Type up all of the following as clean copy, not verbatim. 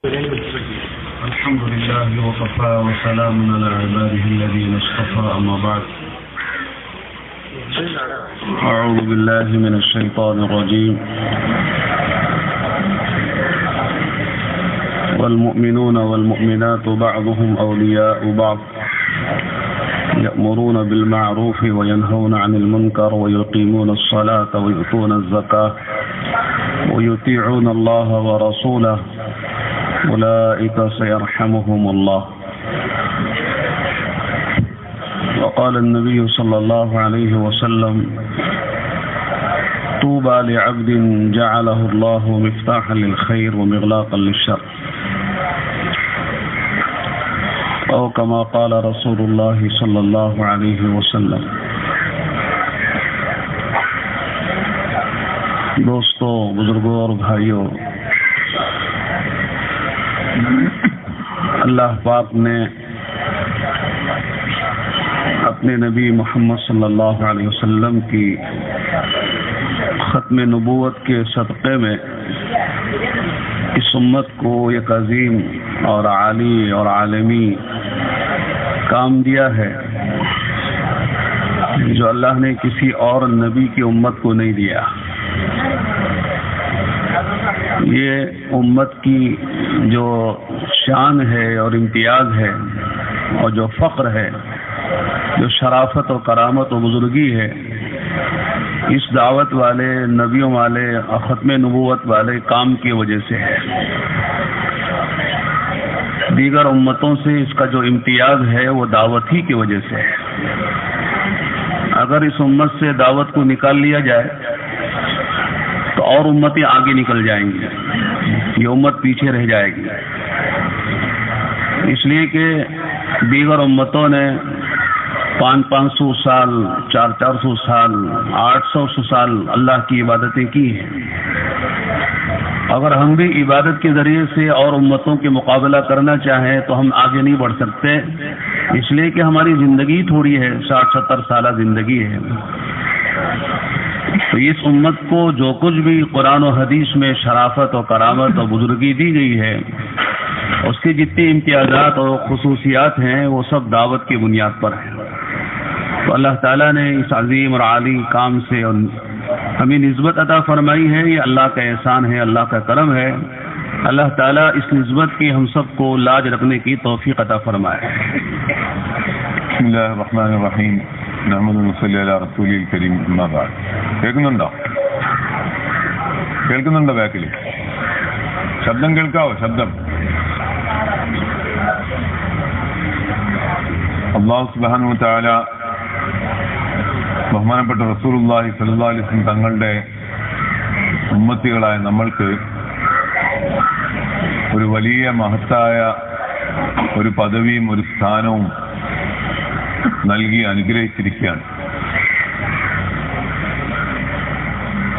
الحمد لله وكفى وسلام على عباده الذين اصطفى أما بعد أعوذ بالله من الشيطان الرجيم والمؤمنون والمؤمنات بعضهم أولياء بعض يأمرون بالمعروف وينهون عن المنكر ويقيمون الصلاة ويؤتون الزكاة ويطيعون الله ورسوله أولئك سيرحمهم الله. وقال النبي صلى الله عليه وسلم طوبى لعبد جعله الله مفتاحا للخير ومغلاقا للشر أو كما قال رسول الله صلى الله عليه وسلم. دوستو، بزرگوں اور بھائیوں، اللہ پاک نے اپنے نبی محمد صلی اللہ علیہ وسلم کی ختم نبوت کے صدقے میں اس امت کو ایک عظیم اور عالی اور عالمی کام دیا ہے جو اللہ نے کسی اور نبی کی امت کو نہیں دیا. یہ امت کی جو شان ہے اور امتیاز ہے اور جو فخر ہے، جو شرافت و کرامت و بزرگی ہے، اس دعوت والے، نبیوں والے اور ختم نبوت والے کام کی وجہ سے ہے. دیگر امتوں سے اس کا جو امتیاز ہے وہ دعوت ہی کی وجہ سے ہے. اگر اس امت سے دعوت کو نکال لیا جائے تو اور امتیں آگے نکل جائیں گی، یہ امت پیچھے رہ جائے گی. اس لیے کہ دیگر امتوں نے 500 سال، 400 سال، 800 سال اللہ کی عبادتیں کی ہیں. اگر ہم بھی عبادت کے ذریعے سے اور امتوں کے مقابلہ کرنا چاہیں تو ہم آگے نہیں بڑھ سکتے، اس لیے کہ ہماری زندگی تھوڑی ہے، 60-70 سالہ زندگی ہے. تو اس امت کو جو کچھ بھی قرآن و حدیث میں شرافت و کرامت اور بزرگی دی گئی ہے، اس کی جتنی امتیازات اور خصوصیات ہیں وہ سب دعوت کی بنیاد پر ہیں. تو اللہ تعالیٰ نے اس عظیم اور عالی کام سے ہمیں نسبت عطا فرمائی ہے. یہ اللہ کا احسان ہے، اللہ کا کرم ہے. اللہ تعالیٰ اس نسبت کی ہم سب کو لاج رکھنے کی توفیق عطا فرمائے. بسم اللہ الرحمن الرحیم. نحمد و نصلی علی رسول الکریم. اما بعد. കേൾക്കുന്നുണ്ടോ? ബാക്കിൽ ശബ്ദം കേൾക്കാവോ? ശബ്ദം. അല്ലാഹു സുബ്ഹാനഹു വ തആല ബഹുമാനപ്പെട്ട റസൂലുള്ളാഹി സ്വല്ലല്ലാഹു അലൈഹി വസല്ലം തങ്ങളുടെ ഉമ്മത്തികളായ നമ്മൾക്ക് ഒരു വലിയ മഹത്തായ ഒരു പദവിയും ഒരു സ്ഥാനവും നൽകി അനുഗ്രഹിച്ചിരിക്കുകയാണ്.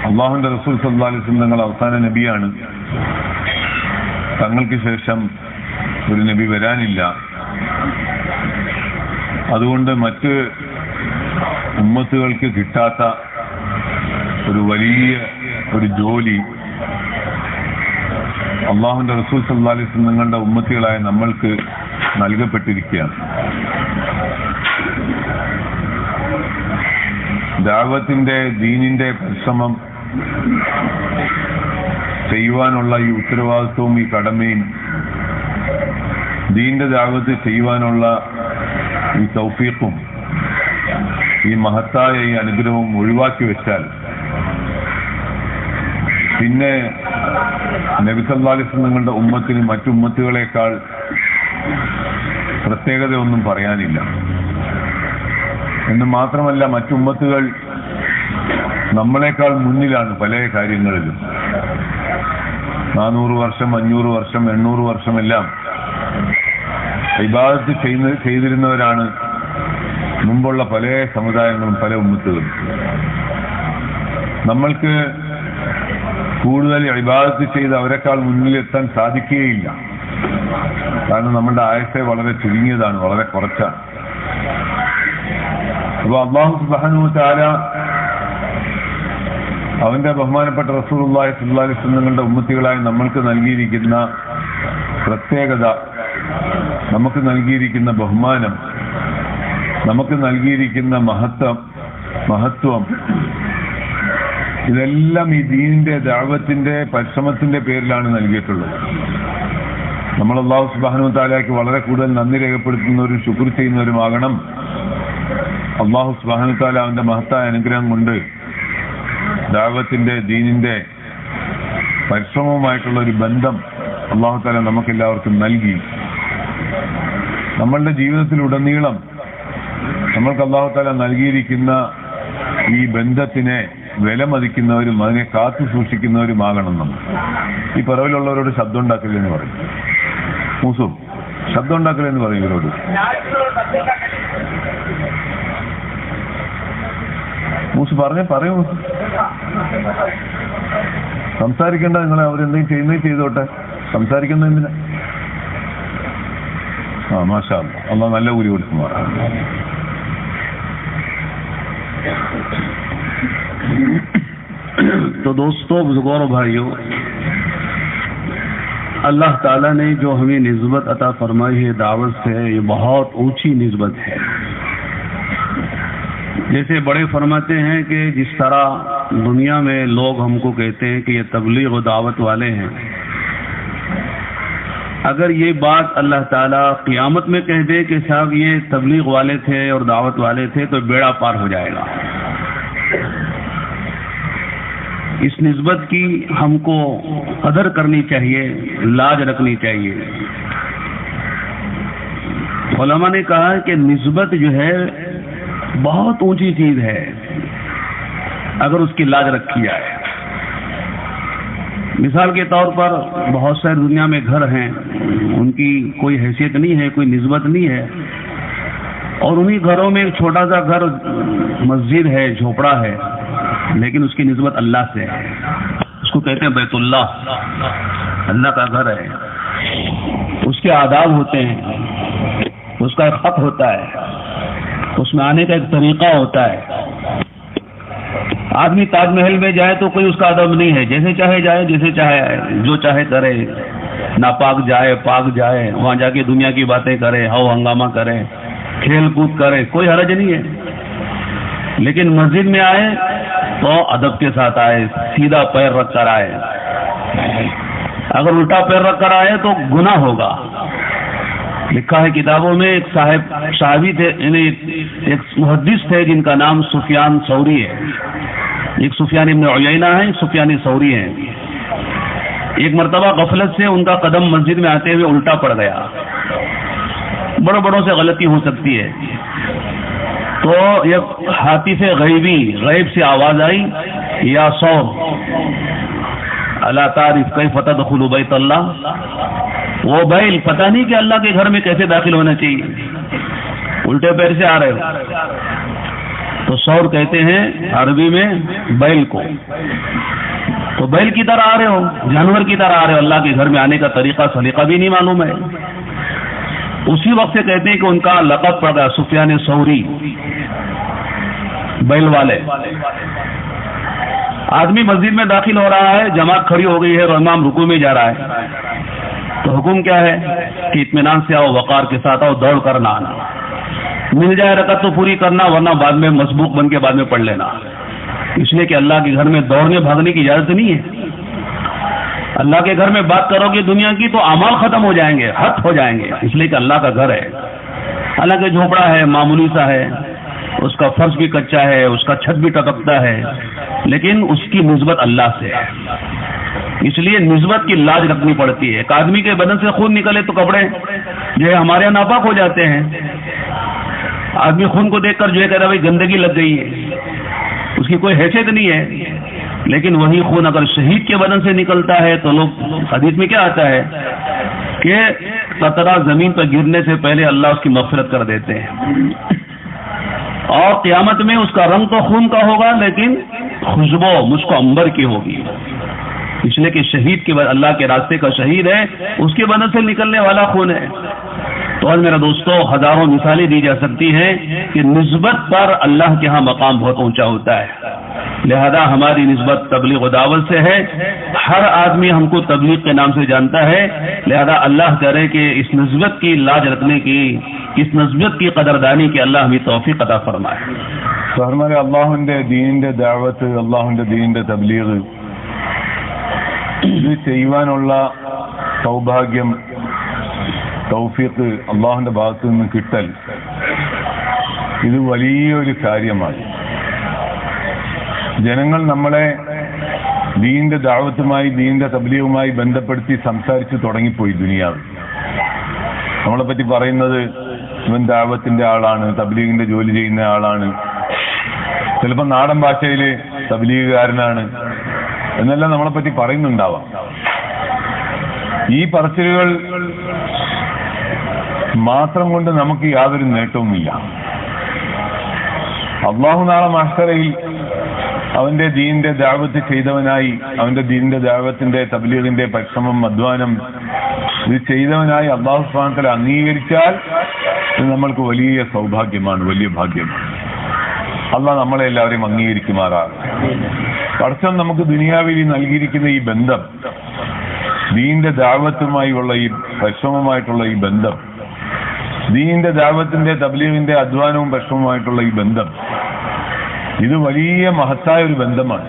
അള്ളാഹുവിന്റെ റസൂൽ സല്ലല്ലാഹു അലൈഹി വസല്ലം തങ്ങൾ അവസാന നബിയാണ്. തങ്ങൾക്ക് ശേഷം ഒരു നബി വരാനില്ല. അതുകൊണ്ട് മറ്റ് ഉമ്മത്തുകൾക്ക് കിട്ടാത്ത ഒരു വലിയ ഒരു ജോലി അള്ളാഹുവിന്റെ റസൂൽ സല്ലല്ലാഹു അലൈഹി വസല്ലം തങ്ങളുടെ ഉമ്മത്തികളായ നമ്മൾക്ക് നൽകപ്പെട്ടിരിക്കുകയാണ്. ദഅവത്തിന്റെ, ദീനിന്റെ പരിശ്രമം ചെയ്യുവാനുള്ള ഈ ഉത്തരവാദിത്വവും ഈ കടമയും, ദീനിന്റെ ദഅവത്ത് ചെയ്യുവാനുള്ള ഈ തൗഫീഖും ഈ മഹത്തായ ഈ അനുഗ്രഹവും ഒഴിവാക്കി വെച്ചാൽ പിന്നെ നബി സല്ലല്ലാഹു അലൈഹി വസല്ലം തങ്ങളുടെ ഉമ്മത്തിന് മറ്റു ഉമ്മത്തുകളെക്കാൾ പ്രത്യേകത ഒന്നും പറയാനില്ല. എന്ന് മാത്രമല്ല, മറ്റുമ്മത്തുകൾ നമ്മളെക്കാൾ മുന്നിലാണ് പല കാര്യങ്ങളിലും. 400 വർഷം, 500 വർഷം, 800 വർഷമെല്ലാം ഇബാദത്ത് ചെയ്തിരുന്നവരാണ് മുമ്പുള്ള പല സമുദായങ്ങളും പല ഉമ്മത്തുകളും. നമ്മൾക്ക് കൂടുതൽ ഇബാദത്ത് ചെയ്ത് അവരെക്കാൾ മുന്നിലെത്താൻ സാധിക്കുകയില്ല. കാരണം നമ്മുടെ ആയുസ്സെ വളരെ ചുരുങ്ങിയതാണ്, വളരെ കുറച്ചാണ്. അപ്പോൾ അല്ലാഹു സുബ്ഹാനഹു വ തആല അവന്റെ ബഹുമാനപ്പെട്ട റസൂലുള്ളാഹി സ്വല്ലല്ലാഹു അലൈഹി വസല്ലം ഉമ്മത്തികളായി നമ്മൾക്ക് നൽകിയിരിക്കുന്ന പ്രത്യേകത, നമുക്ക് നൽകിയിരിക്കുന്ന ബഹുമാനം, നമുക്ക് നൽകിയിരിക്കുന്ന മഹത്വം ഇതെല്ലാം ഈ ദീനിന്റെ ദഅവത്തിന്റെ പരിശ്രമത്തിന്റെ പേരിലാണ് നൽകിയിട്ടുള്ളത്. നമ്മൾ അല്ലാഹു സുബ്ഹാനഹു തആലയ്ക്ക് വളരെ കൂടുതൽ നന്ദി രേഖപ്പെടുത്തുന്നവരും ശുക്ർ ചെയ്യുന്നവരുമാകണം. അല്ലാഹു സുബ്ഹാനഹു തആല അവന്റെ മഹത്തായ അനുഗ്രഹം കൊണ്ട് ദഅവത്തിന്റെ ദീനിന്റെ പരിശ്രമവുമായിട്ടുള്ള ഒരു ബന്ധം അല്ലാഹു തആല നമുക്കെല്ലാവർക്കും നൽകി. നമ്മളുടെ ജീവിതത്തിലുടനീളം നമ്മൾക്ക് അല്ലാഹു തആല നൽകിയിരിക്കുന്ന ഈ ബന്ധത്തിനെ വിലമതിക്കുന്നവരും അതിനെ കാത്തു സൂക്ഷിക്കുന്നവരുമാകണം നമ്മൾ. ഈ പിറവിലുള്ളവരോട് ശബ്ദം ഉണ്ടാക്കില്ലെന്ന് പറയും. മൂസു ശബ്ദം ഉണ്ടാക്കില്ലെന്ന് പറയും ഇവരോട്. മൂസു പറയൂ. സംസാരിക്കേണ്ട, നിങ്ങൾ അവരെന്തെങ്കിലും ചെയ്യുന്നത് ചെയ്തോട്ടെ, സംസാരിക്കുന്ന എന്തിനാ? മാഷാ അല്ലാഹ്, അല്ലാഹ് നല്ല കൂലി കൊടുക്കുമാറാണ്. तो दोस्तों, बुजुर्गों और भाइयों, अल्लाह ताला ने जो हमें निस्बत अता फरमाई है दावत से, ये बहुत ऊंची निस्बत है। जैसे बड़े फरमाते हैं कि जिस तरह दुनिया में लोग हमको कहते हैं कि ये तबलीग और दावत वाले हैं, अगर ये बात अल्लाह ताला क़ियामत में कह दे कि साहब ये तबलीग वाले थे और दावत वाले थे, तो बेड़ा पार हो जाएगा। इस निस्बत की हमको कदर करनी चाहिए, लाज रखनी चाहिए। उलमा ने कहा कि निस्बत जो है बहुत ऊंची चीज है अगर उसकी लाज रखी जाए। मिसाल के तौर पर बहुत सारे दुनिया में घर हैं, उनकी कोई हैसियत नहीं है, कोई निस्बत नहीं है, और उन्हीं घरों में एक छोटा सा घर मस्जिद है, झोपड़ा है, लेकिन उसकी निस्बत अल्लाह से है। उसको कहते हैं बैतुल्लाह, अल्लाह का घर है। उसके आदाब होते हैं, उसका एक हक होता है, उसमें आने का एक तरीका होता है। आदमी ताजमहल में जाए तो कोई उसका अदब नहीं है, जैसे चाहे जाए, जैसे चाहे आए, जो चाहे करे, नापाक जाए, पाक जाए, वहां जाके दुनिया की बातें करे, हव हंगामा करे, खेल कूद करे, कोई हरज नहीं है। लेकिन मस्जिद में आए तो अदब के साथ आए, सीधा पैर रख कर आए। अगर उल्टा पैर रख कर आए तो गुनाह होगा। लिखा है किताबों में, एक साहबी थे, एक मुहद्दिस थे जिनका नाम सुफियान सौरी है। एक सुफियान इब्न उयैना है, सुफियान सौरी है। एक मर्तबा गफलत से उनका कदम मस्जिद में आते हुए उल्टा पड़ गया। बड़ों बड़ों से गलती हो सकती है, तो एक हातिफ गैबी, गैब से आवाज आई, या सौर अला तारिफ कैफ तदखुलु बैत अल्लाह। वो बैल, पता नहीं कि अल्लाह के घर में कैसे दाखिल होना चाहिए, उल्टे पैर से आ रहे हो। तो सौर कहते हैं अरबी में बैल को, तो बैल की तरह आ रहे हो, जानवर की तरह आ रहे हो, अल्लाह के घर में आने का तरीका सलीका भी नहीं मालूम है। उसी वक्त से कहते हैं कि उनका लक़ब पड़ गया सुफियान सौरी, बैल वाले। आदमी मस्जिद में दाखिल हो रहा है, जमात खड़ी हो गई है और इमाम रुकू में जा रहा है, तो हुक्म क्या है कि इत्मीनान से आओ, वक़ार के साथ आओ, दौड़ कर ना आना। मिल जाए रकत तो पूरी करना, वरना बाद में मसबूक बन के बाद में पढ़ लेना। इसलिए कि अल्लाह के घर में दौड़ने भागने की इजाजत नहीं है। अल्लाह के घर में बात करोगे दुनिया की तो अमाल खत्म हो जाएंगे, हद हो जाएंगे, इसलिए कि अल्लाह का घर है। हालांकि झोपड़ा है, मामूली सा है, उसका फर्श भी कच्चा है, उसका छत भी टपकता है, लेकिन उसकी निस्बत अल्लाह से है। इसलिए निस्बत की लाज रखनी पड़ती है। एक आदमी के बदन से खून निकले तो कपड़े जो है हमारे यहाँ नापाक हो जाते हैं। आदमी खून को देखकर जो है कहता है भाई गंदगी लग गई है, उसकी कोई हैसियत नहीं है। लेकिन वही खून अगर शहीद के बदन से निकलता है तो लोग, हदीस में क्या आता है कि कतरा जमीन पर गिरने से पहले अल्लाह उसकी मग़फ़िरत कर देते हैं, और क़यामत में उसका रंग तो खून का होगा लेकिन खुशबू मुझको अंबर की होगी। इसलिए कि शहीद के बाद, अल्लाह के रास्ते का शहीद है, उसके बदन से निकलने वाला खून है। तो आज मेरा दोस्तों हजारों मिसालें दी जा सकती हैं कि निस्बत पर अल्लाह के यहाँ मकाम बहुत ऊंचा होता है। लिहाजा हमारी निस्बत तबलीग व दावत से है। हर आदमी हमको तबलीग के नाम से जानता है। लिहाजा अल्लाह करे कि इस निस्बत की लाज रखने की, इस निस्बत की कदरदानी की अल्लाह हमें तौफीक अता फरमाए। സഹോദരന്മാരെ, അള്ളാഹുവിന്റെ ദീനിന്റെ ദഅവത്ത്, അള്ളാഹുവിന്റെ ദീനിന്റെ തബ്ലീഗ് ഇത് ചെയ്യുവാനുള്ള സൗഭാഗ്യം, തൗഫീഖ് അള്ളാഹുവിന്റെ ഭാഗത്തു നിന്ന് കിട്ടൽ ഇത് വലിയൊരു കാര്യമാണ്. ജനങ്ങൾ നമ്മളെ ദീനിന്റെ ദഅവത്തുമായി, ദീനിന്റെ തബ്ലീഗുമായി ബന്ധപ്പെടുത്തി സംസാരിച്ചു തുടങ്ങിപ്പോയി. ദുനിയാവ് നമ്മളെ പറ്റി പറയുന്നത് ഇവൻ ദഅവത്തിന്റെ ആളാണ്, തബ്ലീഗിന്റെ ജോലി ചെയ്യുന്ന ആളാണ്, ചിലപ്പോൾ നാടൻ ഭാഷയിൽ തബ്ലീഗുകാരനാണ് എന്നെല്ലാം നമ്മളെ പറ്റി പറയുന്നുണ്ടാവാം. ഈ പറച്ചിലുകൾ മാത്രം കൊണ്ട് നമുക്ക് യാതൊരു നേട്ടവുമില്ല. അള്ളാഹു നാളെ മഹ്ശറയിൽ അവന്റെ ദീനിന്റെ ദഅവത്ത് ചെയ്തവനായി, അവന്റെ ദീനിന്റെ ദഅവത്തിന്റെ തബ്ലീഗിന്റെ പരിശ്രമം, അധ്വാനം ഇത് ചെയ്തവനായി അള്ളാഹു സുബ്ഹാനഹു വ തആല അംഗീകരിച്ചാൽ ഇത് നമ്മൾക്ക് വലിയ സൗഭാഗ്യമാണ്, വലിയ ഭാഗ്യമാണ്. അള്ളാഹ് നമ്മളെ എല്ലാവരെയും അംഗീകരിക്കുമാറാകട്ടെ. പടച്ചവൻ നമുക്ക് ദുനിയാവിൽ നൽകിയിരിക്കുന്ന ഈ ബന്ധം, ദീനിന്റെ ദഅവത്തുമായുള്ള ഈ പരിശ്രമമായിട്ടുള്ള ഈ ബന്ധം, ദീനിന്റെ ദഅവത്തിന്റെ തബ്ലീഗിന്റെ അധ്വാനവും പരിശ്രമമായിട്ടുള്ള ഈ ബന്ധം, ഇത് വലിയ മഹത്തായ ഒരു ബന്ധമാണ്.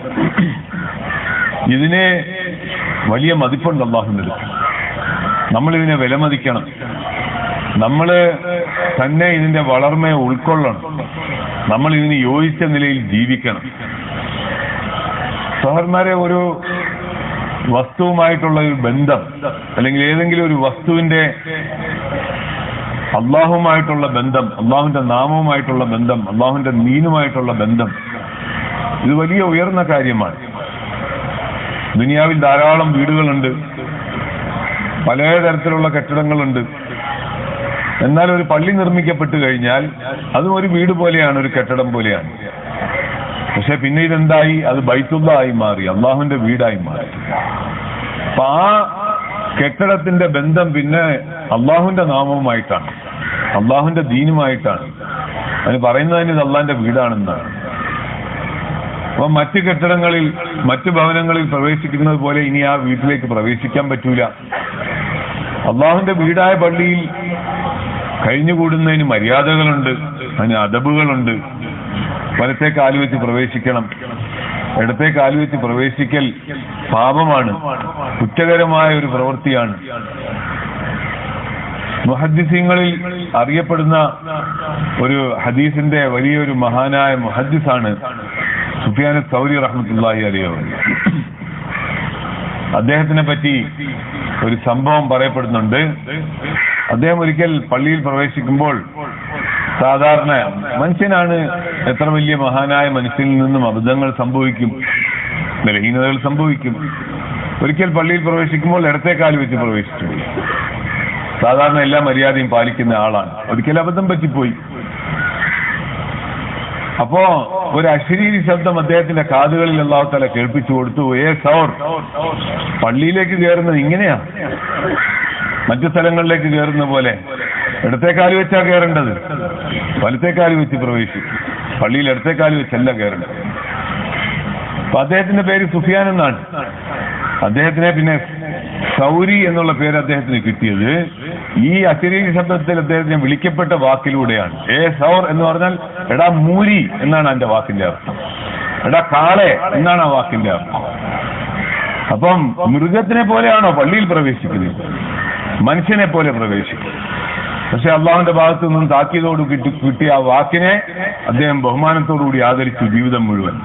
ഇതിനെ വലിയ മതിപ്പുണ്ട് അള്ളാഹുവിന്റെ അടുത്ത്. നമ്മളിതിനെ വിലമതിക്കണം. നമ്മൾ തന്നെ ഇതിന്റെ വളർമയെ ഉൾക്കൊള്ളണം. നമ്മൾ ഇതിന് യോജിച്ച നിലയിൽ ജീവിക്കണം. സഹോദരന്മാരെ, ഒരു വസ്തുവുമായിട്ടുള്ള ഒരു ബന്ധം, അല്ലെങ്കിൽ ഏതെങ്കിലും ഒരു വസ്തുവിന്റെ അള്ളാഹുമായിട്ടുള്ള ബന്ധം, അള്ളാഹുവിന്റെ നാമവുമായിട്ടുള്ള ബന്ധം, അള്ളാഹുവിന്റെ ദീനുമായിട്ടുള്ള ബന്ധം, ഇത് വലിയ ഉയർന്ന കാര്യമാണ്. ദുനിയാവിൽ ധാരാളം വീടുകളുണ്ട്, പലതരത്തിലുള്ള കെട്ടിടങ്ങളുണ്ട്. എന്നാൽ ഒരു പള്ളി നിർമ്മിക്കപ്പെട്ടു കഴിഞ്ഞാൽ അതും ഒരു വീട് പോലെയാണ്, ഒരു കെട്ടിടം പോലെയാണ്. പക്ഷെ പിന്നെ ഇതെന്തായി? അത് ബൈത്തുല്ലാഹി മാറി, അള്ളാഹുവിന്റെ വീടായി മാറി. അപ്പൊ ആ കെട്ടിടത്തിന്റെ ബന്ധം പിന്നെ അള്ളാഹുവിന്റെ നാമവുമായിട്ടാണ്, അള്ളാഹുവിന്റെ ദീനുമായിട്ടാണ്. അതിന് പറയുന്നതിന് ഇത് അള്ളാഹിന്റെ വീടാണെന്നാണ്. അപ്പൊ മറ്റ് കെട്ടിടങ്ങളിൽ, മറ്റു ഭവനങ്ങളിൽ പ്രവേശിക്കുന്നത് പോലെ ഇനി ആ വീട്ടിലേക്ക് പ്രവേശിക്കാൻ പറ്റൂല. അള്ളാഹുവിന്റെ വീടായ പള്ളിയിൽ കഴിഞ്ഞുകൂടുന്നതിന് മര്യാദകളുണ്ട്, അതിന് അദബുകളുണ്ട്. വലത്തെ കാല് വെച്ച് പ്രവേശിക്കണം, ഇടത്തെ കാല് വെച്ച് പ്രവേശിക്കൽ പാപമാണ്, കുറ്റകരമായ ഒരു പ്രവൃത്തിയാണ്. മുഹദ്ദിസീങ്ങളിൽ അറിയപ്പെടുന്ന ഒരു ഹദീസിന്റെ വലിയൊരു മഹാനായ മുഹദ്ദിസാണ് സുഫിയാൻ സൗരി റഹ്മത്തുള്ളാഹി അലൈഹി. അദ്ദേഹത്തിനെ പറ്റി ഒരു സംഭവം പറയപ്പെടുന്നുണ്ട്. അദ്ദേഹം ഒരിക്കൽ പള്ളിയിൽ പ്രവേശിക്കുമ്പോൾ, സാധാരണ മനുഷ്യനാണ്, എത്ര വലിയ മഹാനായ മനുഷ്യനിൽ നിന്നും അബദ്ധങ്ങൾ സംഭവിക്കും, ബലഹീനതകൾ സംഭവിക്കും. ഒരിക്കൽ പള്ളിയിൽ പ്രവേശിക്കുമ്പോൾ ഇടത്തെ കാല് വെച്ച് പ്രവേശിച്ചു. സാധാരണ എല്ലാ മര്യാദയും പാലിക്കുന്ന ആളാണ്. ഒരിക്കൽ അബദ്ധം പറ്റിപ്പോയി. അപ്പോ ഒരു അശരീരി ശബ്ദം അദ്ദേഹത്തിന്റെ കാതുകളിൽ അല്ലാഹു തആല കേൾപ്പിച്ചു കൊടുത്തു. സൗർ, പള്ളിയിലേക്ക് കയറുന്നത് ഇങ്ങനെയാ, മറ്റു സ്ഥലങ്ങളിലേക്ക് കയറുന്ന പോലെ ഇടത്തേക്കാല് വെച്ചാ കയറേണ്ടത്, വലത്തേക്കാല് വെച്ച് പ്രവേശിക്കും. പള്ളിയിൽ ഇടത്തേക്കാല് വെച്ചല്ല കയറേണ്ടത്. അപ്പൊ അദ്ദേഹത്തിന്റെ പേര് സുഫിയാൻ എന്നാണ്. അദ്ദേഹത്തിനെ പിന്നെ സൗരി എന്നുള്ള പേര് അദ്ദേഹത്തിന് കിട്ടിയത് ഈ അശരീരി ശബ്ദത്തിൽ അദ്ദേഹത്തിനെ വിളിക്കപ്പെട്ട വാക്കിലൂടെയാണ്. സൗർ എന്ന് പറഞ്ഞാൽ എടാ മൂരി എന്നാണ് അതിന്റെ വാക്കിന്റെ അർത്ഥം. എടാ കാളെ എന്നാണ് ആ വാക്കിന്റെ അർത്ഥം. അപ്പം മൃഗത്തിനെ പോലെയാണോ പള്ളിയിൽ പ്രവേശിക്കുന്നത്? മനുഷ്യനെ പോലെ പ്രവേശിക്കും. പക്ഷെ അള്ളാഹുവിന്റെ ഭാഗത്തു നിന്നും താക്കീതോട് കിട്ടിയ ആ വാക്കിനെ അദ്ദേഹം ബഹുമാനത്തോടുകൂടി ആദരിച്ചു ജീവിതം മുഴുവൻ.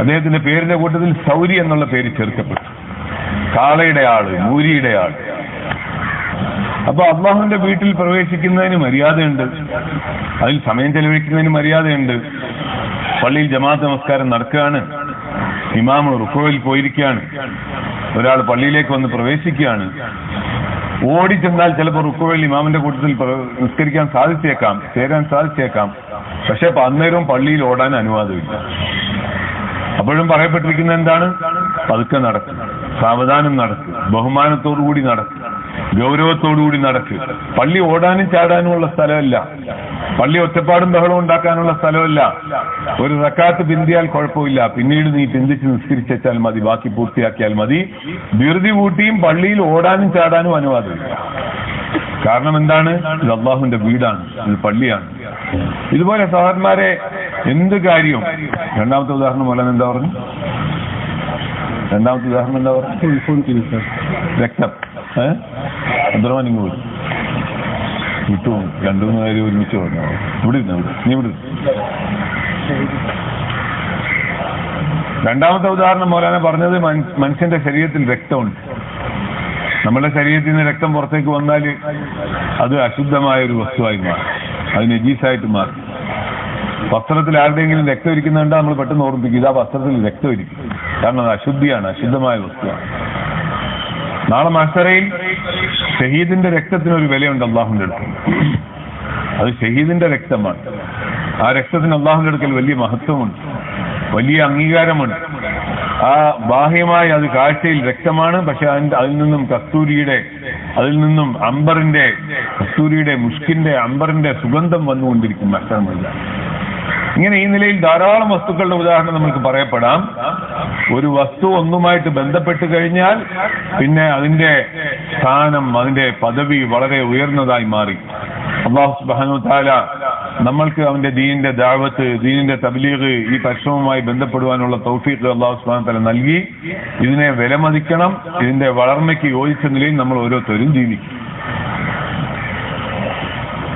അദ്ദേഹത്തിന്റെ പേരിന്റെ കൂട്ടത്തിൽ സൗരി എന്നുള്ള പേര് ചേർക്കപ്പെട്ടു. കാളയുടെ ആള്, മൂരിയുടെ ആള്. അപ്പൊ അള്ളാഹുവിന്റെ വീട്ടിൽ പ്രവേശിക്കുന്നതിന് മര്യാദയുണ്ട്, അതിൽ സമയം ചെലവഴിക്കുന്നതിന് മര്യാദയുണ്ട്. പള്ളിയിൽ ജമാഅത്ത് നമസ്കാരം നടക്കുകയാണ്, ഇമാം റുക്കോയിൽ പോയിരിക്കുകയാണ്, ഒരാൾ പള്ളിയിലേക്ക് വന്ന് പ്രവേശിക്കുകയാണ്. ഓടിച്ചെന്നാൽ ചിലപ്പോൾ റുക്കോയിൽ ഇമാമിന്റെ കൂട്ടത്തിൽ നിസ്കരിക്കാൻ സാധിച്ചേക്കാം, ചേരാൻ സാധിച്ചേക്കാം. പക്ഷെ അന്നേരവും പള്ളിയിൽ ഓടാൻ അനുവാദമില്ല. അപ്പോഴും പറയപ്പെട്ടിരിക്കുന്നത് എന്താണ്? പതുക്കെ നടക്കും, സാവധാനം നടക്കും, ബഹുമാനത്തോടുകൂടി നടക്കും. ഗൗരവത്തോടുകൂടി നടക്ക്. പള്ളി ഓടാനും ചാടാനുമുള്ള സ്ഥലമല്ല, പള്ളി ഒറ്റപ്പാടും ബഹളം ഉണ്ടാക്കാനുള്ള സ്ഥലമല്ല. ഒരു റക്കാത്ത് പിന്തിയാൽ കുഴപ്പമില്ല, പിന്നീട് നീ പിന്തിച്ച് നിസ്കരിച്ചാൽ മതി, ബാക്കി പൂർത്തിയാക്കിയാൽ മതി. ധൃതി കൂട്ടിയും പള്ളിയിൽ ഓടാനും ചാടാനും അനുവാദമില്ല. കാരണം എന്താണ്? ഇത് അള്ളാഹുവിന്റെ വീടാണ്, ഇത് പള്ളിയാണ്. ഇതുപോലെ സഹോദരന്മാരെ, എന്ത് കാര്യവും രണ്ടാമത്തെ ഉദാഹരണം പോലെ എന്താ പറഞ്ഞു? രണ്ടാമത്തെ ഉദാഹരണം എന്താ പറഞ്ഞു? രക്തം. അബ്ദുറഹ്മാൻ ഇങ്ങ് പോയി വിട്ടു, രണ്ടു മൂന്ന് കാര്യം ഒരുമിച്ച് പറഞ്ഞു. ഇവിടെ ഇരുന്നു, നീ ഇവിടെ. രണ്ടാമത്തെ ഉദാഹരണം മൗലാന പറഞ്ഞത് മനുഷ്യന്റെ ശരീരത്തിൽ രക്തമുണ്ട്. നമ്മുടെ ശരീരത്തിൽ നിന്ന് രക്തം പുറത്തേക്ക് വന്നാൽ അത് അശുദ്ധമായ ഒരു വസ്തുവായി മാറും, അത് നജീസായിട്ട് മാറും. വസ്ത്രത്തിൽ ആരുടെയെങ്കിലും രക്തം ഇരിക്കുന്നുണ്ട്, നമ്മൾ പെട്ടെന്ന് ഓർമ്മിപ്പിക്കും ഇതാ വസ്ത്രത്തിൽ രക്തം ഇരിക്കും. കാരണം അത് അശുദ്ധിയാണ്, അശുദ്ധമായ വസ്തുവാണ്. നാളെ മഹ്ശറയിൽ ഷഹീദിന്റെ രക്തത്തിനൊരു വിലയുണ്ട് അള്ളാഹുവിന്റെ അടുക്കൽ. അത് ഷഹീദിന്റെ രക്തമാണ്. ആ രക്തത്തിന് അള്ളാഹുവിന്റെ അടുക്കൽ വലിയ മഹത്വമുണ്ട്, വലിയ അംഗീകാരമുണ്ട്. ആ ബാഹ്യമായി അത് കാഴ്ചയിൽ രക്തമാണ്, പക്ഷെ അതിൽ നിന്നും അതിൽ നിന്നും കസ്തൂരിയുടെ മുഷ്കിന്റെ അമ്പറിന്റെ സുഗന്ധം വന്നുകൊണ്ടിരിക്കും മഹ്ശറിൽ. ഇങ്ങനെ ഈ നിലയിൽ ധാരാളം വസ്തുക്കളുടെ ഉദാഹരണം നമുക്ക് പറയപ്പെടാം. ഒരു വസ്തു ഒന്നുമായിട്ട് ബന്ധപ്പെട്ട് കഴിഞ്ഞാൽ പിന്നെ അതിന്റെ സ്ഥാനം, അതിന്റെ പദവി വളരെ ഉയർന്നതായി മാറി. അല്ലാഹു സുബ്ഹാനഹു വ തആല നമ്മൾക്ക് അവന്റെ ദീനിന്റെ ദഅവത്ത്, ദീനിന്റെ തബ്ലീഗ്, ഈ പരിശ്രമവുമായി ബന്ധപ്പെടുവാനുള്ള തൗഫീഖ് അല്ലാഹു സുബ്ഹാനഹു വ തആല നൽകി. ഇതിനെ വിലമതിക്കണം, ഇതിന്റെ വളർമ്മയ്ക്ക് യോജിച്ച നിലയിൽ നമ്മൾ ഓരോരുത്തരും ജീവിക്കും.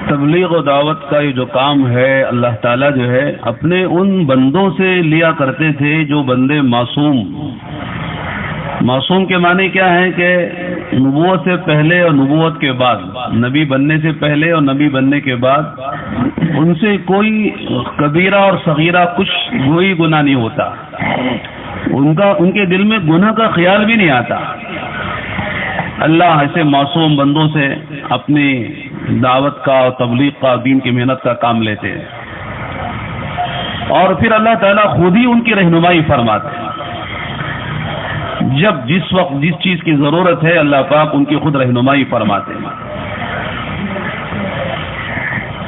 तबलीग और दावत का ये जो काम है, अल्लाह ताला जो है अपने उन बंदों से लिया करते थे जो बंदे मासूम के माने क्या है कि नबूवत से पहले और नबूवत के बाद, नबी बनने से पहले और नबी बनने के बाद उनसे कोई कबीरा और सगीरा कोई गुनाह नहीं होता, उनके दिल में गुनाह का ख्याल भी नहीं आता। अल्लाह ऐसे मासूम बंदों से अपनी दावत का, तबलीग का, दीन की मेहनत का काम लेते हैं और फिर अल्लाह ताला खुद ही उनकी रहनुमाई फरमाते हैं। जब जिस वक्त जिस चीज की जरूरत है अल्लाह पाक उनकी खुद रहनुमाई फरमाते हैं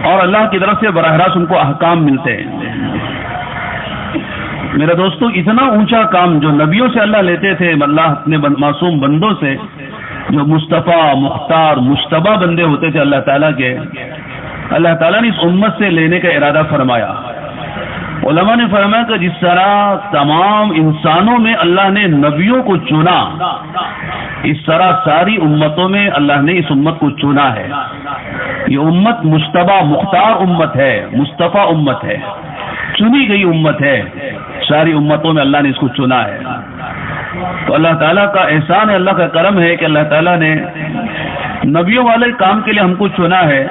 और अल्लाह की तरफ से बराह रास्त उनको अहकाम मिलते हैं। मेरे दोस्तों, इतना ऊंचा काम जो नबियों से अल्लाह लेते थे, अल्लाह अपने मासूम बंदों से, जो मुस्तफ़ा, मुख्तार, मुश्तबा बंदे होते थे अल्लाह ताला के, अल्लाह ताला ने इस उम्मत से लेने का इरादा फरमाया। उलमा ने फरमाया कि जिस तरह तमाम इंसानों में अल्लाह ने नबियों को चुना, इस तरह सारी उम्मतों में अल्लाह ने इस उम्मत को चुना है। ये उम्मत मुश्तबा, मुख्तार उम्मत है, मुस्तफ़ा उम्मत है, चुनी गई उम्मत है। सारी उम्मतों में अल्लाह ने इसको चुना है। तो अल्लाह ताला का एहसान है, अल्लाह का करम है कि अल्लाह ताला ने नबियों वाले काम के लिए हमको चुना है।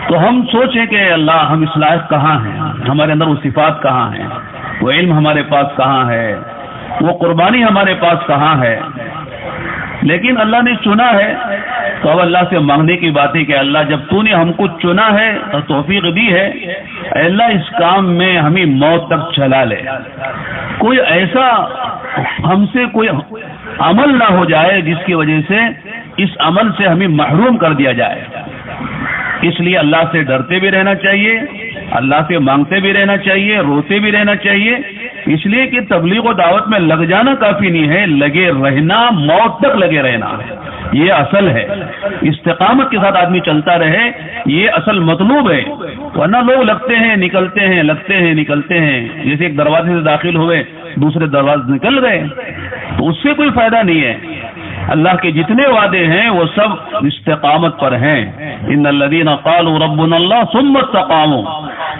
तो हम सोचें कि अल्लाह, हम इस लायक कहाँ हैं, हमारे अंदर वो सिफात कहाँ हैं, वो इल्म हमारे पास कहाँ है, वो कुर्बानी हमारे पास कहाँ है। लेकिन अल्लाह ने चुना है तो अब अल्लाह से मांगने की बात है कि अल्लाह, जब तूने हमको चुना है और तौफीक दी है, अल्लाह इस काम में हमें मौत तक चला ले। कोई ऐसा हमसे कोई अमल ना हो जाए जिसकी वजह से इस अमल से हमें महरूम कर दिया जाए। इसलिए अल्लाह से डरते भी रहना चाहिए, अल्लाह से मांगते भी रहना चाहिए, रोते भी रहना चाहिए। इसलिए कि तबलीग और दावत में लग जाना काफी नहीं है, लगे रहना, मौत तक लगे रहना, ये असल है। इस्तिकामत के साथ आदमी चलता रहे, ये असल मतलूब है। वरना लोग लगते हैं निकलते हैं, लगते हैं निकलते हैं, जैसे एक दरवाजे से दाखिल हुए दूसरे दरवाजे निकल गए, तो उससे कोई फायदा नहीं है। अल्लाह के जितने वादे हैं वो सब इस्तिकामत पर हैं। इन्नल्लज़ीना क़ालू रब्बुनल्लाह सुम्मा इस्तक़ामू,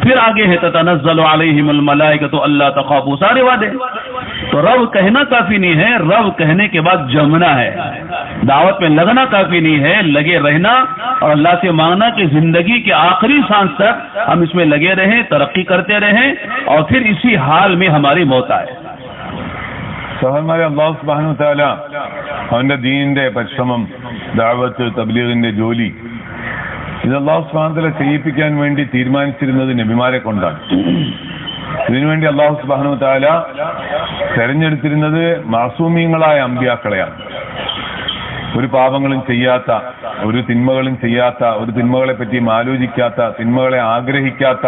फिर आगे है ततनज़्ज़लु अलैहिमुल मलाइकतु अल्ला तख़ाफ़ू, सारे वादे। तो रब कहना काफी नहीं है, रब कहने के बाद जमना है। दावत में लगना काफी नहीं है, लगे रहना और अल्लाह से मांगना कि जिंदगी के आखिरी सांस तक हम इसमें लगे रहें, तरक्की करते रहें और फिर इसी हाल में हमारी मौत आए। സഹോദരന്മാരെ, അല്ലാഹു സുബ്ഹാനഹു വ തആല അവന്റെ ദീനിന്റെ പരിശ്രമം, ദഅവത്ത്, തബ്ലീഗിന്റെ ജോലി, ഇത് അല്ലാഹു സുബ്ഹാനഹു വ തആല ചെയ്യിപ്പിക്കാൻ വേണ്ടി തീരുമാനിച്ചിരുന്നത് നബിമാരെ കൊണ്ടാണ്. ഇതിനുവേണ്ടി അല്ലാഹു സുബ്ഹാനഹു വ തആല തെരഞ്ഞെടുത്തിരുന്നത് മാസൂമീങ്ങളായ അമ്പിയാക്കളെയാണ്. ഒരു പാപങ്ങളും ചെയ്യാത്ത, ഒരു തിന്മകളും ചെയ്യാത്ത, ഒരു തിന്മകളെ പറ്റിയും ആലോചിക്കാത്ത, തിന്മകളെ ആഗ്രഹിക്കാത്ത,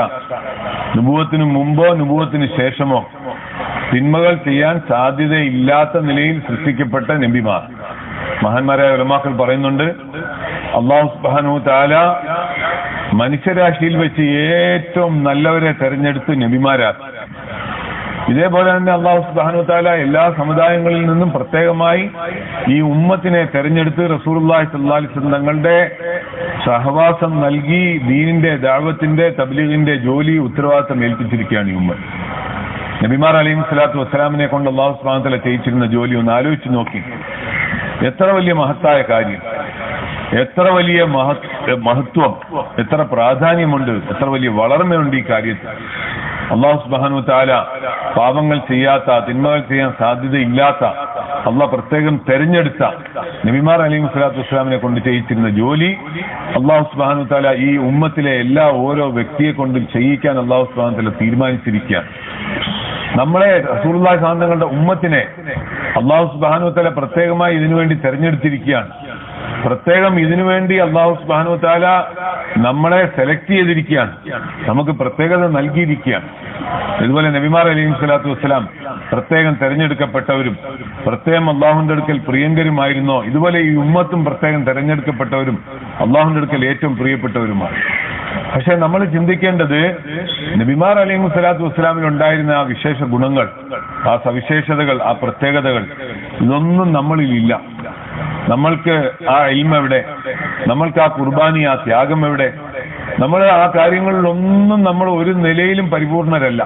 നുബുവത്തിന് മുമ്പോ നുബുവത്തിന് ശേഷമോ തിന്മകൾ ചെയ്യാൻ സാധ്യതയില്ലാത്ത നിലയിൽ സൃഷ്ടിക്കപ്പെട്ട നബിമാർ. മഹാന്മാരായ ഉലമാക്കൾ പറയുന്നുണ്ട്, അല്ലാഹു സുബ്ഹാനഹു തആല മനുഷ്യരാശിയിൽ വെച്ച് ഏറ്റവും നല്ലവരെ തെരഞ്ഞെടുത്ത് നബിമാരാക്കി. ഇതേപോലെ തന്നെ അല്ലാഹു സുബ്ഹാനഹു തആല എല്ലാ സമുദായങ്ങളിൽ നിന്നും പ്രത്യേകമായി ഈ ഉമ്മത്തിനെ തെരഞ്ഞെടുത്ത് റസൂലുള്ളാഹി സ്വല്ലല്ലാഹു അലൈഹി വസല്ലം തങ്ങളുടെ സഹവാസം നൽകി ദീനിന്റെ ദഅവത്തിന്റെ തബ്ലീഗിന്റെ ജോലി ഉത്തരവാദിത്തം ഏൽപ്പിച്ചിരിക്കുകയാണ് ഈ ഉമ്മത്ത്. നബിമാർ അലൈഹി സ്വലാത്തു വസ്സലാമിനെ കൊണ്ട് അല്ലാഹു സുബ്ഹാനഹു തആല ചെയ്യിച്ചിരുന്ന ജോലി ഒന്ന് ആലോചിച്ച് നോക്കി. എത്ര വലിയ മഹത്തായ കാര്യം, എത്ര വലിയ മഹത്വം, എത്ര പ്രാധാന്യമുണ്ട്, എത്ര വലിയ വളർമ്മയുണ്ട് ഈ കാര്യത്തിൽ. അല്ലാഹു സുബ്ഹാനഹു തആല പാപങ്ങൾ ചെയ്യാത്ത, തിന്മകൾ ചെയ്യാൻ സാധ്യതയില്ലാത്ത, അള്ളാഹ് പ്രത്യേകം തെരഞ്ഞെടുത്ത നബിമാർ അലൈഹി സ്വലാത്തു വസ്സലാമിനെ കൊണ്ട് ചെയ്യിച്ചിരുന്ന ജോലി അല്ലാഹു സുബ്ഹാനഹു തആല ഈ ഉമ്മത്തിലെ ഓരോ വ്യക്തിയെ കൊണ്ടും ചെയ്യിക്കാൻ അല്ലാഹു സുബ്ഹാനഹു തആല തീരുമാനിച്ചിരിക്കുകയാണ്. നമ്മളെ റസൂലുള്ളാഹി സ്വല്ലല്ലാഹു അലൈഹി വസല്ലം ഉമ്മത്തിനെ അല്ലാഹു സുബ്ഹാനഹു തആല പ്രത്യേകമായി ഇതിനുവേണ്ടി തെരഞ്ഞെടുത്തിരിക്കുകയാണ്. പ്രത്യേകം ഇതിനുവേണ്ടി അല്ലാഹു സുബ്ഹാനഹു തആല നമ്മളെ സെലക്ട് ചെയ്തിരിക്കുകയാണ്, നമുക്ക് പ്രത്യേകത നൽകിയിരിക്കുകയാണ്. ഇതുപോലെ നബിമാർ അലൈഹി സ്വലാത്തു വസ്സലാം പ്രത്യേകം തെരഞ്ഞെടുക്കപ്പെട്ടവരും പ്രത്യേകം അള്ളാഹുവിന്റെ അടുക്കൽ പ്രിയങ്കരുമായിരുന്നോ, ഇതുപോലെ ഈ ഉമ്മത്തും പ്രത്യേകം തെരഞ്ഞെടുക്കപ്പെട്ടവരും അള്ളാഹുവിന്റെ അടുക്കൽ ഏറ്റവും പ്രിയപ്പെട്ടവരുമാണ്. പക്ഷെ നമ്മൾ ചിന്തിക്കേണ്ടത്, നബിമാർ അലൈഹി സ്വലാത്തു വസ്സലാമിൽ ഉണ്ടായിരുന്ന ആ വിശേഷ ഗുണങ്ങൾ, ആ സവിശേഷതകൾ, ആ പ്രത്യേകതകൾ, ഇതൊന്നും നമ്മളിൽ ഇല്ല. നമ്മൾക്ക് ആ ഇൽമ എവിടെ? നമ്മൾക്ക് ആ കുർബാനി, ആ ത്യാഗം എവിടെ? നമ്മൾ ആ കാര്യങ്ങളിലൊന്നും നമ്മൾ ഒരു നിലയിലും പരിപൂർണരല്ല.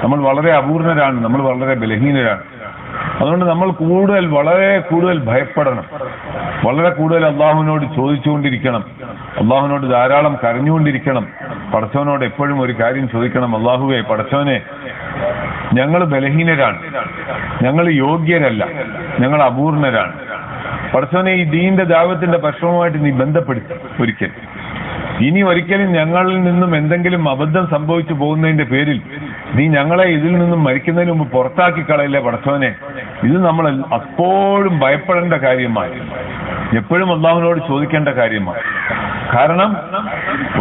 നമ്മൾ വളരെ അപൂർണരാണ്, നമ്മൾ വളരെ ബലഹീനരാണ്. അതുകൊണ്ട് നമ്മൾ വളരെ കൂടുതൽ ഭയപ്പെടണം, വളരെ കൂടുതൽ അള്ളാഹുവിനോട് ചോദിച്ചുകൊണ്ടിരിക്കണം, അള്ളാഹുവിനോട് ധാരാളം കരഞ്ഞുകൊണ്ടിരിക്കണം. പടച്ചവനോട് എപ്പോഴും ഒരു കാര്യം ചോദിക്കണം, അള്ളാഹുവേ, പടച്ചവനെ, ഞങ്ങൾ ബലഹീനരാണ്, ഞങ്ങൾ യോഗ്യരല്ല, ഞങ്ങൾ അപൂർണരാണ്. പടച്ചവനെ, ഈ ദീന്റെ ദഅവത്തിന്റെ പ്രശ്നവുമായിട്ട് നീ ബന്ധപ്പെടുത്തി ഒരിക്കൽ. ഇനി ഒരിക്കലും ഞങ്ങളിൽ നിന്നും എന്തെങ്കിലും അബദ്ധം സംഭവിച്ചു പോകുന്നതിന്റെ പേരിൽ നീ ഞങ്ങളെ ഇതിൽ നിന്നും മരിക്കുന്നതിന് മുമ്പ് പുറത്താക്കി കളയില്ലേ പടച്ചവനെ. ഇത് നമ്മൾ അപ്പോഴും ഭയപ്പെടേണ്ട കാര്യമായി, എപ്പോഴും അള്ളാഹുവിനോട് ചോദിക്കേണ്ട കാര്യമാണ്. കാരണം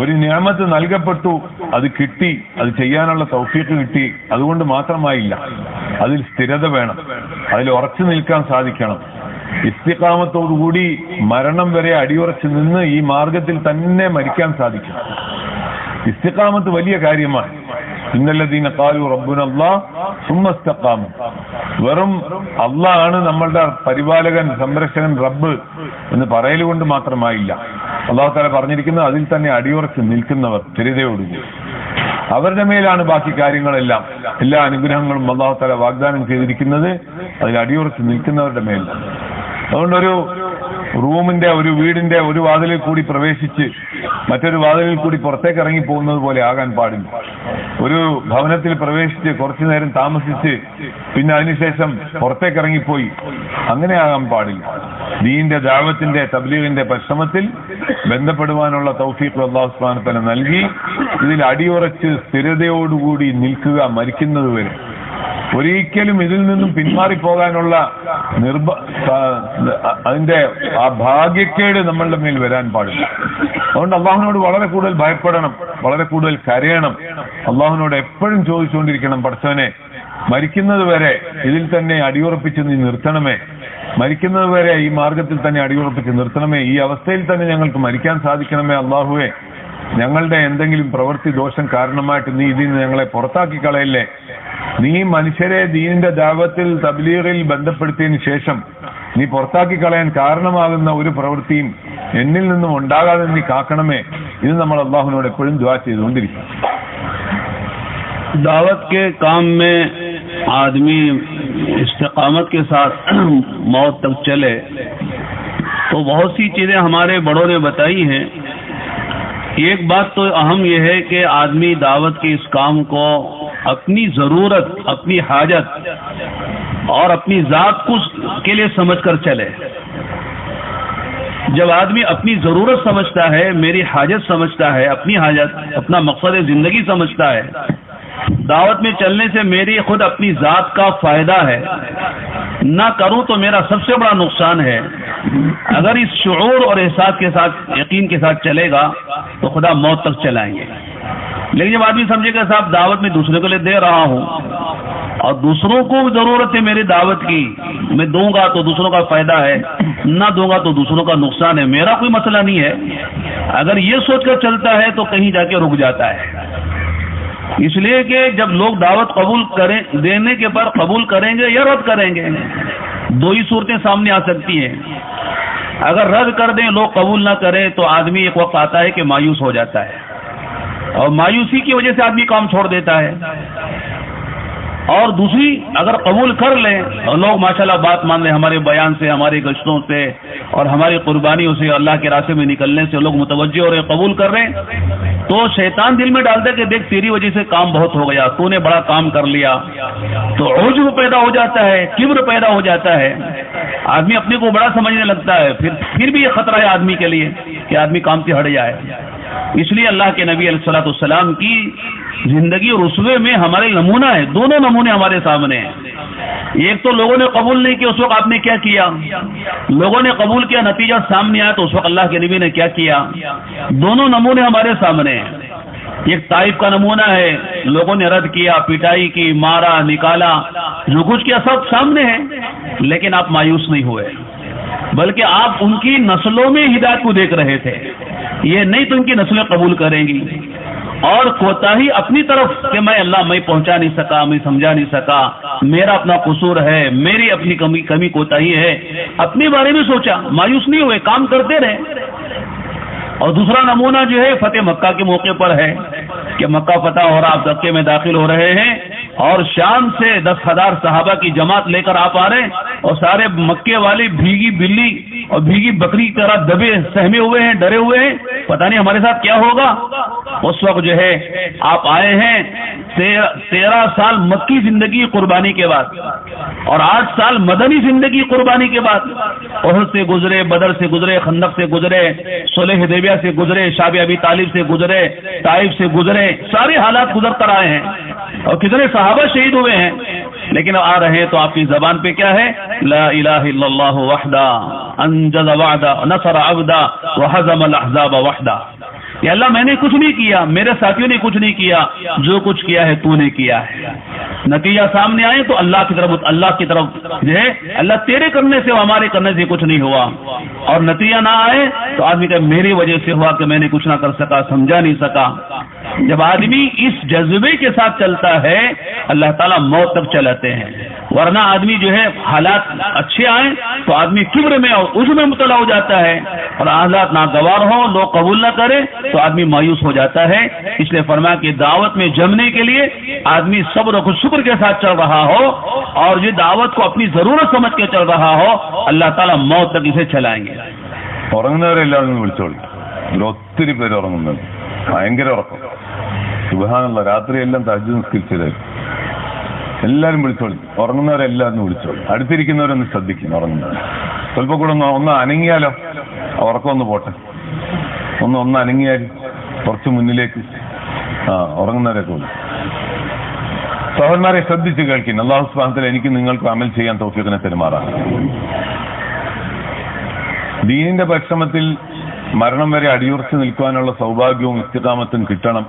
ഒരു നിഅമത്ത് നൽകപ്പെട്ടു, അത് കിട്ടി, അത് ചെയ്യാനുള്ള തൗഫീഖ് കിട്ടി, അതുകൊണ്ട് മാത്രമായില്ല. അതിൽ സ്ഥിരത വേണം, അതിൽ ഉറച്ചു നിൽക്കാൻ സാധിക്കണം. ഇസ്തിഖാമത്തോടുകൂടി മരണം വരെ അടിയുറച്ചു നിന്ന് ഈ മാർഗത്തിൽ തന്നെ മരിക്കാൻ സാധിക്കും. ഇസ്തിഖാമത്ത് വലിയ കാര്യമാണ്. ഇന്നല്ലദീന ഖാലു റബ്ബുനല്ലാഹ് സുമ്മ ഇസ്തഖാമു. വെറും അല്ലാഹ് ആണ് നമ്മളുടെ പരിപാലകൻ, സംരക്ഷകൻ, റബ്ബ് എന്ന് പറയലുകൊണ്ട് മാത്രമായില്ല. അല്ലാഹു തആല പറഞ്ഞിരിക്കുന്നത് അതിൽ തന്നെ അടിയുറച്ച് നിൽക്കുന്നവർ സ്ഥിരതയോടുകൂടി, അവരുടെ മേലാണ് ബാക്കി കാര്യങ്ങളെല്ലാം. എല്ലാ അനുഗ്രഹങ്ങളും അല്ലാഹു തആല വാഗ്ദാനം ചെയ്തിരിക്കുന്നത് അതിൽ അടിയുറച്ച് നിൽക്കുന്നവരുടെ മേലാണ്. അതുകൊണ്ടൊരു റൂമിന്റെ, ഒരു വീടിന്റെ ഒരു വാതിലിൽ കൂടി പ്രവേശിച്ച് മറ്റൊരു വാതിലിൽ കൂടി പുറത്തേക്ക് ഇറങ്ങി പോകുന്നത് പോലെ ആകാൻ പാടില്ല. ഒരു ഭവനത്തിൽ പ്രവേശിച്ച് കുറച്ചു നേരം താമസിച്ച് പിന്നെ അതിനുശേഷം പുറത്തേക്ക് ഇറങ്ങിപ്പോയി അങ്ങനെ ആകാൻ പാടില്ല. ദീന്റെ ദഅവത്തിന്റെ തബ്ലീഗിന്റെ പരിശ്രമത്തിൽ ബന്ധപ്പെടുവാനുള്ള തൗഫീഖ് അല്ലാഹു സുബ്ഹാനഹു വ തആല നൽകി ഇതിൽ അടിയുറച്ച് സ്ഥിരതയോടുകൂടി നിൽക്കുക മരിക്കുന്നത് വരെ. ഒരിക്കലും ഇതിൽ നിന്നും പിന്മാറിപ്പോകാനുള്ള അതിന്റെ ആ ഭാഗ്യക്കേട് നമ്മളുടെ മേൽ വരാൻ പാടില്ല. അതുകൊണ്ട് അള്ളാഹുവിനോട് വളരെ കൂടുതൽ ഭയപ്പെടണം, വളരെ കൂടുതൽ കരയണം, അള്ളാഹുവിനോട് എപ്പോഴും ചോദിച്ചുകൊണ്ടിരിക്കണം, പടച്ചവനെ, മരിക്കുന്നത് വരെ ഇതിൽ തന്നെ അടിയുറപ്പിച്ച് നീ നിർത്തണമേ, മരിക്കുന്നത് വരെ ഈ മാർഗത്തിൽ തന്നെ അടിയുറപ്പിച്ച് നിർത്തണമേ, ഈ അവസ്ഥയിൽ തന്നെ ഞങ്ങൾക്ക് മരിക്കാൻ സാധിക്കണമേ. അള്ളാഹുവേ, ഞങ്ങളുടെ എന്തെങ്കിലും പ്രവൃത്തി ദോഷം കാരണമായിട്ട് നീ ഇതിൽ നിന്ന് ഞങ്ങളെ പുറത്താക്കി കളയല്ലേ. നീ മനുഷ്യരെ ദീനിന്റെ ദഅവത്തിൽ തബ്ലീഗിൽ ബന്ധപ്പെടുത്തിയതിനു ശേഷം നീ പുറത്താക്കി കളയാൻ കാരണമാകുന്ന ഒരു പ്രവൃത്തിയും എന്നിൽ നിന്നും ഉണ്ടാകാതെ നീ കാക്കണമേ. ഇത് നമ്മൾ അള്ളാഹുവിനോട് എപ്പോഴും ദുആ ചെയ്തുകൊണ്ടിരിക്കും. दावत के काम में आदमी इस्तिकामत के साथ मौत तक चले तो बहुत सी चीजें हमारे बड़ों ने बताई हैं। एक बात तो अहम यह है कि आदमी दावत के इस काम को अपनी जरूरत, अपनी हाजत और अपनी जात के लिए समझकर चले। जब आदमी अपनी जरूरत समझता है, मेरी हाजत समझता है, अपनी हाजत, अपना मकसद जिंदगी समझता है, दावत में चलने से मेरी खुद अपनी जात का फायदा है, ना करूं तो मेरा सबसे बड़ा नुकसान है, اگر اس شعور اور احساس کے ساتھ یقین کے ساتھ چلے گا تو خدا موت تک چلائیں گے. لیکن جب آدمی سمجھے گا صاحب دعوت میں دوسرے کو لے دے رہا ہوں اور دوسروں کو ضرورت ہے میری دعوت کی, میں دوں گا تو دوسروں کا فائدہ ہے, نہ دوں گا تو دوسروں کا نقصان ہے, میرا کوئی مسئلہ نہیں ہے, اگر یہ سوچ کر چلتا ہے تو کہیں جا کے رک جاتا ہے. اس لیے کہ جب لوگ دعوت قبول کریں, دینے کے پر قبول کریں گے یا رد کریں گے, دو ہی صورتیں سامنے آ سکتی ہیں. اگر رد کر دیں, لوگ قبول نہ کریں, تو آدمی ایک وقت آتا ہے کہ مایوس ہو جاتا ہے, اور مایوسی کی وجہ سے آدمی کام چھوڑ دیتا ہے. اور دوسری, اگر قبول کر لیں اور لوگ ماشاءاللہ بات مان لیں, ہمارے بیان سے, ہماری گشتوں سے اور ہماری قربانیوں سے, اللہ کے راستے میں نکلنے سے لوگ متوجہ ہو رہے, قبول کر رہے ہیں, تو شیطان دل میں ڈالتا ہے کہ دیکھ تیری وجہ سے کام بہت ہو گیا, تو نے بڑا کام کر لیا, تو عجب پیدا ہو جاتا ہے, کبر پیدا ہو جاتا ہے, آدمی اپنے کو بڑا سمجھنے لگتا ہے. پھر بھی یہ خطرہ ہے آدمی کے لیے کہ آدمی کام سے ہٹ جائے. اس لیے اللہ کے نبی علیہ الصلوۃ والسلام کی زندگی اور اسوے میں ہمارے نمونہ ہے, دونوں نمونے ہمارے سامنے ہیں. ایک تو لوگوں نے قبول نہیں کیا, اس وقت آپ نے کیا کیا, لوگوں نے قبول کیا, نتیجہ سامنے آیا تو اس وقت اللہ کے نبی نے کیا کیا. دونوں نمونے ہمارے سامنے ہیں. ایک طائف کا نمونہ ہے, لوگوں نے رد کیا, پٹائی کی, مارا, نکالا, جو کچھ کیا سب سامنے ہے, لیکن آپ مایوس نہیں ہوئے, بلکہ آپ ان کی نسلوں میں ہدایت کو دیکھ رہے تھے. یہ نہیں تو ان کی نسلیں قبول کریں گی. اور کوتاہی اپنی طرف کہ میں پہنچا نہیں سکا, میں سمجھا نہیں سکا, میرا اپنا قصور ہے, میری اپنی کمی کوتاہی ہے, اپنے بارے میں سوچا, مایوس نہیں ہوئے, کام کرتے رہے. اور دوسرا نمونہ جو ہے فتح مکہ کے موقع پر ہے کہ مکہ فتح ہو رہا, آپ مکے میں داخل ہو رہے ہیں اور شام سے 10,000 صحابہ کی جماعت لے کر آپ آ رہے ہیں, اور سارے مکے والے بھیگی بلی اور بھیگی بکری کی طرح دبے سہمے ہوئے ہیں, ڈرے ہوئے ہیں, پتہ نہیں ہمارے ساتھ کیا ہوگا. اس وقت جو ہے آپ آئے ہیں 13 سال مکی زندگی قربانی کے بعد اور 8 سال مدنی زندگی قربانی کے بعد, احد سے گزرے, بدر سے گزرے, خندق سے گزرے, صلح حدیبیہ سے گزرے, شعب ابی طالب سے گزرے, طائف سے گزرے, سارے حالات گزر کر آئے ہیں, اور کتنے صحابہ شہید ہوئے ہیں. لیکن آ رہے ہیں تو آپ کی زبان پہ کیا ہے, لا الہ الا اللہ وحدہ انجز وعدہ نصر عبدہ وحزم الاحزاب وحدہ. کہ اللہ میں نے کچھ نہیں کیا, میرے ساتھیوں نے کچھ نہیں کیا, جو کچھ کیا ہے تو نے کیا ہے. نتیجہ سامنے آئے تو اللہ کی طرف جو ہے, اللہ تیرے کرنے سے ہمارے کرنے سے کچھ نہیں ہوا, اور نتیجہ نہ آئے تو آدمی کہ میری وجہ سے ہوا کہ میں نے کچھ نہ کر سکا, سمجھا نہیں سکا. جب آدمی اس جذبے کے ساتھ چلتا ہے اللہ تعالیٰ موت تک چلاتے ہیں, ورنہ آدمی جو ہے حالات اچھے آئیں تو آدمی کبر میں اور عجب میں مبتلا ہو جاتا ہے, اور حالات ناگوار ہوں, لوگ قبول نہ کرے تو آدمی مایوس ہو جاتا ہے. اس لیے فرمایا کہ دعوت میں جمنے کے لیے آدمی صبر و شکر کے ساتھ چل رہا ہو, اور یہ دعوت کو اپنی ضرورت سمجھ کے چل رہا ہو, اللہ تعالیٰ موت تک اسے چلائیں گے. ഉറങ്ങുന്നവരെല്ലാവരും വിളിച്ചോളി. ഒത്തിരി പേര് ഉറങ്ങുന്നത്, ഭയങ്കര ഉറക്കം. സുബ്ഹാനല്ലാഹ്, രാത്രിയെല്ലാം തഹജ്ജുദ് നിസ്കരിച്ചതായിരിക്കും. എല്ലാവരും വിളിച്ചോളി, ഉറങ്ങുന്നവരെല്ലാവരും വിളിച്ചോളി. അടുത്തിരിക്കുന്നവരൊന്ന് ശ്രദ്ധിക്കും. ഉറങ്ങുന്നവർ സ്വല്പം കൂടെ ഒന്ന് അനങ്ങിയാലോ, ഉറക്കം ഒന്ന് പോട്ടെ, ഒന്ന് അനങ്ങിയാൽ കുറച്ച് മുന്നിലേക്ക്. ഉറങ്ങുന്നവരൊക്കെ വിളിച്ചു. സഹോദരന്മാരെ ശ്രദ്ധിച്ച് കേൾക്കുന്നു. അല്ലാഹു സുബ്ഹാനഹു വ തആല എനിക്ക് നിങ്ങൾക്ക് അമൽ ചെയ്യാൻ തൗഫീഖിനെ തരുമാറാണ്. ദീനിന്റെ പരിശ്രമത്തിൽ മരണം വരെ അടിയുറച്ചു നിൽക്കുവാനുള്ള സൗഭാഗ്യവും ഇസ്തിഖാമത്തും കിട്ടണം.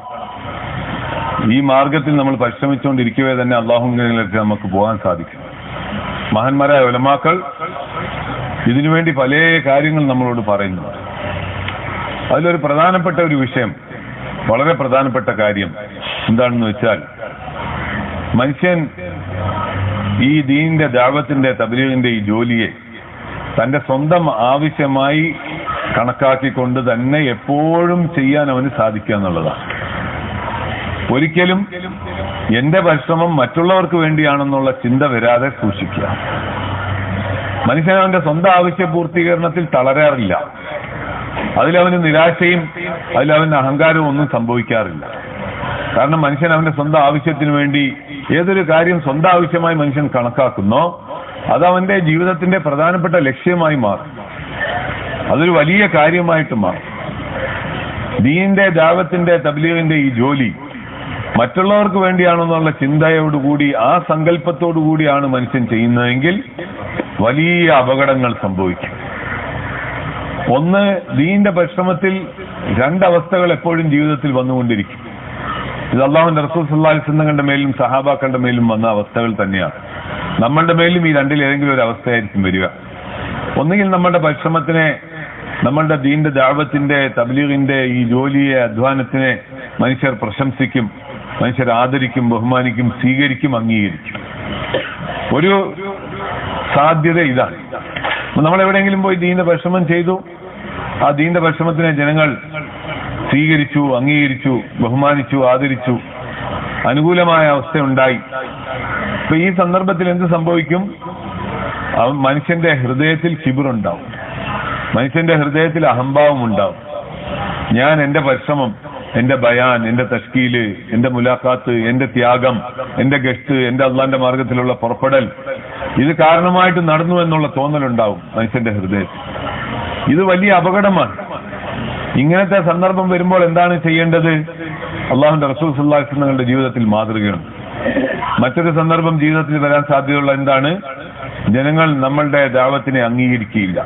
ഈ മാർഗത്തിൽ നമ്മൾ പരിശ്രമിച്ചുകൊണ്ടിരിക്കവേ തന്നെ അള്ളാഹുവിലേക്ക് നമുക്ക് പോകാൻ സാധിക്കും. മഹാന്മാരായ ഉലമാക്കൾ ഇതിനുവേണ്ടി പല കാര്യങ്ങൾ നമ്മളോട് പറയുന്നു. അതിലൊരു പ്രധാനപ്പെട്ട ഒരു വിഷയം, വളരെ പ്രധാനപ്പെട്ട കാര്യം എന്താണെന്ന് വെച്ചാൽ, മനുഷ്യൻ ഈ ദീനിന്റെ ദഅവത്തിന്റെ തബ്ലീഗിന്റെ ഈ ജോലിയെ തന്റെ സ്വന്തം ആവശ്യമായി കണക്കാക്കിക്കൊണ്ട് തന്നെ എപ്പോഴും ചെയ്യാൻ അവന് സാധിക്കുക എന്നുള്ളതാണ്. ഒരിക്കലും എന്റെ പരിശ്രമം മറ്റുള്ളവർക്ക് വേണ്ടിയാണെന്നുള്ള ചിന്ത വരാതെ സൂക്ഷിക്കുക. മനുഷ്യൻ അവന്റെ സ്വന്തം ആവശ്യ പൂർത്തീകരണത്തിൽ തളരാറില്ല. അതിലവന് നിരാശയും അതിലവന് അഹങ്കാരവും ഒന്നും സംഭവിക്കാറില്ല. കാരണം മനുഷ്യൻ അവന്റെ സ്വന്തം ആവശ്യത്തിന് വേണ്ടി ഏതൊരു കാര്യം സ്വന്തം ആവശ്യമായി മനുഷ്യൻ കണക്കാക്കുന്നോ അതവന്റെ ജീവിതത്തിന്റെ പ്രധാനപ്പെട്ട ലക്ഷ്യമായി മാറും. അതൊരു വലിയ കാര്യമായിട്ട് മാറും. ദീനിന്റെ ദഅവത്തിന്റെ തബ്ലീഗിന്റെ ഈ ജോലി മറ്റുള്ളവർക്ക് വേണ്ടിയാണെന്നുള്ള ചിന്തയോടുകൂടി, ആ സങ്കല്പത്തോടുകൂടിയാണ് മനുഷ്യൻ ചെയ്യുന്നതെങ്കിൽ വലിയ അപകടങ്ങൾ സംഭവിക്കും. ഒന്ന്, ദീന്റെ പരിശ്രമത്തിൽ രണ്ടവസ്ഥകൾ എപ്പോഴും ജീവിതത്തിൽ വന്നുകൊണ്ടിരിക്കും. ഇത് അല്ലാഹുവിന്റെ റസൂൽ സല്ലല്ലാഹു അലൈഹി വസല്ലമയുടെ മേലും സഹാബാക്കളുടെ മേലും വന്ന അവസ്ഥകൾ തന്നെയാണ്. നമ്മളുടെ മേലും ഈ രണ്ടിൽ ഏതെങ്കിലും ഒരു അവസ്ഥയായിരിക്കും വരിക. ഒന്നുകിൽ നമ്മുടെ പരിശ്രമത്തിനെ, നമ്മളുടെ ദീന്റെ ദഅവത്തിന്റെ തബ്ലീഗിന്റെ ഈ ജോലിയെ, അധ്വാനത്തിനെ മനുഷ്യർ പ്രശംസിക്കും, മനുഷ്യർ ആദരിക്കും, ബഹുമാനിക്കും, സ്വീകരിക്കും, അംഗീകരിക്കും. ഒരു സാധ്യത ഇതാണ്. നമ്മൾ എവിടെയെങ്കിലും പോയി ദീന്റെ പരിശ്രമം ചെയ്തു, ആ ദീന്റെ പരിശ്രമത്തിനെ ജനങ്ങൾ സ്വീകരിച്ചു, അംഗീകരിച്ചു, ബഹുമാനിച്ചു, ആദരിച്ചു, അനുകൂലമായ അവസ്ഥ ഉണ്ടായി. അപ്പൊ ഈ സന്ദർഭത്തിൽ എന്ത് സംഭവിക്കും? മനുഷ്യന്റെ ഹൃദയത്തിൽ കിബറുണ്ടാവും, മനുഷ്യന്റെ ഹൃദയത്തിൽ അഹംഭാവം ഉണ്ടാവും. ഞാൻ എന്റെ പരിശ്രമം, എന്റെ ബയാൻ, എന്റെ തഷ്കീല്, എന്റെ മുലാഖാത്ത്, എന്റെ ത്യാഗം, എന്റെ ഗസ്റ്റ്, എന്റെ അള്ളാന്റെ മാർഗത്തിലുള്ള പുറപ്പെടൽ, ഇത് കാരണമായിട്ട് നടന്നു എന്നുള്ള തോന്നലുണ്ടാവും മനുഷ്യന്റെ ഹൃദയത്തിൽ. ഇത് വലിയ അപകടമാണ്. ഇങ്ങനത്തെ സന്ദർഭം വരുമ്പോൾ എന്താണ് ചെയ്യേണ്ടത്? അള്ളാഹുവിന്റെ റസൂൽ സല്ലല്ലാഹു അലൈഹി വസല്ലമയുടെ ജീവിതത്തിൽ മാതൃകയുണ്ട്. മറ്റൊരു സന്ദർഭം ജീവിതത്തിൽ വരാൻ സാധ്യതയുള്ള എന്താണ്? ജനങ്ങൾ നമ്മളുടെ ദഅവത്തിനെ അംഗീകരിക്കുകയില്ല,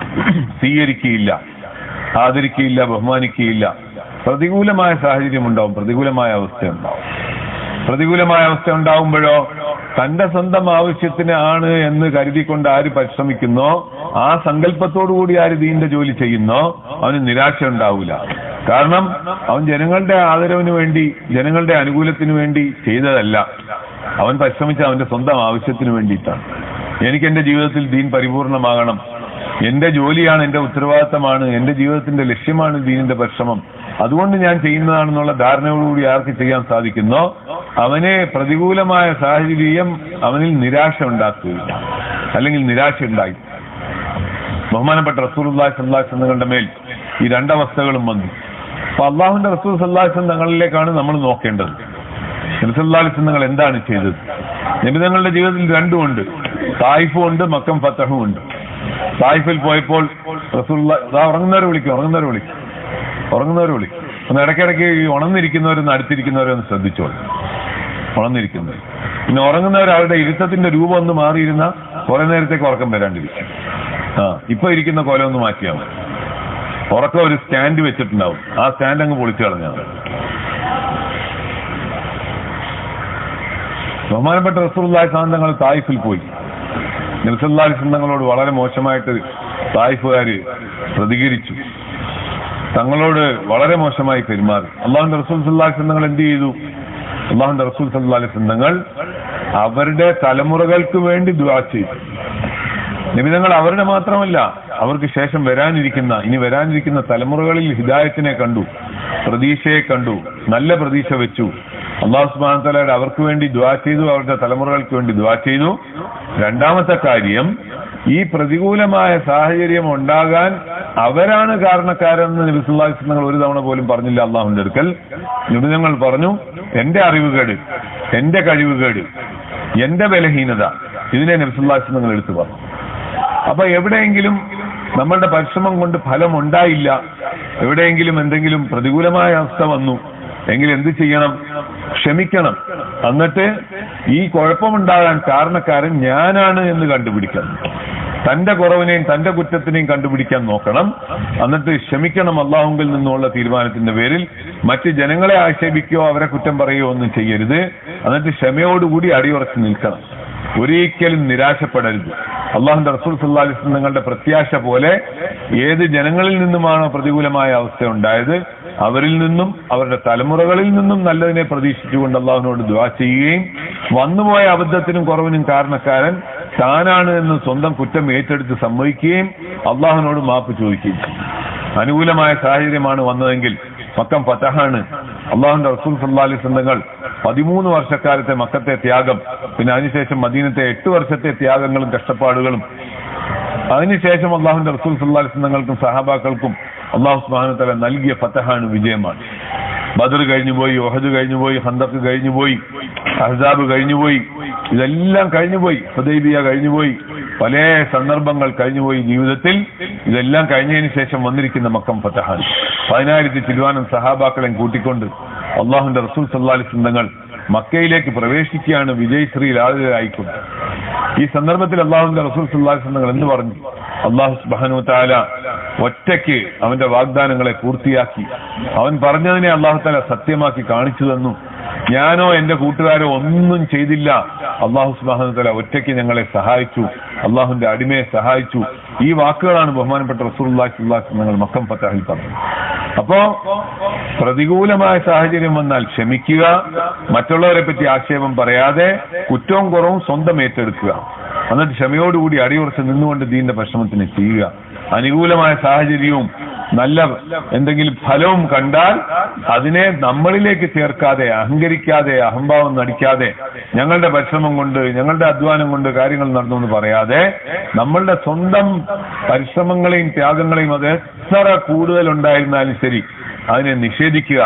സ്വീകരിക്കുകയില്ല, ആദരിക്കുകയില്ല, ബഹുമാനിക്കുകയില്ല. പ്രതികൂലമായ സാഹചര്യം ഉണ്ടാവും, പ്രതികൂലമായ അവസ്ഥ ഉണ്ടാവും. പ്രതികൂലമായ അവസ്ഥ ഉണ്ടാവുമ്പോഴോ തന്റെ സ്വന്തം ആവശ്യത്തിന് ആണ് എന്ന് കരുതിക്കൊണ്ട് ആര് പരിശ്രമിക്കുന്നോ, ആ സങ്കല്പത്തോടുകൂടി ആര് ദീന്റെ ജോലി ചെയ്യുന്നോ, അവന് നിരാശ ഉണ്ടാവില്ല. കാരണം അവൻ ജനങ്ങളുടെ ആദരവിന് വേണ്ടി, ജനങ്ങളുടെ അനുകൂലത്തിന് വേണ്ടി ചെയ്തതല്ല. അവൻ പരിശ്രമിച്ച അവന്റെ സ്വന്തം ആവശ്യത്തിന് വേണ്ടിയിട്ടാണ്. എനിക്ക് എന്റെ ജീവിതത്തിൽ ദീൻ പരിപൂർണമാകണം, എന്റെ ജോലിയാണ്, എന്റെ ഉത്തരവാദിത്തമാണ്, എന്റെ ജീവിതത്തിന്റെ ലക്ഷ്യമാണ് ദീനിന്റെ പരിശ്രമം, അതുകൊണ്ട് ഞാൻ ചെയ്യുന്നതാണെന്നുള്ള ധാരണയോടുകൂടി ആർക്ക് ചെയ്യാൻ സാധിക്കുന്നോ അവനെ പ്രതികൂലമായ സാഹചര്യം അവനിൽ നിരാശ ഉണ്ടാക്കുകയില്ല, അല്ലെങ്കിൽ നിരാശ ഉണ്ടായി. ബഹുമാനപ്പെട്ട റസൂലുള്ളാഹി സ്വല്ലല്ലാഹു അലൈഹി വസല്ലമയുടെ മേൽ ഈ രണ്ടവസ്ഥകളും വന്നു. അപ്പൊ അള്ളാഹുവിന്റെ റസൂൽ സല്ലല്ലാഹു അലൈഹി വസല്ലം തങ്ങളിലേക്കാണ് നമ്മൾ നോക്കേണ്ടത്. നബി സല്ലല്ലാഹു അലൈഹി വസല്ലം തങ്ങൾ എന്താണ് ചെയ്തത്? നബി തങ്ങളുടെ ജീവിതത്തിൽ രണ്ടുമുണ്ട്, തായിഫും ഉണ്ട്, മക്കം ഫതഹും ഉണ്ട്. തായിഫിൽ പോയപ്പോൾ റസൂലുള്ളാഹി ഉറങ്ങുന്നവരെ വിളിക്കും ഒന്ന് ഇടയ്ക്കിടയ്ക്ക് ഈ ഉണർന്നിരിക്കുന്നവരൊന്ന് അടുത്തിരിക്കുന്നവരൊന്ന് ശ്രദ്ധിച്ചോളൂ. ഉണർന്നിരിക്കുന്നവർ പിന്നെ ഉറങ്ങുന്നവർ അവരുടെ ഇരുത്തത്തിന്റെ രൂപം ഒന്ന് മാറിയിരുന്ന കുറെ നേരത്തേക്ക് ഉറക്കം വരാണ്ടിരിക്കും. ഇപ്പൊ ഇരിക്കുന്ന കോലം ഒന്ന് മാറ്റിയാൽ മതി. ഉറക്കം ഒരു സ്റ്റാൻഡ് വെച്ചിട്ടുണ്ടാവും, ആ സ്റ്റാൻഡ് അങ്ങ് പൊളിച്ചു കളഞ്ഞാൽ മതി. ബഹുമാനപ്പെട്ട റസൂലുള്ളാഹി സ്വല്ലല്ലാഹു അലൈഹി വസല്ലം തങ്ങൾ തായിഫിൽ പോയി. നബി സല്ലല്ലാഹു അലൈഹി വസല്ലം തങ്ങളോട് വളരെ മോശമായിട്ട് തായിഫുകാര് പ്രതികരിച്ചു, തങ്ങളോട് വളരെ മോശമായി പെരുമാറി. അള്ളാഹുവിന്റെ റസൂൽ സല്ലല്ലാഹു അലൈഹി വസല്ലം തങ്ങൾ എന്ത് ചെയ്തു? അള്ളാഹുവിന്റെ റസൂൽ സല്ലല്ലാഹു അലൈഹി വസല്ലം തങ്ങൾ അവരുടെ തലമുറകൾക്ക് വേണ്ടി ദുആ ചെയ്തു. നബി തങ്ങൾ അവരുടെ മാത്രമല്ല, അവർക്ക് ശേഷം ഇനി വരാനിരിക്കുന്ന തലമുറകളിൽ ഹിദായത്തിനെ കണ്ടു, പ്രതീക്ഷയെ കണ്ടു, നല്ല പ്രതീക്ഷ വെച്ചു. അല്ലാഹു സുബ്ഹാനഹു വ തആല അവർക്ക് വേണ്ടി ദുആ ചെയ്തു, അവരുടെ തലമുറകൾക്ക് വേണ്ടി ദുആ ചെയ്തു. രണ്ടാമത്തെ കാര്യം, ഈ പ്രതികൂലമായ സാഹചര്യം ഉണ്ടാകാൻ അവരാണ് കാരണക്കാരെന്ന് നബി സല്ലല്ലാഹു അലൈഹി വസല്ലം ഒരു തവണ പോലും പറഞ്ഞില്ല അള്ളാഹുവിന്റെ അടുക്കൽ. നബി തങ്ങൾ പറഞ്ഞു, എന്റെ അറിവുകേട്, എന്റെ കഴിവുകേട്, എന്റെ ബലഹീനത, ഇതിനെ നബി സല്ലല്ലാഹു അലൈഹി വസല്ലം എടുത്തു പറഞ്ഞു. അപ്പൊ എവിടെയെങ്കിലും നമ്മളുടെ പരിശ്രമം കൊണ്ട് ഫലം ഉണ്ടായില്ല, എവിടെയെങ്കിലും എന്തെങ്കിലും പ്രതികൂലമായ അവസ്ഥ വന്നു എങ്കിൽ എന്ത് ചെയ്യണം? ക്ഷമിക്കണം. എന്നിട്ട് ഈ കുഴപ്പമുണ്ടാകാൻ കാരണക്കാരൻ ഞാനാണ് എന്ന് കണ്ടുപിടിക്കണം. തന്റെ കുറവിനെയും തന്റെ കുറ്റത്തിനെയും കണ്ടുപിടിക്കാൻ നോക്കണം. എന്നിട്ട് ക്ഷമിക്കണം അള്ളാഹുവിൽ നിന്നുള്ള തീരുമാനത്തിന്റെ പേരിൽ. മറ്റ് ജനങ്ങളെ ആക്ഷേപിക്കുകയോ അവരെ കുറ്റം പറയുകയോ ഒന്നും ചെയ്യരുത്. എന്നിട്ട് ക്ഷമയോടുകൂടി അടിയുറച്ച് നിൽക്കണം. ഒരിക്കലും നിരാശപ്പെടരുത്. അള്ളാഹുവിന്റെ റസൂൽ സല്ലല്ലാഹു അലൈഹി വസല്ലം തങ്ങളുടെ പ്രത്യാശ പോലെ ഏത് ജനങ്ങളിൽ നിന്നുമാണോ പ്രതികൂലമായ അവസ്ഥ ഉണ്ടായത്, അവരിൽ നിന്നും അവരുടെ തലമുറകളിൽ നിന്നും നല്ലതിനെ പ്രതീക്ഷിച്ചുകൊണ്ട് അള്ളാഹുവിനോട് ദുആ ചെയ്യുകയും വന്നുപോയ അബദ്ധത്തിനും കുറവിനും കാരണക്കാരൻ താനാണ് എന്ന് സ്വന്തം കുറ്റം ഏറ്റെടുത്ത് സമ്മതിക്കുകയും അള്ളാഹുവിനോട് മാപ്പ് ചോദിക്കുകയും ചെയ്യും. അനുകൂലമായ സാഹചര്യമാണ് വന്നതെങ്കിൽ മക്കം ഫതഹാണ്. അള്ളാഹുവിന്റെ റസൂൽ സല്ലല്ലാഹു അലൈഹി വസല്ലം തങ്ങൾ 13 വർഷക്കാലത്തെ മക്കത്തെ ത്യാഗം, പിന്നെ അതിനുശേഷം മദീനത്തെ 8 വർഷത്തെ ത്യാഗങ്ങളും കഷ്ടപ്പാടുകളും, അതിനുശേഷം അള്ളാഹുവിന്റെ റസൂൽ സല്ലല്ലാഹു അലൈഹി വസല്ലം തങ്ങൾക്കും സഹാബാക്കൾക്കും അള്ളാഹു സുബ്ഹാനഹു വ തആല നൽകിയ ഫതഹാണ്, വിജയമാണ്. ബദർ കഴിഞ്ഞുപോയി, ഉഹദ് കഴിഞ്ഞുപോയി, ഖന്തഖ് കഴിഞ്ഞുപോയി, അഹ്സാബ് കഴിഞ്ഞുപോയി, ഇതെല്ലാം കഴിഞ്ഞുപോയി. ഹുദൈബിയ കഴിഞ്ഞുപോയി, പല സന്ദർഭങ്ങൾ കഴിഞ്ഞുപോയി ജീവിതത്തിൽ. ഇതെല്ലാം കഴിഞ്ഞതിന് ശേഷം വന്നിരിക്കുന്ന മക്കം ഫതഹാണ്. 10,000 ചില്ലുവാനും സഹാബാക്കളെയും കൂട്ടിക്കൊണ്ട് അള്ളാഹുവിന്റെ റസൂൽ സല്ലല്ലാഹു അലൈഹി വസല്ലം തങ്ങൾ മക്കയിലേക്ക് പ്രവേശിക്കുകയാണ്, വിജയശ്രീയിൽ ആളുകളായിക്കൊണ്ട്. ഈ സന്ദർഭത്തിൽ അള്ളാഹുവിന്റെ റസൂൽ സല്ലല്ലാഹു അലൈഹി വസല്ലം തങ്ങൾ എന്ന് പറഞ്ഞു? അള്ളാഹു സുബ്ഹാനഹു വ തആല ഒറ്റയ്ക്ക് അവന്റെ വാഗ്ദാനങ്ങളെ പൂർത്തിയാക്കി. അവൻ പറഞ്ഞതിനെ അല്ലാഹു തആല സത്യമാക്കി കാണിച്ചു തന്നു. ഞാനോ എന്റെ കൂട്ടുകാരോ ഒന്നും ചെയ്തില്ല, അല്ലാഹു സുബ്ഹാനഹു വ തആല ഒറ്റയ്ക്ക് ഞങ്ങളെ സഹായിച്ചു, അല്ലാഹുവിന്റെ അടിമയെ സഹായിച്ചു. ഈ വാക്കുകളാണ് ബഹുമാനപ്പെട്ട റസൂലുള്ളാഹി സ്വല്ലല്ലാഹു അലൈഹി വസല്ലം മക്കം ഫതഹിൽ പറഞ്ഞത്. അപ്പോ പ്രതികൂലമായ സാഹചര്യം വന്നാൽ ക്ഷമിക്കുക, മറ്റുള്ളവരെ പറ്റി ആക്ഷേപം പറയാതെ കുറ്റവും കുറവും സ്വന്തം ഏറ്റെടുക്കുക, എന്നിട്ട് ക്ഷമയോടുകൂടി അടിയുറച്ച് നിന്നുകൊണ്ട് ദീന്റെ പരിശ്രമത്തിന് ചെയ്യുക. അനുകൂലമായ സാഹചര്യവും നല്ല എന്തെങ്കിലും ഫലവും കണ്ടാൽ അതിനെ നമ്മളിലേക്ക് ചേർക്കാതെ, അഹങ്കരിക്കാതെ, അഹംഭാവം നടിക്കാതെ, ഞങ്ങളുടെ പരിശ്രമം കൊണ്ട്, ഞങ്ങളുടെ അധ്വാനം കൊണ്ട് കാര്യങ്ങൾ നടന്നു എന്ന് പറയാതെ നമ്മളുടെ സ്വന്തം പരിശ്രമങ്ങളെയും ത്യാഗങ്ങളെയും അത് എത്ര കൂടുതൽ ഉണ്ടായിരുന്നാലും ശരി അതിനെ നിഷേധിക്കുക.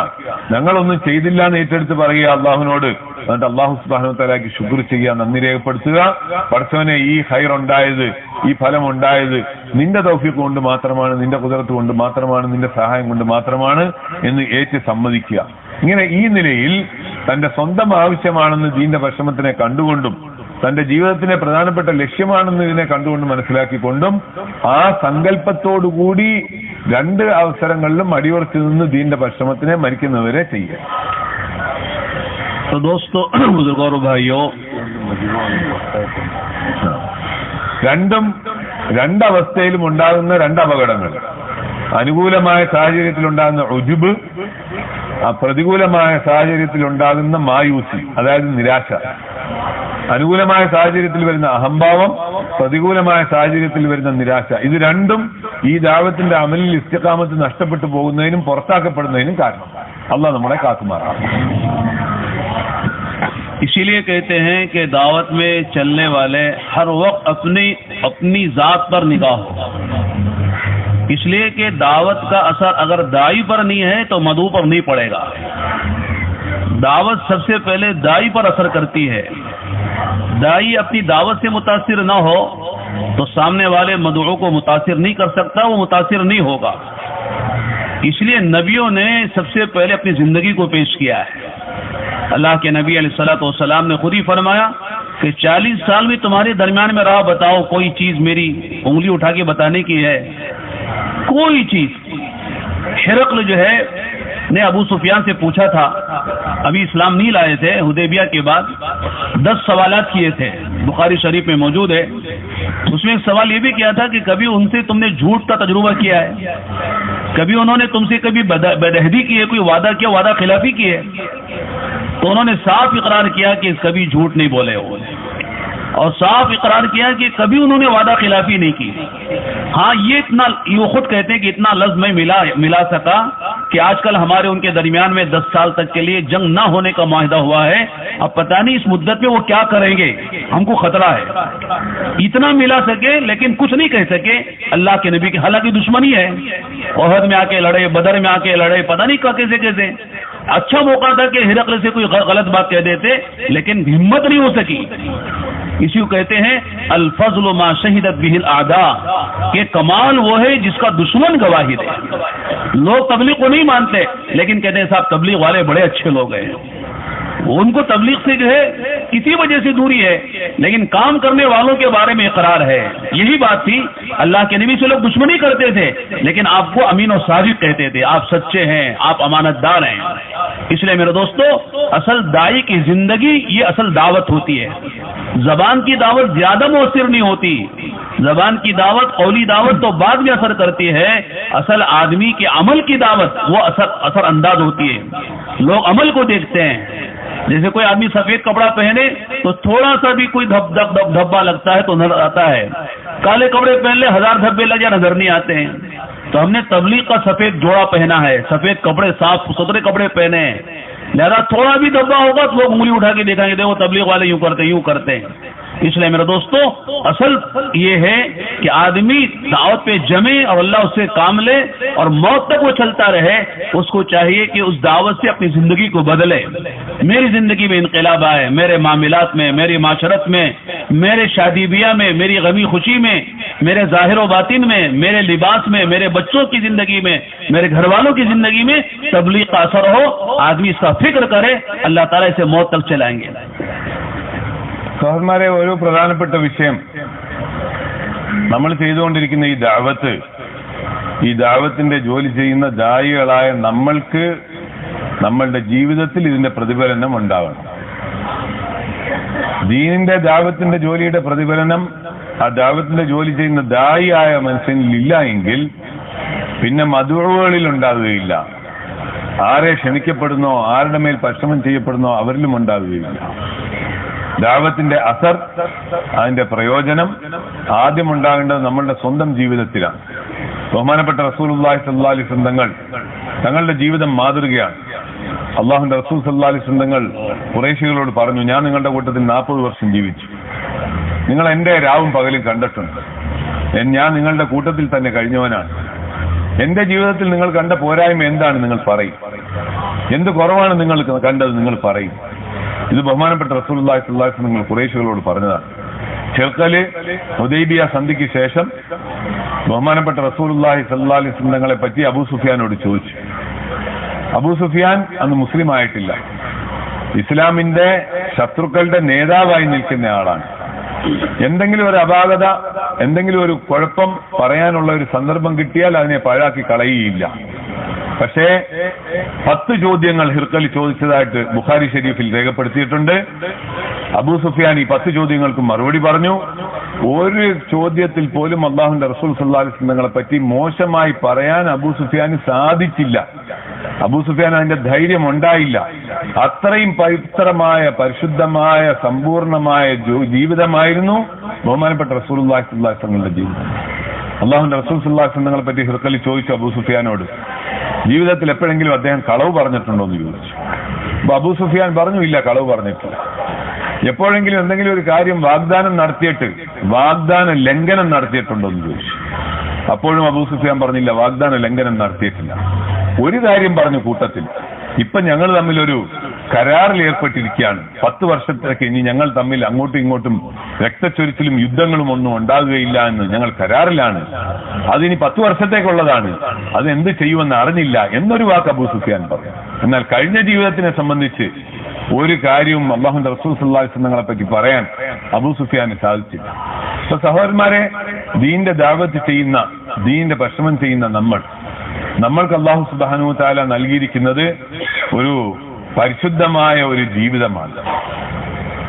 ഞങ്ങളൊന്നും ചെയ്തില്ല എന്ന് ഏറ്റെടുത്ത് പറയുക അള്ളാഹുവിനോട്. എന്നിട്ട് അള്ളാഹു സുബ്ഹാനഹു വ തആലയ്ക്ക് ശുക്ർ ചെയ്യുക, നന്ദി രേഖപ്പെടുത്തുക. പടച്ചവനെ, ഈ ഖൈർ ഉണ്ടായത്, ഈ ഫലം ഉണ്ടായത് നിന്റെ തൗഫീഖ് കൊണ്ട് മാത്രമാണ്, നിന്റെ ഖുദ്റത്ത് കൊണ്ട് മാത്രമാണ്, നിന്റെ സഹായം കൊണ്ട് മാത്രമാണ് എന്ന് ഏറ്റ് സമ്മതിക്കുക. ഇങ്ങനെ ഈ നിലയിൽ തന്റെ സ്വന്തം ആവശ്യമാണെന്ന് ദീന്റെ പരിശ്രമത്തിനെ കണ്ടുകൊണ്ടും തന്റെ ജീവിതത്തിലെ പ്രധാനപ്പെട്ട ലക്ഷ്യമാണെന്ന് ഇതിനെ കണ്ടുകൊണ്ട് മനസ്സിലാക്കിക്കൊണ്ടും ആ സങ്കല്പത്തോടുകൂടി രണ്ട് അവസരങ്ങളിലും അടിയുറച്ചു നിന്ന് ദീന്റെ പരിശ്രമത്തിനെ മരിക്കുന്നവരെ ചെയ്യുക. तो दोस्तों, बुजुर्गों और भाइयों, രണ്ടവസ്ഥയിലും ഉണ്ടാകുന്ന രണ്ട് അപകടങ്ങൾ. അനുകൂലമായ സാഹചര്യത്തിൽ ഉണ്ടാകുന്ന ഉജുബ്, പ്രതികൂലമായ സാഹചര്യത്തിൽ ഉണ്ടാകുന്ന മായൂസി, അതായത് നിരാശ. അനുകൂലമായ സാഹചര്യത്തിൽ വരുന്ന അഹംഭാവം, പ്രതികൂലമായ സാഹചര്യത്തിൽ വരുന്ന നിരാശ. ഇത് രണ്ടും ഈ ദഅവത്തിന്റെ അമലിൽ ഇസ്തിഖാമത്ത് നഷ്ടപ്പെട്ടു പോകുന്നതിനും പുറത്താക്കപ്പെടുന്നതിനും കാരണം. അല്ലാഹു നമ്മളെ കാക്കുമാറാകട്ടെ. इसीलिए कहते हैं कि दावत में चलने वाले हर वक्त अपनी जात पर निगाह हो, इसलिए कि दावत का असर अगर दाई पर नहीं है तो मदऊ पर नहीं पड़ेगा। दावत सबसे पहले दाई पर असर करती है। दाई अपनी दावत से मुतासिर न हो तो सामने वाले मदऊ को मुतासिर नहीं कर सकता, वो मुतासिर नहीं होगा। इसलिए नबियों ने सबसे पहले अपनी जिंदगी को पेश किया है। अल्लाह के नबी अलैहिस्सलातु वस्सलाम ने खुद ही फरमाया कि 40 साल में तुम्हारे दरमियान में राह बताओ, कोई चीज मेरी उंगली उठा के बताने की है, कोई चीज। हिरक़्ल जो है ने अबू सुफियान से पूछा था, अभी इस्लाम नहीं लाए थे, हुदैबिया के बाद 10 सवालात किए थे, बुखारी शरीफ में मौजूद है। उसमें एक सवाल ये भी किया था कि कभी उनसे तुमने झूठ का तजुर्बा किया है, कभी उन्होंने तुमसे कभी बेदहदी की है, कोई वादा किया, वादा खिलाफी की है? तो उन्होंने साफ इकरार किया कि कभी झूठ नहीं बोले हो, और साफ इकरार किया कि कभी उन्होंने वादा खिलाफी नहीं की। हाँ, ये इतना, ये खुद कहते हैं कि इतना लफ्ज में मिला सका कि आजकल हमारे उनके दरमियान में 10 साल तक के लिए जंग ना होने का मुआहदा हुआ है। अब पता नहीं इस मुद्दत में वो क्या करेंगे, हमको खतरा है। इतना मिला सके लेकिन कुछ नहीं कह सके अल्लाह के नबी की। हालांकि दुश्मनी है, ओहद में आके लड़े, बदर में आके लड़े, पता नहीं कैसे कैसे। अच्छा मौका था कि हिरक़्ल से कोई गलत बात कह देते, लेकिन हिम्मत नहीं हो सकी। इसी को कहते हैं अल फज़्लु मा शहिदत बिहिल आदा, कि कमाल वो है जिसका दुश्मन गवाही दे। लोग तबलीग को नहीं मानते, लेकिन कहते हैं साहब तबलीग वाले बड़े अच्छे लोग हैं, उनको तबलीग से जो है किसी वजह से दूरी है, लेकिन काम करने वालों के बारे में इकरार है। यही बात थी, अल्लाह के नबी से लोग दुश्मनी करते थे, लेकिन आपको अमीन और सादिक कहते थे, आप सच्चे हैं, आप अमानतदार हैं। इसलिए मेरे दोस्तों, असल दाई की जिंदगी ये असल दावत होती है। जबान की दावत ज्यादा मुअस्सिर नहीं होती, जबान की दावत, कौली दावत तो बाद में असर करती है। असल आदमी के अमल की दावत वो असर अंदाज होती है। लोग अमल को देखते हैं। जैसे कोई आदमी सफेद कपड़ा पहने तो थोड़ा सा भी कोई धब्बा लगता है तो नजर आता है, काले कपड़े पहन ले 1000 धब्बे लगे नजर नहीं आते हैं। तो हमने तबलीग का सफेद जोड़ा पहना है, सफेद कपड़े, साफ सुथरे कपड़े पहने हैं, लिहाजा थोड़ा भी धब्बा होगा तो लोग उंगली उठा के देखेंगे, देखो तबलीग वाले यूं करते हैं। इसलिए मेरे दोस्तों, असल ये है कि आदमी दावत पे जमे और अल्लाह उससे काम ले और मौत तक वो चलता रहे। उसको चाहिए कि उस दावत से अपनी जिंदगी को बदले। मेरी जिंदगी में इनकलाब आए, मेरे मामलात में, मेरी माशरत में, मेरे शादी ब्याह में, मेरी गमी खुशी में, मेरे जाहिर व बातिन में, मेरे लिबास में, मेरे बच्चों की जिंदगी में, मेरे घर वालों की जिंदगी में तबलीग का असर हो। आदमी इसका फिक्र करे, अल्लाह ताला इसे मौत तक चलाएंगे। സഹോദരന്മാരെ, ഒരു പ്രധാനപ്പെട്ട വിഷയം, നമ്മൾ ചെയ്തുകൊണ്ടിരിക്കുന്ന ഈ ദഅവത്ത് ഈ ദഅവത്തിന്റെ ജോലി ചെയ്യുന്ന ദായികളായ നമ്മൾക്ക് നമ്മളുടെ ജീവിതത്തിൽ ഇതിന്റെ പ്രതിഫലനം ഉണ്ടാവണം. ദീനിന്റെ ദഅവത്തിന്റെ ജോലിയുടെ പ്രതിഫലനം ആ ദഅവത്തിന്റെ ജോലി ചെയ്യുന്ന ദായിയായ മനുഷ്യനിൽ ഇല്ല എങ്കിൽ പിന്നെ മദ്ഉകളിൽ ഉണ്ടാവുകയില്ല. ആരെ ക്ഷണിക്കപ്പെടുന്നോ, ആരുടെ മേൽ പരിശ്രമം ചെയ്യപ്പെടുന്നോ അവരിലും ഉണ്ടാവുകയില്ല. ദഅവത്തിന്റെ അസർ, അതിന്റെ പ്രയോജനം ആദ്യം ഉണ്ടാകേണ്ടത് നമ്മളുടെ സ്വന്തം ജീവിതത്തിലാണ്. ബഹുമാനപ്പെട്ട റസൂലുള്ളാഹി സ്വല്ലല്ലാഹു അലൈഹി വസല്ലം തങ്ങളുടെ ജീവിതം മാതൃകയാണ്. അള്ളാഹുവിന്റെ റസൂൽ സല്ലല്ലാഹു അലൈഹി വസല്ലം ഖുറൈശികളോട് പറഞ്ഞു, ഞാൻ നിങ്ങളുടെ കൂട്ടത്തിൽ 40 വർഷം ജീവിച്ചു, നിങ്ങൾ എന്റെ രാവും പകലും കണ്ടിട്ടുണ്ട്, ഞാൻ നിങ്ങളുടെ കൂട്ടത്തിൽ തന്നെ കഴിഞ്ഞവനാണ്. എന്റെ ജീവിതത്തിൽ നിങ്ങൾ കണ്ട പോരായ്മ എന്താണ് നിങ്ങൾ പറയും, എന്ത് കുറവാണ് നിങ്ങൾ കണ്ടത് നിങ്ങൾ പറയും. ഇത് ബഹുമാനപ്പെട്ട റസൂലുള്ളാഹി സ്വല്ലല്ലാഹു അലൈഹി വസല്ലം ഖുറൈശികളോട് പറഞ്ഞതാണ്. ഹിർഖല് ഹുദൈബിയ സന്ധിക്ക് ശേഷം ബഹുമാനപ്പെട്ട റസൂലുള്ളാഹി സ്വല്ലല്ലാഹു അലൈഹി വസല്ലം പറ്റി അബൂ സുഫിയാനോട് ചോദിച്ചു. അബൂ സുഫിയാൻ അന്ന് മുസ്ലിം ആയിട്ടില്ല, ഇസ്ലാമിന്റെ ശത്രുക്കളുടെ നേതാവായി നിൽക്കുന്ന ആളാണ്. എന്തെങ്കിലും ഒരു അപാകത, എന്തെങ്കിലും ഒരു കുഴപ്പം പറയാനുള്ള ഒരു സന്ദർഭം കിട്ടിയാൽ അതിനെ പാഴാക്കി കളയുകയില്ല. പക്ഷേ 10 ചോദ്യങ്ങൾ ഹിർഖൽ ചോദിച്ചതായിട്ട് ബുഖാരി ഷരീഫിൽ രേഖപ്പെടുത്തിയിട്ടുണ്ട്. അബൂ സുഫിയാൻ ഈ 10 ചോദ്യങ്ങൾക്ക് മറുപടി പറഞ്ഞു. ഒരു ചോദ്യത്തിൽ പോലും അള്ളാഹുവിന്റെ റസൂൽ സല്ലല്ലാഹു അലൈഹി വസല്ലമയെ പറ്റി മോശമായി പറയാൻ അബൂ സുഫിയാന് സാധിച്ചില്ല. അബൂ സുഫിയാൻ അതിന്റെ ധൈര്യം ഉണ്ടായില്ല. അത്രയും പവിത്രമായ, പരിശുദ്ധമായ, സമ്പൂർണമായ ജീവിതമായിരുന്നു ബഹുമാനപ്പെട്ട റസൂലുള്ളാഹി സ്വല്ലല്ലാഹു അലൈഹി വസല്ലമയുടെ ജീവിതം. അള്ളാഹുവിന്റെ റസൂൽ സല്ലല്ലാഹു അലൈഹി വസല്ലമയെ പറ്റി ഹിർഖൽ ചോദിച്ചു അബൂ സുഫിയാനോട്, ജീവിതത്തിൽ എപ്പോഴെങ്കിലും അദ്ദേഹം കളവ് പറഞ്ഞിട്ടുണ്ടോ എന്ന് ചോദിച്ചു. അപ്പൊ അബൂ സുഫിയാൻ പറഞ്ഞു, ഇല്ല, കളവ് പറഞ്ഞിട്ടില്ല. എപ്പോഴെങ്കിലും എന്തെങ്കിലും ഒരു കാര്യം വാഗ്ദാനം നടത്തിയിട്ട് വാഗ്ദാന ലംഘനം നടത്തിയിട്ടുണ്ടോ എന്ന് ചോദിച്ചു. അപ്പോഴും അബൂ സുഫിയാൻ പറഞ്ഞില്ല, വാഗ്ദാന ലംഘനം നടത്തിയിട്ടില്ല. ഒരു കാര്യം പറഞ്ഞു കൂട്ടത്തിൽ, ഇപ്പൊ ഞങ്ങൾ തമ്മിൽ ഒരു കരാറിൽ ഏർപ്പെട്ടിരിക്കുകയാണ്. 10 വർഷത്തേക്ക് ഇനി ഞങ്ങൾ തമ്മിൽ അങ്ങോട്ടും ഇങ്ങോട്ടും രക്തച്ചൊരിച്ചിലും യുദ്ധങ്ങളും ഒന്നും ഉണ്ടാകുകയില്ല എന്ന് ഞങ്ങൾ കരാറിലാണ്. അതിനി 10 വർഷത്തേക്കുള്ളതാണ്. അത് എന്ത് ചെയ്യുമെന്ന് അറിഞ്ഞില്ല എന്നൊരു വാക്ക് അബൂ സുഫിയാൻ പറഞ്ഞു. എന്നാൽ കഴിഞ്ഞ ജീവിതത്തിനെ സംബന്ധിച്ച് ഒരു കാര്യവും അല്ലാഹുവിന്റെ റസൂൽ സല്ലല്ലാഹു അലൈഹി വസല്ലമയെ പറ്റി പറയാൻ അബൂ സുഫിയാന് സാധിച്ചില്ല. അപ്പൊ സഹോദരന്മാരെ, ദീന്റെ ദഅവത്ത് ചെയ്യുന്ന, ദീന്റെ പരിശ്രമം ചെയ്യുന്ന നമ്മൾക്ക് അല്ലാഹു സുബ്ഹാനഹു വ തആല നൽകിയിരിക്കുന്നത് ഒരു പരിശുദ്ധമായ ഒരു ജീവിതമാണ്.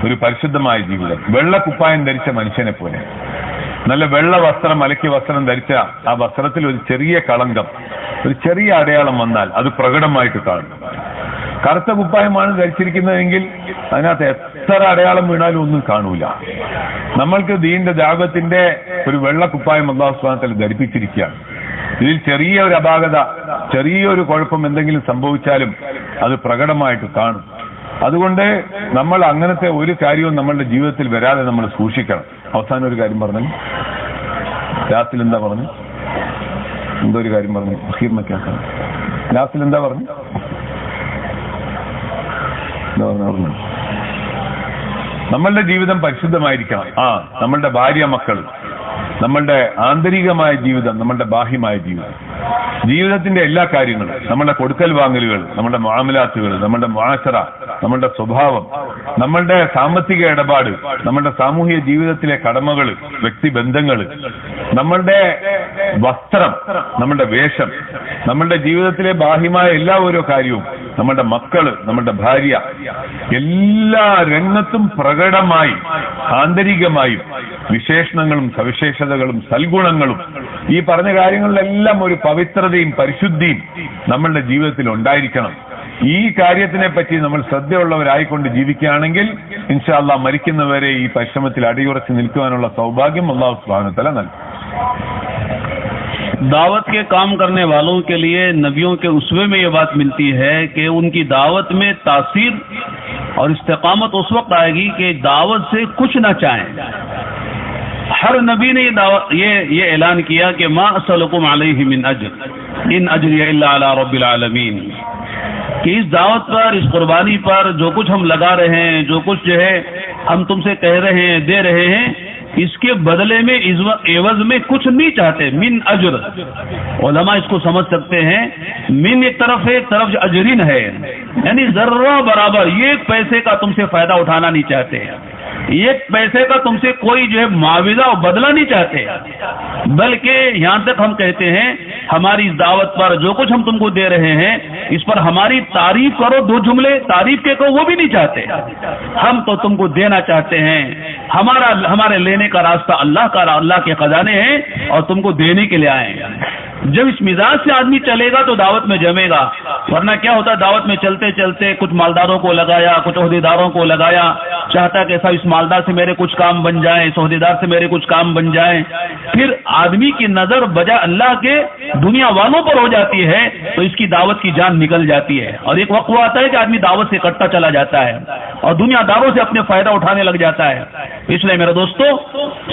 ഒരു പരിശുദ്ധമായ ജീവിതം. വെള്ള കുപ്പായം ധരിച്ച മനുഷ്യനെ പോലെ, നല്ല വെള്ള വസ്ത്രം, അലക്കിയ വസ്ത്രം ധരിച്ച ആ വസ്ത്രത്തിൽ ഒരു ചെറിയ കളങ്കം, ഒരു ചെറിയ അടയാളം വന്നാൽ അത് പ്രകടമായിട്ട് കാണും. കറുത്ത കുപ്പായമാണ് ധരിച്ചിരിക്കുന്നതെങ്കിൽ അതിനകത്ത് എത്ര അടയാളം വീണാലും ഒന്നും കാണൂല. നമ്മൾക്ക് ദീന്റെ ദഅവത്തിന്റെ ഒരു വെള്ള കുപ്പായം അല്ലാഹു സുബ്ഹാനഹു വ തആല ധരിപ്പിച്ചിരിക്കുകയാണ്. ഇതിൽ ചെറിയ ഒരു അപാകത, ചെറിയൊരു കുഴപ്പം എന്തെങ്കിലും സംഭവിച്ചാലും അത് പ്രകടമായിട്ട് കാണും. അതുകൊണ്ട് നമ്മൾ അങ്ങനത്തെ ഒരു കാര്യവും നമ്മളുടെ ജീവിതത്തിൽ വരാതെ നമ്മൾ സൂക്ഷിക്കണം. അവസാനം ഒരു കാര്യം പറഞ്ഞു, ലാസ്റ്റിൽ എന്താ പറഞ്ഞു? എന്തോ ഒരു കാര്യം പറഞ്ഞു, ലാസ്റ്റിൽ എന്താ പറഞ്ഞു? നമ്മളുടെ ജീവിതം പരിശുദ്ധമായിരിക്കണം. നമ്മളുടെ ഭാര്യ, മക്കൾ, നമ്മളുടെ ആന്തരികമായ ജീവിതം, നമ്മളുടെ ബാഹ്യമായ ജീവിതം, ജീവിതത്തിന്റെ എല്ലാ കാര്യങ്ങളും, നമ്മുടെ കൊടുക്കൽ വാങ്ങലുകൾ, നമ്മുടെ മുആമലാത്തുകൾ, നമ്മുടെ മുആശറ, നമ്മുടെ സ്വഭാവം, നമ്മളുടെ സാമ്പത്തിക ഇടപാട്, നമ്മുടെ സാമൂഹിക ജീവിതത്തിലെ കടമകൾ, വ്യക്തിബന്ധങ്ങൾ, നമ്മളുടെ വസ്ത്രം, നമ്മുടെ വേഷം, നമ്മളുടെ ജീവിതത്തിലെ ബാഹ്യമായ എല്ലാ ഓരോ കാര്യവും, നമ്മുടെ മക്കള്, നമ്മുടെ ഭാര്യ, എല്ലാ രംഗത്തും പ്രകടമായി ആന്തരികമായും വിശേഷണങ്ങളും സവിശേഷതകളും സൽഗുണങ്ങളും ഈ പറഞ്ഞ കാര്യങ്ങളിലെല്ലാം ഒരു പവിത്രതയും പരിശുദ്ധിയും നമ്മളുടെ ജീവിതത്തിൽ ഉണ്ടായിരിക്കണം. ഈ കാര്യത്തിനെ പറ്റി നമ്മൾ ശ്രദ്ധയുള്ളവരായിക്കൊണ്ട് ജീവിക്കുകയാണെങ്കിൽ ഇൻഷാ അല്ലാഹ് മരിക്കുന്നവരെ ഈ പരിശ്രമത്തിൽ അടിയുറച്ച് നിൽക്കുവാനുള്ള സൗഭാഗ്യം അല്ലാഹു സുബ്ഹാനഹു व तआला നൽകും. दावत के काम करने वालों के लिए नबियों के उसवे में ये बात मिलती है कि उनकी दावत में तासीर और इस्तिकामत उस वक्त आएगी कि दावत से कुछ ना चाहें. हर नबी ने ये ऐलान किया कि मा असलकुम अलैहि मिन अज्र इन अज्रिया इल्ला अला रब्बिल आलमीन, कि इस दावत पर, इस कुर्बानी पर जो कुछ हम लगा रहे हैं, जो कुछ जो है हम तुमसे कह रहे हैं, दे रहे हैं, इसके बदले में एवज में कुछ नहीं चाहते. मिन अजर, उलमा इसको समझ सकते हैं, मिन एक तरफ है, एक तरफ अजरीन है, यानी जर्रा बराबर एक पैसे का तुमसे फायदा उठाना नहीं चाहते हैं. एक पैसे का तुमसे कोई जो है मुआविजा और बदला नहीं चाहते, बल्कि यहां तक हम कहते हैं हमारी इस दावत पर जो कुछ हम तुमको दे रहे हैं इस पर हमारी तारीफ करो, दो जुमले तारीफ के कहो, वो भी नहीं चाहते। हम तो तुमको देना चाहते हैं, हमारे लेने का रास्ता अल्लाह के खजाने हैं और तुमको देने के लिए आए हैं। जब इस मिजाज से आदमी चलेगा तो दावत में जमेगा, वरना क्या होता है दावत में चलते चलते कुछ मालदारों को लगाया, कुछ ओहदेदारों को लगाया, चाहता कि साहब इस मालदार से मेरे कुछ काम बन जाए, इस ओहदेदार से मेरे कुछ काम बन जाए, फिर आदमी की नजर बजाय अल्लाह के दुनिया वालों पर हो जाती है तो इसकी दावत की जान निकल जाती है। और एक वक्त वो आता है कि आदमी दावत से कटता चला जाता है और दुनियादारों से अपने फायदा उठाने लग जाता है। इसलिए मेरे दोस्तों,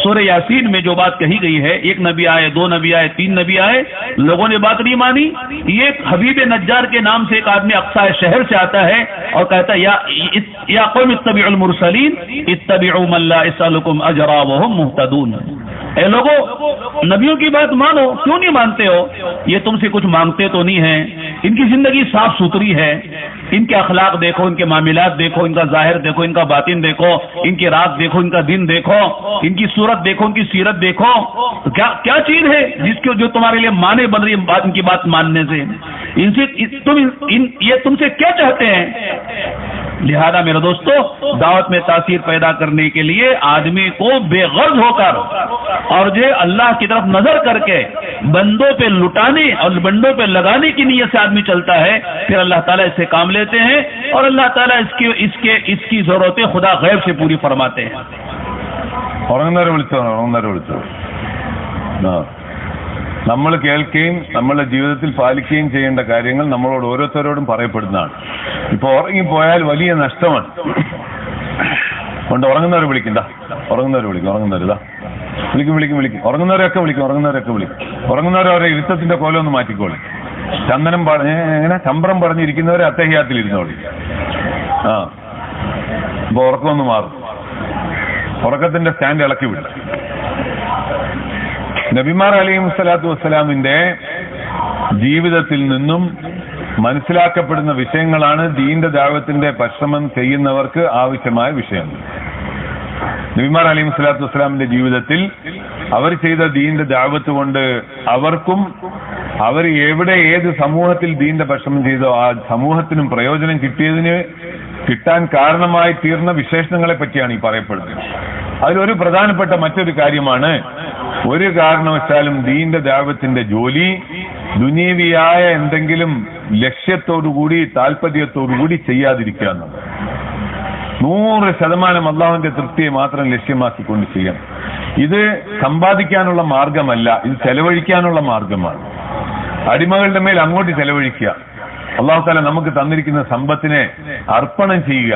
सूरह यासीन में जो बात कही गई है, एक नबी आए, दो नबी आए, तीन नबी आए, लोगों ने बात नहीं मानी। ये हबीब नज्जार के नाम से एक आदमी अक्सा शहर से आता है और कहता है या कौम इत्तबिउल मुरसलीन इत्तबिउ मन ला यसअलुकुम अजरा व हुम मुहतदून। ए लोगो, नबियों की बात मानो, क्यों नहीं मानते हो? ये तुमसे कुछ मांगते तो नहीं है, इनकी जिंदगी साफ सुथरी है, इनके अखलाक देखो, इनके मामलात देखो, इनका जाहिर देखो, इनका बातिन देखो, इनकी रात देखो, इनका दिन देखो, इनकी सूरत देखो, इनकी सीरत देखो, तो क्या चीज है जिसको जो तुम्हारे लिए माने बन रही है इनकी बात मानने से? इनसे ये तुमसे क्या चाहते हैं? लिहाजा मेरे दोस्तों, दावत में तासीर पैदा करने के लिए आदमी को बेगर्ज होकर और जो अल्लाह की तरफ नजर करके बंदों पे लुटाने और बंदों पे लगाने की नीयत से आदमी चलता है, फिर अल्लाह ताला इससे काम लेते हैं और अल्लाह ताला इसकी जरूरतें खुदा गैब से पूरी फरमाते हैं। നമ്മൾ കേൾക്കുകയും നമ്മളുടെ ജീവിതത്തിൽ പാലിക്കുകയും ചെയ്യേണ്ട കാര്യങ്ങൾ നമ്മളോട് ഓരോരുത്തരോടും പറയപ്പെടുന്നതാണ്. ഇപ്പൊ ഉറങ്ങിപ്പോയാൽ വലിയ നഷ്ടമാണ്. കൊണ്ട് ഉറങ്ങുന്നവരെ വിളിക്കും, ഉറങ്ങുന്നവരൊക്കെ വിളിക്കും, ഉറങ്ങുന്നവരെ ഇരുത്തത്തിന്റെ കോലമൊന്ന് മാറ്റിക്കോളി. ചമ്പരം പറഞ്ഞിരിക്കുന്നവരെ അത്തഹിയാത്തിൽ ഇരുന്നോളി. അപ്പൊ ഉറക്കമൊന്ന് മാറും, ഉറക്കത്തിന്റെ സ്റ്റാൻഡ് ഇളക്കി വിടും. നബിമാർ അലൈഹിസ്സലാത്തു വസ്സലാമിന്റെ ജീവിതത്തിൽ നിന്നും മനസ്സിലാക്കപ്പെടുന്ന വിഷയങ്ങളാണ് ദീന്റെ ദഅവത്തിന്റെ പരിശ്രമം ചെയ്യുന്നവർക്ക് ആവശ്യമായ വിഷയങ്ങൾ. നബിമാർ അലൈഹിസ്സലാത്തു വസ്സലാമിന്റെ ജീവിതത്തിൽ അവർ ചെയ്ത ദീന്റെ ദഅവത്ത് കൊണ്ട് അവർക്കും അവർ എവിടെ ഏത് സമൂഹത്തിൽ ദീന്റെ പരിശ്രമം ചെയ്തോ ആ സമൂഹത്തിനും പ്രയോജനം കിട്ടാൻ കാരണമായി തീർന്ന വിശേഷണങ്ങളെ പറ്റിയാണ് ഈ പറയപ്പെടുന്നത്. അതിലൊരു പ്രധാനപ്പെട്ട മറ്റൊരു കാര്യമാണ്, ഒരു കാരണവശാലും ദീന്റെ ദഅവത്തിന്റെ ജോലി ദുനീവിയായ എന്തെങ്കിലും ലക്ഷ്യത്തോടുകൂടി താല്പര്യത്തോടുകൂടി ചെയ്യാതിരിക്കുക എന്നത്. 100% അള്ളാഹുവിന്റെ തൃപ്തിയെ മാത്രം ലക്ഷ്യമാക്കിക്കൊണ്ട് ചെയ്യണം. ഇത് സമ്പാദിക്കാനുള്ള മാർഗമല്ല, ഇത് ചെലവഴിക്കാനുള്ള മാർഗമാണ്. അടിമകളുടെ മേൽ അങ്ങോട്ട് ചെലവഴിക്കുക, അള്ളാഹു താല നമുക്ക് തന്നിരിക്കുന്ന സമ്പത്തിനെ അർപ്പണം ചെയ്യുക,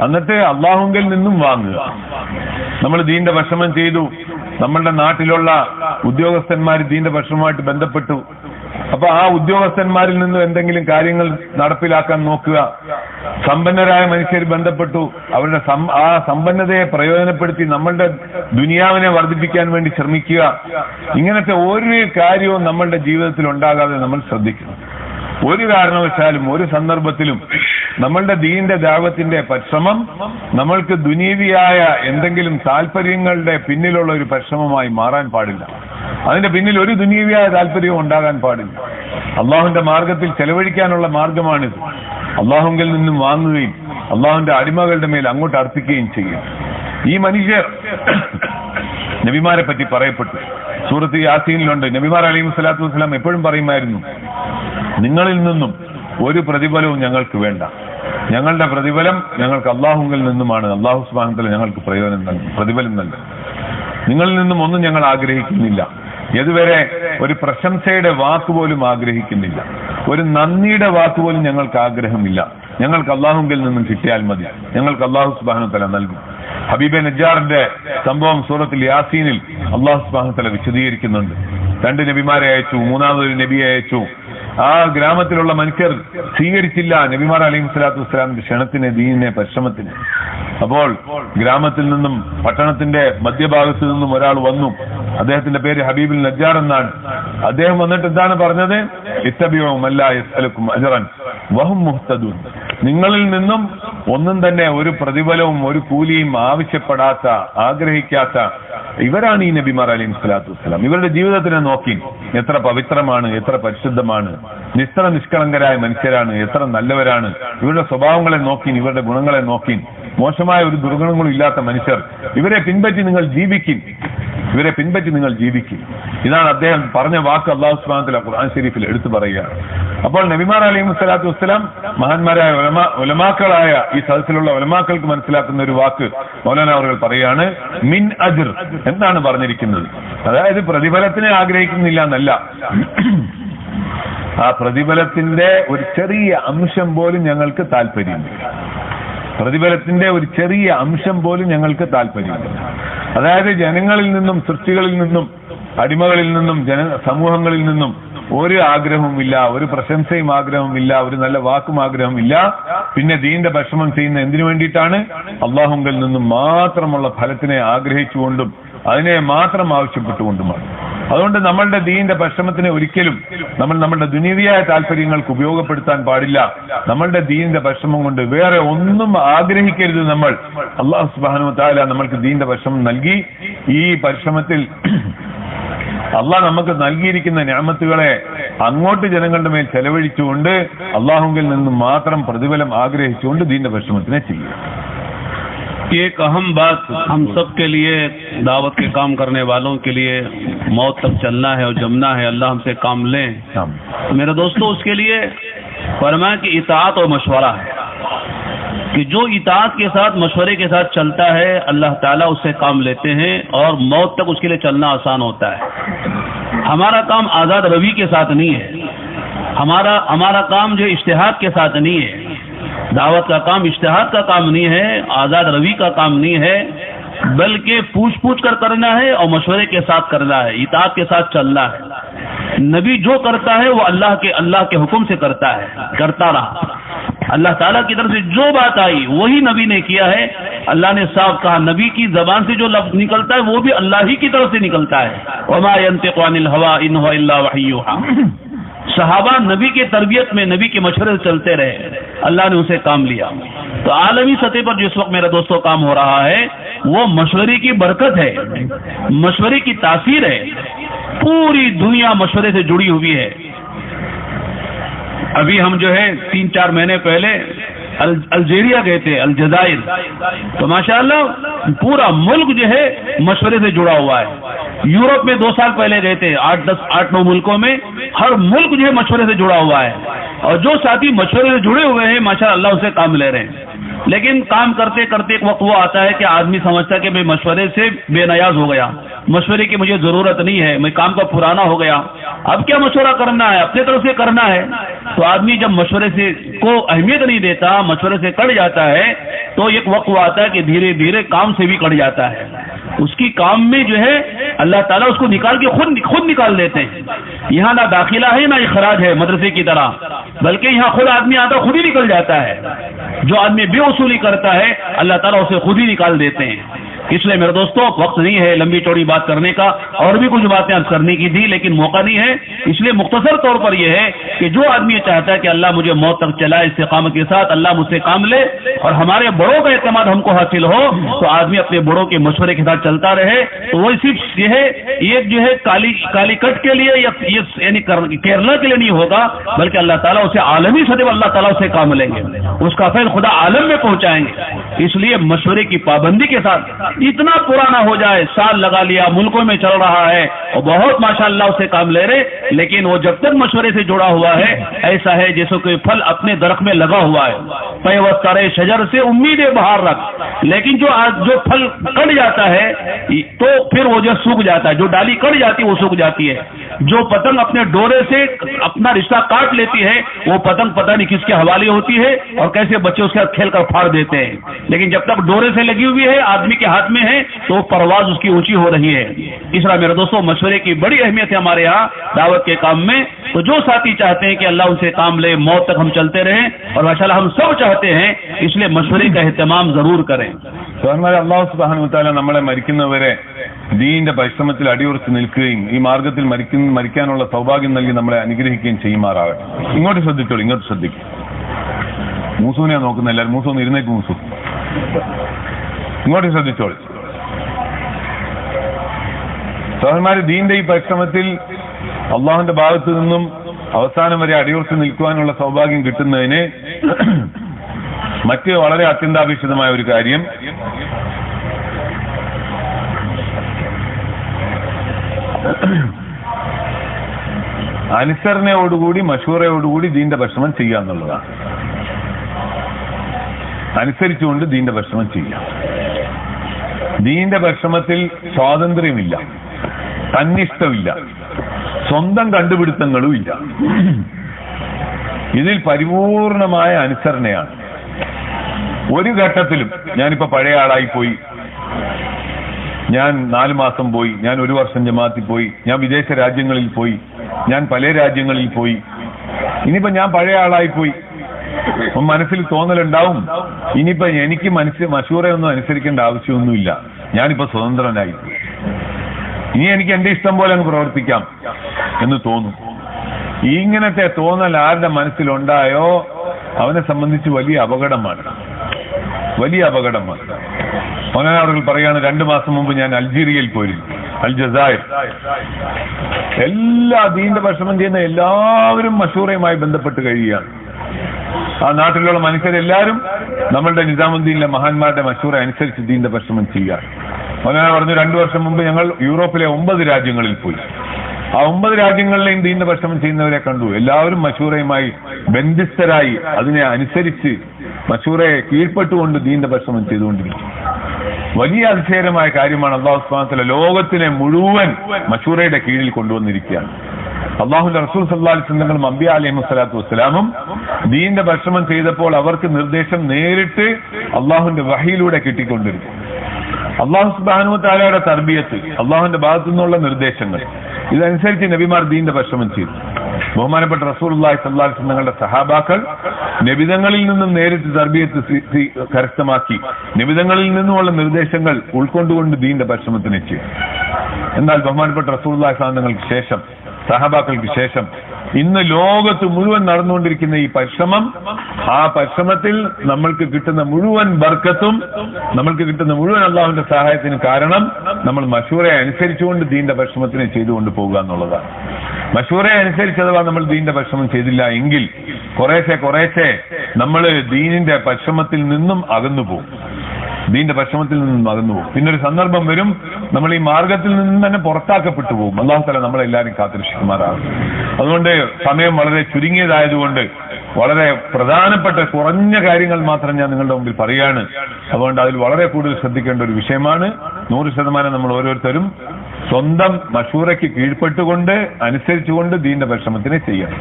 എന്നിട്ട് അള്ളാഹുവിൽ നിന്നും വാങ്ങുക. നമ്മൾ ദീന്റെ പരിശ്രമം ചെയ്തു, നമ്മളുടെ നാട്ടിലുള്ള ഉദ്യോഗസ്ഥന്മാർ ദീന്റെ പരിശ്രമമായിട്ട് ബന്ധപ്പെട്ടു, അപ്പൊ ആ ഉദ്യോഗസ്ഥന്മാരിൽ നിന്നും എന്തെങ്കിലും കാര്യങ്ങൾ നടപ്പിലാക്കാൻ നോക്കുക. സമ്പന്നരായ മനുഷ്യർ ബന്ധപ്പെട്ടു, അവരുടെ ആ സമ്പന്നതയെ പ്രയോജനപ്പെടുത്തി നമ്മളുടെ ദുനിയാവിനെ വർദ്ധിപ്പിക്കാൻ വേണ്ടി ശ്രമിക്കുക. ഇങ്ങനത്തെ ഒരു കാര്യവും നമ്മളുടെ ജീവിതത്തിൽ ഉണ്ടാകാതെ നമ്മൾ ശ്രദ്ധിക്കണം. ഒരു കാരണവശാലും ഒരു സന്ദർഭത്തിലും നമ്മളുടെ ദീന്റെ ദഅവത്തിന്റെ പരിശ്രമം നമ്മൾക്ക് ദുനീവിയായ എന്തെങ്കിലും താല്പര്യങ്ങളുടെ പിന്നിലുള്ള ഒരു പരിശ്രമമായി മാറാൻ പാടില്ല. അതിന്റെ പിന്നിൽ ഒരു ദുനീവിയായ താല്പര്യവും ഉണ്ടാകാൻ പാടില്ല. അള്ളാഹുവിന്റെ മാർഗത്തിൽ ചെലവഴിക്കാനുള്ള മാർഗമാണിത്. അള്ളാഹുവിൽ നിന്നും വാങ്ങുകയും അള്ളാഹുവിന്റെ അടിമകളുടെ മേൽ അങ്ങോട്ട് അർപ്പിക്കുകയും ചെയ്യും. ഈ മനുഷ്യർ നബിമാരെ പറ്റി പറയപ്പെട്ടു. സൂറത്ത് യാസീനിലുണ്ട്. നബിമാർ അലൈഹിസ്സലാത്തു വസ്സലാം എപ്പോഴും പറയുമായിരുന്നു, നിങ്ങളിൽ നിന്നും ഒരു പ്രതിഫലവും ഞങ്ങൾക്ക് വേണ്ട, ഞങ്ങളുടെ പ്രതിഫലം ഞങ്ങൾക്ക് അള്ളാഹുവിൽ നിന്നുമാണ്. അള്ളാഹു സുബ്ഹാനഹു വ തആല ഞങ്ങൾക്ക് പ്രതിഫലം നൽകും. നിങ്ങളിൽ നിന്നും ഒന്നും ഞങ്ങൾ ആഗ്രഹിക്കുന്നില്ല. ഇതുവരെ ഒരു പ്രശംസയുടെ വാക്കുപോലും ആഗ്രഹിക്കുന്നില്ല, ഒരു നന്ദിയുടെ വാക്കുപോലും ഞങ്ങൾക്ക് ആഗ്രഹമില്ല. ഞങ്ങൾക്ക് അള്ളാഹുവിൽ നിന്നും കിട്ടിയാൽ മതി, ഞങ്ങൾക്ക് അള്ളാഹു സുബ്ഹാനഹു വ തആല നൽകും. ഹബീബെ നജ്ജാറിന്റെ സംഭവം സൂറത്തുൽ യാസീനിൽ അള്ളാഹു സുബ്ഹാനഹു വ തആല വിശദീകരിക്കുന്നുണ്ട്. 2 നബിമാരെ അയച്ചു, മൂന്നാമതൊരു നബിയെ അയച്ചു. ആ ഗ്രാമത്തിലുള്ള മനുഷ്യർ സ്വീകരിച്ചില്ല നബിമാർ അലൈഹിസ്സലാത്തു വസ്സലാമിന്റെ ക്ഷണത്തിന്, ദീനിനെ, പരിശ്രമത്തിന്. അപ്പോൾ ഗ്രാമത്തിൽ നിന്നും പട്ടണത്തിന്റെ മധ്യഭാഗത്ത് നിന്നും ഒരാൾ വന്നു. അദ്ദേഹത്തിന്റെ പേര് ഹബീബുൽ നജ്ജാർ എന്നാണ്. അദ്ദേഹം വന്നിട്ട് എന്താണ് പറഞ്ഞത്? ഇത്തബിഉ മൻ ലാ യസ്അലുക്കും അജ്റൻ വഹും മുഹ്തദൂൻ. നിങ്ങളിൽ നിന്നും ഒന്നും തന്നെ ഒരു പ്രതിഫലവും ഒരു കൂലിയും ആവശ്യപ്പെടാത്ത, ആഗ്രഹിക്കാത്ത ഇവരാണ് ഈ നബിമാർ അലൈഹി സ്വലാത്തു വസ്സലാം. ഇവരുടെ ജീവിതത്തിനെ നോക്കി എത്ര പവിത്രമാണ്, എത്ര പരിശുദ്ധമാണ്, എത്ര നിഷ്കളങ്കരായ മനുഷ്യരാണ്, എത്ര നല്ലവരാണ്. ഇവരുടെ സ്വഭാവങ്ങളെ നോക്കി, ഇവരുടെ ഗുണങ്ങളെ നോക്കി, മോശമായ ഒരു ദുർഗുണങ്ങളും ഇല്ലാത്ത മനുഷ്യർ. ഇവരെ പിൻപറ്റി നിങ്ങൾ ജീവിക്കും, ഇവരെ പിൻപറ്റി നിങ്ങൾ ജീവിക്കും. ഇതാണ് അദ്ദേഹം പറഞ്ഞ വാക്ക് അല്ലാഹു സുബ്ഹാനഹു വ തആല ഖുർആൻ ശരീഫിൽ എടുത്തു പറയുകയാണ്. അപ്പോൾ നബിമാർ അലൈഹി സ്വലാത്തു വസ്സലാം മഹാന്മാരായ ഉലമാക്കളായ ഈ സദസ്സിലുള്ള ഉലമാക്കൾക്ക് മനസ്സിലാക്കുന്ന ഒരു വാക്ക് മൗലാന അവർ പറയാണ്, മിൻ അജ്ർ എന്താണ് പറഞ്ഞിരിക്കുന്നത്. അതായത് പ്രതിഫലത്തിനെ ആഗ്രഹിക്കുന്നില്ല എന്നല്ല, ആ പ്രതിഫലത്തിന്റെ ഒരു ചെറിയ അംശം പോലും ഞങ്ങൾക്ക് താല്പര്യമില്ല. പ്രതിഫലത്തിന്റെ ഒരു ചെറിയ അംശം പോലും ഞങ്ങൾക്ക് താല്പര്യമില്ല. അതായത് ജനങ്ങളിൽ നിന്നും, സൃഷ്ടികളിൽ നിന്നും, അടിമകളിൽ നിന്നും, സമൂഹങ്ങളിൽ നിന്നും ഒരു ആഗ്രഹവുമില്ല, ഒരു പ്രശംസയും ആഗ്രഹവുമില്ല, ഒരു നല്ല വാക്കും ആഗ്രഹമില്ല. പിന്നെ ദീന്റെ ഭക്ഷണം ചെയ്യുന്ന എന്തിനു വേണ്ടിയിട്ടാണ്? അള്ളാഹുവിൽ നിന്നും മാത്രമുള്ള ഫലത്തിനെ ആഗ്രഹിച്ചുകൊണ്ടും അതിനെ മാത്രം ആവശ്യപ്പെട്ടുകൊണ്ടുമാണ്. അതുകൊണ്ട് നമ്മളുടെ ദീന്റെ പരിശ്രമത്തിനെ ഒരിക്കലും നമ്മൾ നമ്മളുടെ ദുനിയാവിയായ താല്പര്യങ്ങൾക്ക് ഉപയോഗപ്പെടുത്താൻ പാടില്ല. നമ്മളുടെ ദീന്റെ പരിശ്രമം കൊണ്ട് വേറെ ഒന്നും ആഗ്രഹിക്കരുത്. നമ്മൾ അല്ലാഹു സുബ്ഹാനഹു വ തആല നമ്മൾക്ക് ദീന്റെ പരിശ്രമം നൽകി. ഈ പരിശ്രമത്തിൽ അള്ളാഹ് നമുക്ക് നൽകിയിരിക്കുന്ന നിഅമത്തുകളെ അങ്ങോട്ട് ജനങ്ങളുടെ മേൽ ചെലവഴിച്ചുകൊണ്ട് അള്ളാഹുവിൽ നിന്നും മാത്രം പ്രതിഫലം ആഗ്രഹിച്ചുകൊണ്ട് ദീന്റെ പരിശ്രമത്തിനെ ചെയ്യുക. एक अहम बात हम सब के लिए, दावत के काम करने वालों के लिए, मौत तक चलना है और जमना है, अल्लाह हमसे काम लें. तो मेरे दोस्तों, उसके लिए फरमाया कि इताअत और मशवरा है कि जो इताअत के साथ, मशवरे के साथ चलता है, अल्लाह ताला उससे काम लेते हैं और मौत तक उसके लिए चलना आसान होता है. हमारा काम आज़ाद रवी के साथ नहीं है, हमारा काम जो इज्तिहाद के साथ नहीं है. दावत का काम इज्तिहाद का काम नहीं है, आज़ाद रवी का काम नहीं है, बल्कि पूछ कर करना है और मशवरे के साथ करना है, इताअत के साथ चलना है. नबी जो करता है वो अल्लाह के हुक्म से करता है, करता रहा. अल्लाह ताला की तरफ से जो बात आई वही नबी ने किया है. अल्लाह ने साफ कहा, नबी की जबान से जो लफ्ज निकलता है वो भी अल्लाह ही की तरफ से निकलता है. वमा यंतिकु अनिल हवा इन हुवा इल्ला वहयुहा. सहाबा नबी के तरबियत में, नबी के मशवरे से चलते रहे, अल्लाह ने उसे काम लिया. तो आलमी सतह पर जिस वक्त मेरा दोस्तों काम हो रहा है वो मशवरे की बरकत है, मशवरे की तासीर है. पूरी दुनिया मशवरे से जुड़ी हुई है. अभी हम जो है 3-4 महीने पहले अल्जीरिया गए थे, अल्जज़ाइर. तो माशाअल्लाह पूरा मुल्क जो है मशवरे से जुड़ा हुआ है. यूरोप में 2 साल पहले गए थे, 8-9 मुल्कों में हर मुल्क जो है मशवरे से जुड़ा हुआ है. और जो साथी मशवरे से जुड़े हुए हैं माशाअल्लाह उसे काम ले रहे हैं. लेकिन काम करते करते एक वक्त वो आता है कि आदमी समझता है कि मैं मशवरे से बेनियाज हो गया, मशवरे की मुझे जरूरत नहीं है, मैं काम का पुराना हो गया, अब क्या मशवरा करना है, अपने तरफ से करना है. तो आदमी जब मशवरे से को अहमियत नहीं देता, मशवरे से कट जाता है, तो एक वक्त वो आता है कि धीरे धीरे काम से भी कट जाता है. उसकी काम में जो है अल्लाह ताला उसको निकाल के खुद निकाल देते हैं. यहाँ ना दाखिला है ना इखराज है मदरसे की तरह, बल्कि यहाँ खुद आदमी आता खुद ही निकल जाता है. जो आदमी बेउसूली करता है अल्लाह ताला उसे खुद ही निकाल देते हैं. इसलिए मेरे दोस्तों, वक्त नहीं है लंबी चौड़ी बात करने का, और भी कुछ बातें अर्ज करने की थी लेकिन मौका नहीं है. इसलिए मुख्तसर तौर पर यह है कि जो आदमी चाहता है कि अल्लाह मुझे मौत तक चलाए इस्तिकामत के साथ, अल्लाह मुझसे काम ले और हमारे बड़ों का एतमाद हमको हासिल हो, तो आदमी अपने बड़ों के मशवरे के साथ चलता रहे. तो वो सिर्फ ये है, एक जो है कालीकट के लिए या यानी केरला के लिए नहीं होगा, बल्कि अल्लाह ताला उसे आलमी सतह पर अल्लाह ताला उसे काम लेंगे, उसका फैल खुदा आलम में पहुंचाएंगे. इसलिए मशवरे की पाबंदी के साथ, इतना पुराना हो जाए, साल लगा लिया, मुल्कों में चल रहा है और बहुत माशाअल्लाह उसे काम ले रहे, लेकिन वो जब तक मशवरे से जुड़ा हुआ है ऐसा है जैसे कोई फल अपने दरख्त में लगा हुआ है. पैवस्तरे शजर से उम्मीदें बाहर रख, लेकिन जो फल कट जाता है तो फिर वो जो सूख जाता है, जो डाली कट जाती है वो सूख जाती है. जो पतंग अपने डोरे से अपना रिश्ता काट लेती है वो पतंग पता नहीं किसके हवाले होती है और कैसे बच्चे उसके साथ खेल कर फाड़ देते हैं. लेकिन जब तक डोरे से लगी हुई है, आदमी के हाथ में है, तो परवाज उसकी ऊंची हो रही है. इसलिए मेरे दोस्तों, मशवरे की बड़ी अहमियत है हमारे यहाँ दावत के काम में. तो जो साथी चाहते हैं कि अल्लाह उनसे काम ले, मौत तक हम चलते रहें, और माशाअल्लाह हम सब चाहते हैं, इसलिए मशवरे का एहतमाम जरूर करें. അല്ലാഹു സുബ്ഹാനഹു വ തആല നമ്മളെ മരിക്കുന്നവരെ ദീന്റെ പരിശ്രമത്തിൽ അടിയുറച്ച് നിൽക്കുകയും ഈ മാർഗത്തിൽ മരിക്കാനുള്ള സൗഭാഗ്യം നൽകി നമ്മളെ അനുഗ്രഹിക്കുകയും ചെയ്യുമാറാകട്ടെ. ഇങ്ങോട്ട് ശ്രദ്ധിച്ചോളൂ, ഇങ്ങോട്ട് ശ്രദ്ധിക്കും. മൂസൂനെയാ നോക്കുന്ന എല്ലാവരും. മൂസ ഒന്ന് ഇരുന്നേക്ക്. മൂസു ഇങ്ങോട്ട് ശ്രദ്ധിച്ചോളൂ. സഹോദരന്മാര്, ദീന്റെ ഈ പരിശ്രമത്തിൽ അള്ളാഹുവിന്റെ ഭാഗത്തു നിന്നും അവസാനം വരെ അടിയുറച്ച് നിൽക്കുവാനുള്ള സൗഭാഗ്യം കിട്ടുന്നതിന് മറ്റ് വളരെ അത്യന്താപേക്ഷിതമായ ഒരു കാര്യം അനുസരണയോടുകൂടി മശൂറയോടുകൂടി ദീന്റെ പരിശ്രമം ചെയ്യുക എന്നുള്ളതാണ്. അനുസരിച്ചുകൊണ്ട് ദീന്റെ പരിശ്രമം ചെയ്യാം. ദീന്റെ പരിശ്രമത്തിൽ സ്വാതന്ത്ര്യമില്ല, തന്നിഷ്ടമില്ല, സ്വന്തം കണ്ടുപിടുത്തങ്ങളും ഇല്ല. ഇതിൽ പരിപൂർണമായ അനുസരണയാണ്. ഒരു ഘട്ടത്തിലും ഞാനിപ്പോ പഴയ ആളായി പോയി, ഞാൻ 4 മാസം പോയി, ഞാൻ 1 വർഷം ജമാഅത്തിൽ പോയി, ഞാൻ വിദേശ രാജ്യങ്ങളിൽ പോയി, ഞാൻ പല രാജ്യങ്ങളിൽ പോയി, ഇനിയിപ്പോ ഞാൻ പഴയ ആളായി പോയി, മനസ്സിൽ തോന്നലുണ്ടാവും ഇനിയിപ്പോ എനിക്ക് മശൂറയൊന്നും അനുസരിക്കേണ്ട ആവശ്യമൊന്നുമില്ല, ഞാനിപ്പോ സ്വതന്ത്രനായി, ഇനി എനിക്ക് എന്റെ ഇഷ്ടം പോലെ അങ്ങ് പ്രവർത്തിക്കാം എന്ന് തോന്നും. ഇങ്ങനത്തെ തോന്നൽ ആരുടെ മനസ്സിലുണ്ടായോ അവനെ സംബന്ധിച്ച് വലിയ അപകടമാണ്, വലിയ അപകടമാണ്. മൗലാന പറയാണ്, 2 മാസം മുമ്പ് ഞാൻ അൾജീരിയയിൽ പോയിരുന്നു, അൽജസായർ. എല്ലാ ദീന്റെ പരിശ്രമം ചെയ്യുന്ന എല്ലാവരും മശൂറയുമായി ബന്ധപ്പെട്ട് കഴിയുകയാണ്. ആ നാട്ടിലുള്ള മനുഷ്യരെല്ലാവരും നമ്മളുടെ നിസാമുദ്ദീനിലെ മഹാന്മാരുടെ മശൂറ അനുസരിച്ച് ദീന്റെ പരിശ്രമം ചെയ്യുക. മൗലാന പറഞ്ഞു, 2 വർഷം മുമ്പ് ഞങ്ങൾ യൂറോപ്പിലെ 9 രാജ്യങ്ങളിൽ പോയി. ആ 9 രാജ്യങ്ങളിലെയും ദീന്റെ പരിശ്രമം ചെയ്യുന്നവരെ കണ്ടു. എല്ലാവരും മശൂറയുമായി ബന്ധിസ്ഥരായി അതിനെ അനുസരിച്ച് മശൂറയെ കീഴ്പ്പെട്ടുകൊണ്ട് ദീന്റെ പരിശ്രമം ചെയ്തുകൊണ്ടിരിക്കും. വലിയ അതിശയകരമായ കാര്യമാണ്. അല്ലാഹു സുബ്ഹാനഹു വ തആല ലോകത്തിനെ മുഴുവൻ മശൂറയുടെ കീഴിൽ കൊണ്ടുവന്നിരിക്കുകയാണ്. അല്ലാഹുവിന്റെ റസൂൽ സല്ലല്ലാഹു അലൈഹി വസല്ലം അംബിയ അലൈഹിസ്സലാത്തു വസ്സലാമും ദീന്റെ പരിശ്രമം ചെയ്തപ്പോൾ അവർക്ക് നിർദ്ദേശം നേരിട്ട് അല്ലാഹുവിന്റെ വഹയിലൂടെ കിട്ടിക്കൊണ്ടിരിക്കും. അല്ലാഹു സുബ്ഹാനഹു വ തആലയുടെ തർബിയത്ത്, അല്ലാഹുവിന്റെ ഭാഗത്തു നിന്നുള്ള നിർദ്ദേശങ്ങൾ, ഇതനുസരിച്ച് നബിമാർ ദീന്റെ പരിശ്രമം ചെയ്തു. ബഹുമാനപ്പെട്ട റസൂലുള്ളാഹി സ്വല്ലല്ലാഹു അലൈഹി വസല്ലം തങ്ങളുടെ സഹാബാക്കൾ നബിതങ്ങളിൽ നിന്നും നേരിട്ട് തർബിയത്ത് കരസ്ഥമാക്കി നബിതങ്ങളിൽ നിന്നുമുള്ള നിർദ്ദേശങ്ങൾ ഉൾക്കൊണ്ടുകൊണ്ട് ദീന്റെ പരിശ്രമത്തിന് ചെയ്തു. എന്നാൽ ബഹുമാനപ്പെട്ട റസൂലുള്ളാഹി സ്വല്ലല്ലാഹു അലൈഹി വസല്ലം ശേഷം, സഹാബാക്കൾക്ക് ശേഷം ഇന്ന് ലോകത്ത് മുഴുവൻ നടന്നുകൊണ്ടിരിക്കുന്ന ഈ പരിശ്രമം, ആ പരിശ്രമത്തിൽ നമ്മൾക്ക് കിട്ടുന്ന മുഴുവൻ ബർക്കത്തും, നമ്മൾക്ക് കിട്ടുന്ന മുഴുവൻ അള്ളാഹുവിന്റെ സഹായത്തിന് കാരണം നമ്മൾ മശൂറയെ അനുസരിച്ചുകൊണ്ട് ദീന്റെ പരിശ്രമത്തിനെ ചെയ്തുകൊണ്ട് പോകുക എന്നുള്ളതാണ്. മശൂറയെ അനുസരിച്ച് അഥവാ നമ്മൾ ദീന്റെ പരിശ്രമം ചെയ്തില്ല എങ്കിൽ കുറേശ്ശെ നമ്മൾ ദീനിന്റെ പരിശ്രമത്തിൽ നിന്നും അകന്നു പോകും, ദീന്റെ പരിശ്രമത്തിൽ നിന്നും അകന്നു പോകും. പിന്നൊരു സന്ദർഭം വരും, നമ്മൾ ഈ മാർഗത്തിൽ നിന്നും തന്നെ പുറത്താക്കപ്പെട്ടു പോകും. അല്ലാഹു തആല നമ്മളെല്ലാവരും കാത്തുരക്ഷിക്കുമാറാകും. അതുകൊണ്ട് സമയം വളരെ ചുരുങ്ങിയതായതുകൊണ്ട് വളരെ പ്രധാനപ്പെട്ട കുറഞ്ഞ കാര്യങ്ങൾ മാത്രം ഞാൻ നിങ്ങളുടെ മുമ്പിൽ പറയാണ്. അതുകൊണ്ട് അതിൽ വളരെ കൂടുതൽ ശ്രദ്ധിക്കേണ്ട ഒരു വിഷയമാണ്. 100% നമ്മൾ ഓരോരുത്തരും സ്വന്തം മശൂറയ്ക്ക് കീഴ്പ്പെട്ടുകൊണ്ട് അനുസരിച്ചുകൊണ്ട് ദീന്റെ പരിശ്രമത്തിനെ ചെയ്യണം.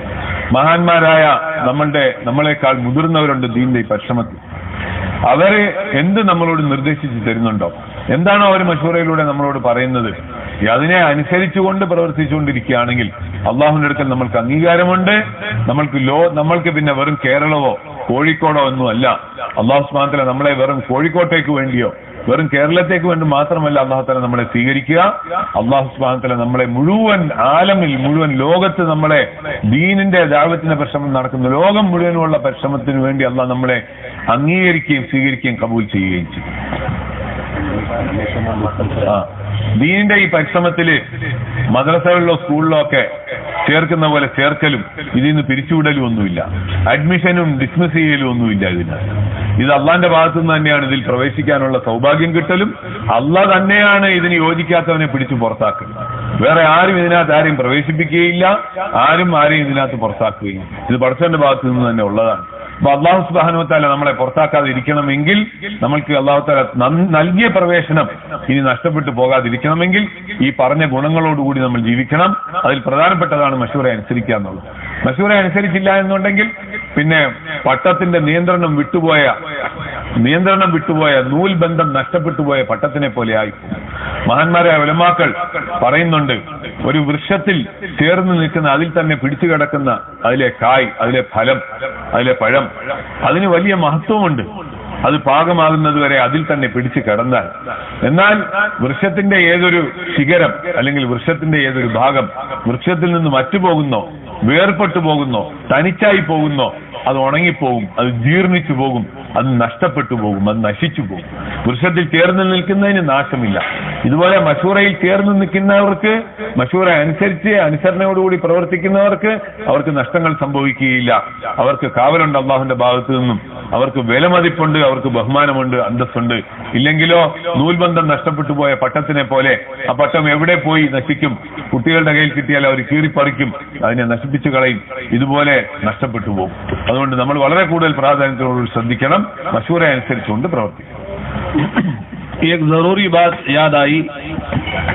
മഹാന്മാരായ നമ്മളെക്കാൾ മുതിർന്നവരുണ്ട് ദീന്റെ ഈ പരിശ്രമത്തിൽ. അവര് എന്ത് നമ്മളോട് നിർദ്ദേശിച്ചു തരുന്നുണ്ടോ, എന്താണോ അവർ മശൂറയിലൂടെ നമ്മളോട് പറയുന്നത്, അതിനെ അനുസരിച്ചുകൊണ്ട് പ്രവർത്തിച്ചുകൊണ്ടിരിക്കുകയാണെങ്കിൽ അള്ളാഹുവിന്റെ അടുക്കൽ നമ്മൾക്ക് അംഗീകാരമുണ്ട്. നമ്മൾക്ക് പിന്നെ വെറും കേരളമോ കോഴിക്കോടോ ഒന്നും അല്ല. അള്ളാഹു സുബ്ഹാനഹു വ തആല നമ്മളെ വെറും കോഴിക്കോട്ടേക്ക് വേണ്ടിയോ വെറും കേരളത്തേക്ക് വേണ്ടി മാത്രമല്ല അള്ളാഹു തആല നമ്മളെ സ്വീകരിക്കുക. അള്ളാഹു സുബ്ഹാനഹു വ തആല നമ്മളെ മുഴുവൻ ആലമിൽ, മുഴുവൻ ലോകത്ത് നമ്മളെ ദീനിന്റെ ദഅവത്തിന്റെ പരിശ്രമം നടക്കുന്ന ലോകം മുഴുവനുള്ള പരിശ്രമത്തിന് വേണ്ടി അള്ളാഹ് നമ്മളെ അംഗീകരിക്കുകയും സ്വീകരിക്കുകയും കബൂൽ ചെയ്യുകയും ചെയ്യും. ദീനിന്റെ ഈ പരിശ്രമത്തില് മദ്രസകളിലോ സ്കൂളിലോ ഒക്കെ ചേർക്കുന്ന പോലെ ചേർക്കലും ഇതിൽ നിന്ന് പിരിച്ചുവിടലും ഒന്നുമില്ല, അഡ്മിഷനും ഡിസ്മിസ് ചെയ്യലും ഒന്നുമില്ല. ഇത് അള്ളാന്റെ ഭാഗത്തു നിന്ന് തന്നെയാണ് ഇതിൽ പ്രവേശിക്കാനുള്ള സൗഭാഗ്യം കിട്ടലും. അള്ളാഹ് തന്നെയാണ് ഇതിന് യോജിക്കാത്തവനെ പിടിച്ചു പുറത്താക്കുന്നത്. വേറെ ആരും ഇതിനകത്ത് ആരെയും പ്രവേശിപ്പിക്കുകയില്ല, ആരെയും ഇതിനകത്ത് പുറത്താക്കുകയും. ഇത് പടച്ചവന്റെ ഭാഗത്തു നിന്ന് തന്നെ ഉള്ളതാണ്. അപ്പൊ അല്ലാഹു സുബ്ഹാനഹു വ തആല നമ്മളെ പുറത്താക്കാതെ ഇരിക്കണമെങ്കിൽ, നമ്മൾക്ക് അല്ലാഹു തആല നൽകിയ പ്രവേശനം ഇനി നഷ്ടപ്പെട്ടു പോകാതിരിക്കണമെങ്കിൽ ഈ പറഞ്ഞ ഗുണങ്ങളോടുകൂടി നമ്മൾ ജീവിക്കണം. അതിൽ പ്രധാനപ്പെട്ടതാണ് മശൂറ അനുസരിക്കുക എന്നുള്ളത്. മശൂറ അനുസരിച്ചില്ല എന്നുണ്ടെങ്കിൽ പിന്നെ പട്ടത്തിന്റെ നിയന്ത്രണം വിട്ടുപോയ നൂൽബന്ധം നഷ്ടപ്പെട്ടു പോയ പട്ടത്തിനെ പോലെ ആയി. മഹാന്മാരായ ഉലമാക്കൾ പറയുന്നുണ്ട്, ഒരു വൃക്ഷത്തിൽ ചേർന്ന് നിൽക്കുന്ന, അതിൽ തന്നെ പിടിച്ചു കിടക്കുന്ന അതിലെ കായ്, അതിലെ ഫലം, അതിലെ പഴം, അതിന് വലിയ മഹത്വമുണ്ട്. അത് പാകമാകുന്നത് വരെ അതിൽ തന്നെ പിടിച്ചു കിടന്നാൽ. എന്നാൽ വൃക്ഷത്തിന്റെ ഏതൊരു ശിഖരം അല്ലെങ്കിൽ വൃക്ഷത്തിന്റെ ഏതൊരു ഭാഗം വൃക്ഷത്തിൽ നിന്ന് മറ്റുപോകുന്നോ, വേർപെട്ടു പോകുന്നോ, തനിച്ചായി പോകുന്നോ, അത് ഉണങ്ങിപ്പോകും, അത് ജീർണിച്ചു പോകും, അത് നഷ്ടപ്പെട്ടു പോകും, അത് നശിച്ചു പോകും. പുരുഷത്തിൽ ചേർന്ന് നിൽക്കുന്നതിന് നാശമില്ല. ഇതുപോലെ മശൂറയിൽ ചേർന്ന് നിൽക്കുന്നവർക്ക്, മശൂറ അനുസരിച്ച് അനുസരണയോടുകൂടി പ്രവർത്തിക്കുന്നവർക്ക് അവർക്ക് നഷ്ടങ്ങൾ സംഭവിക്കുകയില്ല. അവർക്ക് കാവലുണ്ട് അള്ളാഹുവിന്റെ ഭാഗത്തു നിന്നും, അവർക്ക് വിലമതിപ്പുണ്ട്, അവർക്ക് ബഹുമാനമുണ്ട്, അന്തസ്സുണ്ട്. ഇല്ലെങ്കിലോ നൂൽബന്ധം നഷ്ടപ്പെട്ടു പോയ പട്ടത്തിനെ പോലെ ആ പട്ടം എവിടെ പോയി നശിക്കും? കുട്ടികളുടെ കയ്യിൽ കിട്ടിയാൽ അവർ കീറിപ്പറിക്കും, അതിനെ നശിപ്പിച്ചു കളയും. ഇതുപോലെ നഷ്ടപ്പെട്ടു പോകും. അതുകൊണ്ട് നമ്മൾ വളരെ കൂടുതൽ പ്രാധാന്യത്തോട് ശ്രദ്ധിക്കണം, മശൂറ അനുസരിച്ചുകൊണ്ട് പ്രവർത്തിക്കണം. एक जरूरी बात याद आई,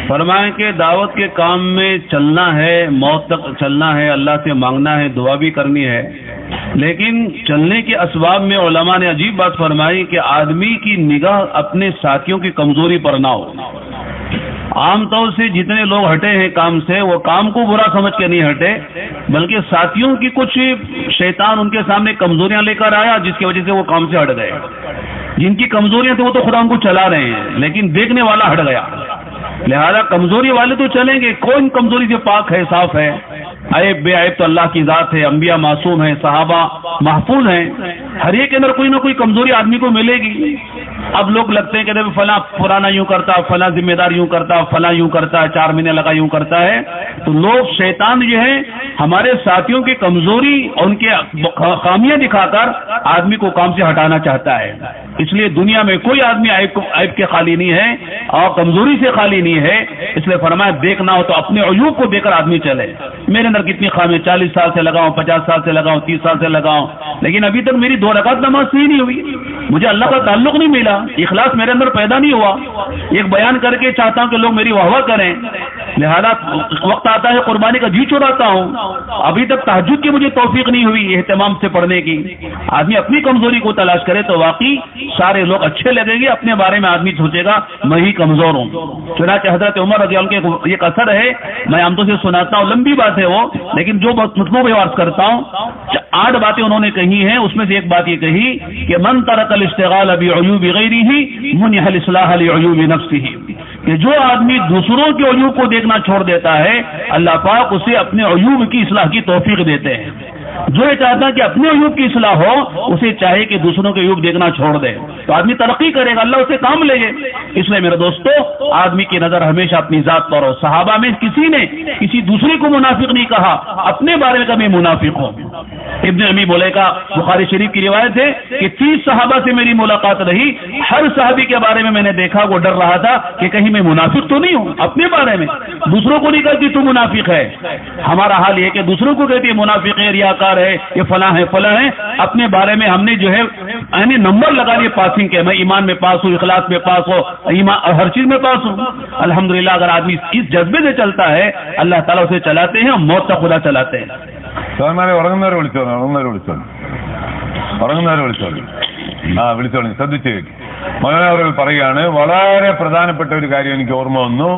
फरमाए कि दावत के काम में चलना है, मौत तक चलना है, अल्लाह से मांगना है, दुआ भी करनी है, लेकिन चलने के असबाब में उलमा ने अजीब बात फरमाई कि आदमी की निगाह अपने साथियों की कमजोरी पर ना हो। आमतौर से जितने लोग हटे हैं काम से, वो काम को बुरा समझ के नहीं हटे, बल्कि साथियों की कुछ शैतान उनके सामने कमजोरियां लेकर आया, जिसकी वजह से वो काम से हट गए। जिनकी कमजोरियां थी वो तो खुदा उनको चला रहे हैं, लेकिन देखने वाला हट गया। लिहाजा कमजोरी वाले तो चलेंगे, कौन कमजोरी से पाक है, साफ है? ऐब बेऐब तो अल्लाह की जात है, अंबिया मासूम है, सहाबा महफूज हैं, हर एक के अंदर कोई ना कोई कमजोरी आदमी को मिलेगी। अब लोग लगते हैं कि फला पुराना यूं करता, फला जिम्मेदार यूं करता, फला यूं करता, 4 महीने लगा यूं करता है। तो लोग, शैतान जो है हमारे साथियों की कमजोरी और उनके खामियां दिखाकर आदमी को काम से हटाना चाहता है। इसलिए दुनिया में कोई आदमी ऐब के खाली नहीं है और कमजोरी से खाली नहीं है। इसलिए फरमाया देखना हो तो अपने अयूब को देखकर आदमी चले। मेरे अंदर कितनी खामी, 40 साल से लगाऊं, 50 साल से लगाऊं, 30 साल से लगाऊं, लेकिन अभी तक मेरी 2 रकात नमाज सही नहीं हुई, मुझे अल्लाह का ताल्लुक नहीं मिला, इखलास मेरे अंदर पैदा नहीं हुआ। एक बयान करके चाहता हूं कि लोग मेरी वाहवाह करें, लिहाजा वक्त आता है कुर्बानी का जी चुराता हूं। अभी तक तहज्जुद की मुझे तौफीक नहीं हुई एहतमाम से पढ़ने की। आदमी अपनी कमजोरी को तलाश करे तो वाकई सारे लोग अच्छे लगेंगे। अपने बारे में आदमी सोचेगा मैं ही कमजोर हूं। चुनांचे हजरत उमर रज़ी अल्लाह अन्हु के एक असर है, मैं आमतौर से सुनाता हूं, लंबी बात है वो, लेकिन जो मुझको भी अर्ज करता हूं, 8 बातें उन्होंने कही हैं। उसमें से एक बात ये कही कि मन तरकल इश्तिगाल बिअयूब गैरिही मुनिहल इस्लाह लिअयूब नफ्सिही, कि जो आदमी दूसरों के अयूब को देखना छोड़ देता है, अल्लाह पाक उसे अपने अयूब की इस्लाह की तौफीक देते हैं। जो ये चाहता है कि अपने अयूब की इस्लाह हो, उसे चाहे कि दूसरों के अयूब देखना छोड़ दे, तो आदमी तरक्की करेगा, अल्लाह उसे काम लेगे। इसलिए मेरे दोस्तों, आदमी की नजर हमेशा अपनी जात पर हो। सहाबा में किसी ने किसी दूसरे को मुनाफिक नहीं कहा, अपने बारे में कभी मुनाफिक हो। इब्न अमी बोलेगा, बुखारी शरीफ की रिवायत है कि 30 सहाबा से मेरी मुलाकात रही, हर सहाबी के बारे में मैंने देखा वो डर रहा था कि कहीं मैं मुनाफिक तो नहीं हूं। अपने बारे में, दूसरों को नहीं कहती तू मुनाफिक है। हमारा हाल ये कि दूसरों को कहती है मुनाफिक है, रियाकार है, ये फला है, फला है। अपने बारे में हमने जो है यानी नंबर लगा लिए पासिंग के, मैं ईमान में पास हूँ, इखलास में पास हो, ईमान हर चीज में पास हूँ। अल्हम्दुलिल्लाह, अगर आदमी इस जज्बे से चलता है, अल्लाह ताला उसे चलाते हैं, मौत का खुदा चलाते हैं। ഉറങ്ങുന്നവരെ വിളിച്ചോളൂ. വിളിച്ചോളൂ, ശ്രദ്ധിച്ചു. മൗലാന പറയുകയാണ്, വളരെ പ്രധാനപ്പെട്ട ഒരു കാര്യം എനിക്ക് ഓർമ്മ വന്നു,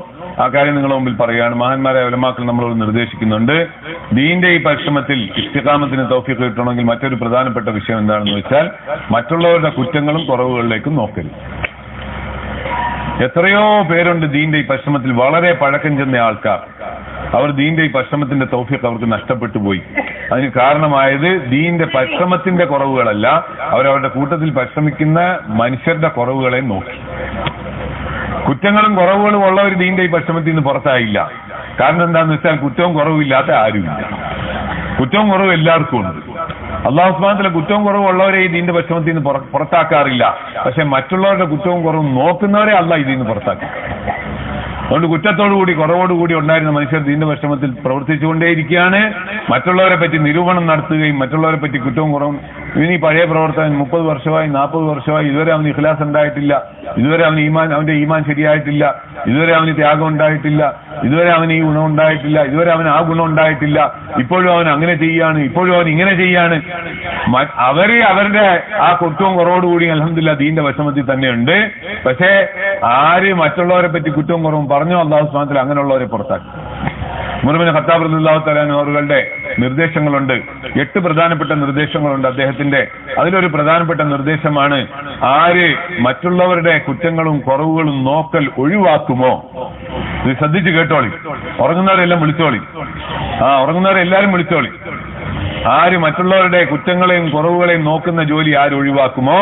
ആ കാര്യം നിങ്ങളുടെ മുമ്പിൽ പറയുകയാണ്. മഹാന്മാരായ ഉലമാക്കൾ നമ്മളോട് നിർദ്ദേശിക്കുന്നുണ്ട്, ദീന്റെ ഈ പരിശ്രമത്തിൽ ഇസ്തിഖാമത്തിന് തൗഫീഖ് കിട്ടണമെങ്കിൽ മറ്റൊരു പ്രധാനപ്പെട്ട വിഷയം എന്താണെന്ന് വെച്ചാൽ മറ്റുള്ളവരുടെ കുറ്റങ്ങളും കുറവുകളിലേക്കും നോക്കരുത്. എത്രയോ പേരുണ്ട് ദീന്റെ ഈ പരിശ്രമത്തിൽ വളരെ പഴക്കം ചെന്ന ആൾക്കാർ, അവർ ദീന്റെ ഈ പരിശ്രമത്തിന്റെ തൗഫീഖ് അവർക്ക് നഷ്ടപ്പെട്ടു പോയി. അതിന് കാരണമായത് ദീന്റെ പരിശ്രമത്തിന്റെ കുറവുകളല്ല, അവരവരുടെ കൂട്ടത്തിൽ പരിശ്രമിക്കുന്ന മനുഷ്യരുടെ കുറവുകളെ നോക്കി. കുറ്റങ്ങളും കുറവുകളും ഉള്ളവർ ദീന്റെ ഈ പരിശ്രമത്തിൽ നിന്ന് പുറത്തായില്ല. കാരണം എന്താണെന്ന് വെച്ചാൽ കുറ്റവും കുറവില്ലാത്ത ആരുമില്ല. കുറ്റവും കുറവും എല്ലാവർക്കും ഉണ്ട്. അല്ലാഹു സുബ്ഹാനഹു വ തആല കുറ്റവും കുറവും ഉള്ളവരെ ഈ ദീന്റെ പരിശ്രമത്തിൽ നിന്ന് പുറത്താക്കാറില്ല. പക്ഷെ മറ്റുള്ളവരുടെ കുറ്റവും കുറവും നോക്കുന്നവരെ അല്ലാഹ് ഇതിൽ നിന്ന് പുറത്താക്കും. അതുകൊണ്ട് കുറ്റത്തോടുകൂടി കുറവോടുകൂടി ഉണ്ടായിരുന്ന മനുഷ്യർ ദീന്റെ പരിശ്രമത്തിൽ പ്രവർത്തിച്ചുകൊണ്ടേയിരിക്കുകയാണ്. മറ്റുള്ളവരെ പറ്റി നിരൂപണം നടത്തുകയും മറ്റുള്ളവരെ പറ്റി കുറ്റവും കുറവും, ഇനി പഴയ പ്രവർത്തകൻ 30 വർഷമായി 40 വർഷമായി ഇതുവരെ അവന് ഇഖ്ലാസ് ഉണ്ടായിട്ടില്ല, ഇതുവരെ അവന്റെ ഈമാൻ ശരിയായിട്ടില്ല, ഇതുവരെ അവന് ത്യാഗം ഉണ്ടായിട്ടില്ല, ഇതുവരെ അവന് ഈ ഗുണം ഉണ്ടായിട്ടില്ല, ഇതുവരെ അവന് ആ ഗുണം ഉണ്ടായിട്ടില്ല, ഇപ്പോഴും അവൻ അങ്ങനെ ചെയ്യാണ്, ഇപ്പോഴും അവൻ ഇങ്ങനെ ചെയ്യാണ്. അവരുടെ ആ കുറ്റവും കുറവോടുകൂടി അൽഹംദുലില്ലാഹ് ദീന്റെ വിഷമത്തിൽ തന്നെയുണ്ട്. പക്ഷേ ആര് മറ്റുള്ളവരെ പറ്റി കുറ്റവും കുറവും പറഞ്ഞോ, അല്ലാഹു സുബ്ഹാനഹു വ തആല അങ്ങനെയുള്ളവരെ പുറത്താക്കി. ഉമർ ബിൻ ഖത്താബ് റളിയല്ലാഹു തആല അവരുടെ നിർദ്ദേശങ്ങളുണ്ട്, 8 പ്രധാനപ്പെട്ട നിർദ്ദേശങ്ങളുണ്ട് അദ്ദേഹത്തിന്റെ. അതിലൊരു പ്രധാനപ്പെട്ട നിർദ്ദേശമാണ്, ആര് മറ്റുള്ളവരുടെ കുറ്റങ്ങളും കുറവുകളും നോക്കൽ ഒഴിവാക്കുമോ, ഇത് ശ്രദ്ധിച്ച് കേട്ടോളി, ഉറങ്ങുന്നവരെല്ലാം വിളിച്ചോളി, ഉറങ്ങുന്നവരെല്ലാരും വിളിച്ചോളി, ആര് മറ്റുള്ളവരുടെ കുറ്റങ്ങളെയും കുറവുകളെയും നോക്കുന്ന ജോലി ആര് ഒഴിവാക്കുമോ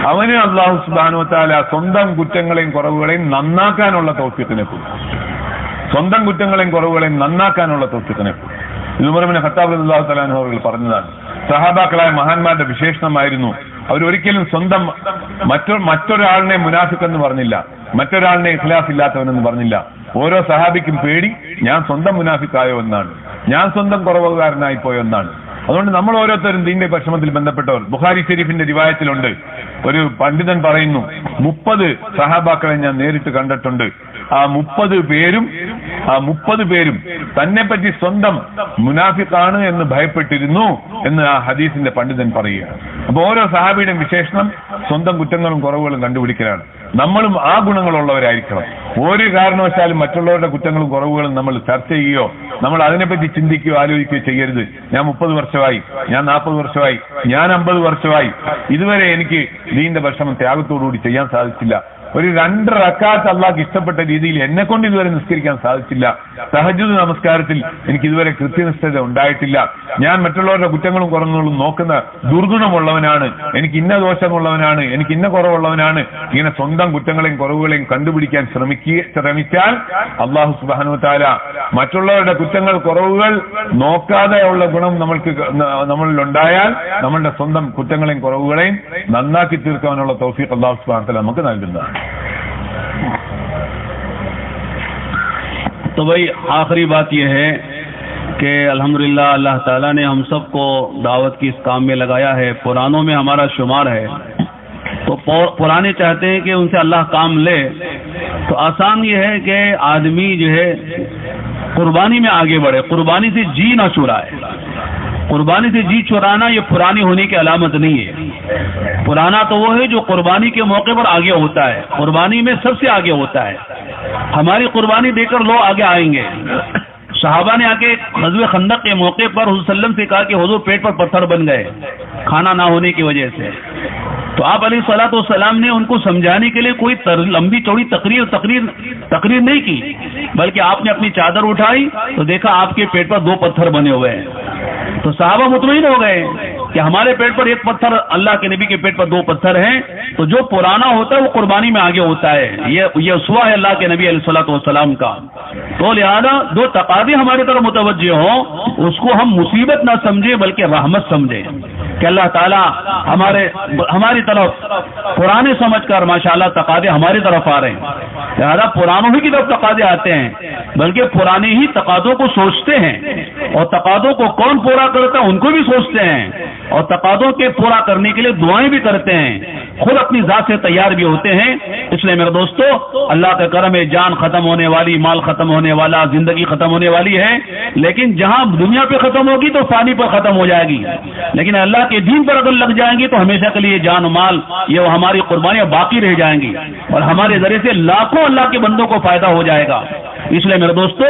അവന് അല്ലാഹു സുബ്ഹാനഹു വ തആല സ്വന്തം കുറ്റങ്ങളെയും കുറവുകളെയും നന്നാക്കാനുള്ള തൗഫീഖിനെ കൊടുക്കും. സ്വന്തം കുറ്റങ്ങളെയും കുറവുകളെയും നന്നാക്കാനുള്ള തൗഫീഖിനെ കൊടുക്കും. ഇത് ഉമർ ഇബ്നു ഖത്താബ് റളിയല്ലാഹു തആല അൻഹു അവർ പറഞ്ഞതാണ്. സഹാബാക്കളായ മഹാന്മാരുടെ വിശേഷണമായിരുന്നു, അവരൊരിക്കലും സ്വന്തം മറ്റൊരാളിനെ മുനാഫിഖ് എന്ന് പറഞ്ഞില്ല, മറ്റൊരാളിനെ ഇഖ്ലാസ് ഇല്ലാത്തവനെന്ന് പറഞ്ഞില്ല. ഓരോ സഹാബിക്കും പേടി ഞാൻ സ്വന്തം മുനാഫിക്കായോ എന്നാണ്, ഞാൻ സ്വന്തം കുറവുകാരനായി പോയോ എന്നാണ്. അതുകൊണ്ട് നമ്മൾ ഓരോരുത്തരും ദീന്റെ പരിശ്രമത്തിൽ ബന്ധപ്പെട്ടവർ. ബുഖാരി ഷരീഫിന്റെ റിവായത്തിലുണ്ട്, ഒരു പണ്ഡിതൻ പറയുന്നു 30 സഹാബാക്കളെ ഞാൻ നേരിട്ട് കണ്ടിട്ടുണ്ട്. ആ 30 പേരും തന്നെ പറ്റി സ്വന്തം മുനാഫിഖാണ് എന്ന് ഭയപ്പെട്ടിരുന്നു എന്ന് ആ ഹദീസിന്റെ പണ്ഡിതൻ പറയുകയാണ്. അപ്പൊ ഓരോ സഹാബിയുടെയും വിശേഷണം സ്വന്തം കുറ്റങ്ങളും കുറവുകളും കണ്ടുപിടിക്കലാണ്. നമ്മളും ആ ഗുണങ്ങളുള്ളവരായിരിക്കണം. ഒരു കാരണവശാലും മറ്റുള്ളവരുടെ കുറ്റങ്ങളും കുറവുകളും നമ്മൾ ചർച്ച ചെയ്യുകയോ നമ്മൾ അതിനെപ്പറ്റി ചിന്തിക്കുകയോ ആലോചിക്കുകയോ ചെയ്യരുത്. ഞാൻ 30 വർഷമായി, ഞാൻ 40 വർഷമായി, ഞാൻ 50 വർഷമായി, ഇതുവരെ എനിക്ക് ദീന്റെ പരിശ്രമം ത്യാഗത്തോടുകൂടി ചെയ്യാൻ സാധിച്ചില്ല. ഒരു 2 റക്അത്ത് അല്ലാഹുക്ക് ഇഷ്ടപ്പെട്ട രീതിയിൽ എന്നെ കൊണ്ട് ഇതുവരെ നിസ്കരിക്കാൻ സാധിച്ചില്ല. തഹജ്ജുദ് നമസ്കാരത്തിൽ എനിക്ക് ഇതുവരെ കൃത്യനിഷ്ഠത ഉണ്ടായിട്ടില്ല. ഞാൻ മറ്റുള്ളവരുടെ കുറ്റങ്ങളും കുറവുകളും നോക്കുന്ന ദുർഗുണമുള്ളവനാണ്, എനിക്ക് ഇന്ന ദോഷമുള്ളവനാണ്, എനിക്ക് ഇന്ന കുറവുള്ളവനാണ്. ഇങ്ങനെ സ്വന്തം കുറ്റങ്ങളെയും കുറവുകളെയും കണ്ടുപിടിക്കാൻ ശ്രമിച്ചാൽ അല്ലാഹു സുബ്ഹാനഹു വ തആല മറ്റുള്ളവരുടെ കുറ്റങ്ങൾ കുറവുകൾ നോക്കാതെയുള്ള ഗുണം നമ്മളിൽ ഉണ്ടായാൽ നമ്മളുടെ സ്വന്തം കുറ്റങ്ങളെയും കുറവുകളെയും നന്നാക്കി തീർക്കാനുള്ള തൗഫീഖ് അല്ലാഹു സുബ്ഹാനഹു വ തആല നമുക്ക് നൽകുന്നതാണ്. तो भाई आखिरी बात यह है कि अल्हम्दुलिल्लाह अल्लाह ताला ने हम सबको दावत की इस काम में लगाया है, पुरानों में हमारा शुमार है, तो पुराने चाहते हैं कि उनसे अल्लाह काम ले। तो आसान ये है कि आदमी जो है कुर्बानी में आगे बढ़े, कुर्बानी से जी ना चुराए। कुर्बानी से जी चुराना ये पुरानी होने की अलामत नहीं है। पुराना तो वो है जो कुर्बानी के मौके पर आगे होता है, कुर्बानी में सबसे आगे होता है। हमारी कुर्बानी देकर लोग आगे आएंगे। सहाबा ने आके ग़ज़वे खंदक के मौके पर हुज़ूर सल्लल्लाहु अलैहि वसल्लम से कहा कि हुज़ूर पेट पर पत्थर बन गए खाना ना होने की वजह से। तो आप अलैहिस्सलातु वस्सलाम ने उनको समझाने के लिए कोई लंबी चौड़ी तकरीर नहीं की, बल्कि आपने अपनी चादर उठाई तो देखा आपके पेट पर 2 पत्थर बने हुए हैं। तो सहाबा मुतमईन हो गए कि हमारे पेट पर 1 पत्थर, अल्लाह के नबी के पेट पर 2 पत्थर हैं। तो जो पुराना होता है वो कुर्बानी में आगे होता है। ये उसवा है अल्लाह के नबी अलैहिस्सलातु वस्सलाम का। तो लिहाजा जो तकाज़े हमारी तरफ मुतवज्जे हो उसको हम मुसीबत ना समझे बल्कि रहमत समझे कि अल्लाह ताला हमारी तरफ पुराने समझकर माशाअल्लाह तकाज़े हमारी तरफ आ रहे हैं। लिहाजा पुरानों ही की तरफ तकाज़े आते हैं, बल्कि पुराने ही तकाज़ों को सोचते हैं और तकाज़ों को कौन पूरा करता है उनको भी सोचते हैं और तकाज़ों के पूरा करने के लिए दुआएं भी करते हैं, खुद अपनी जात से तैयार भी होते हैं। इसलिए मेरे दोस्तों, अल्लाह का करम है, जान खत्म होने वाली, माल खत्म होने वाला, जिंदगी खत्म होने वाली है, लेकिन जहां दुनिया पे खत्म होगी तो फानी पर खत्म हो जाएगी, लेकिन अल्लाह के दीन पर अगर लग जाएंगी तो हमेशा के लिए जान माल ये हमारी कुर्बानियां बाकी रह जाएंगी और हमारे जरिए से लाखों अल्लाह के बंदों को फायदा हो जाएगा। इसलिए मेरे दोस्तों,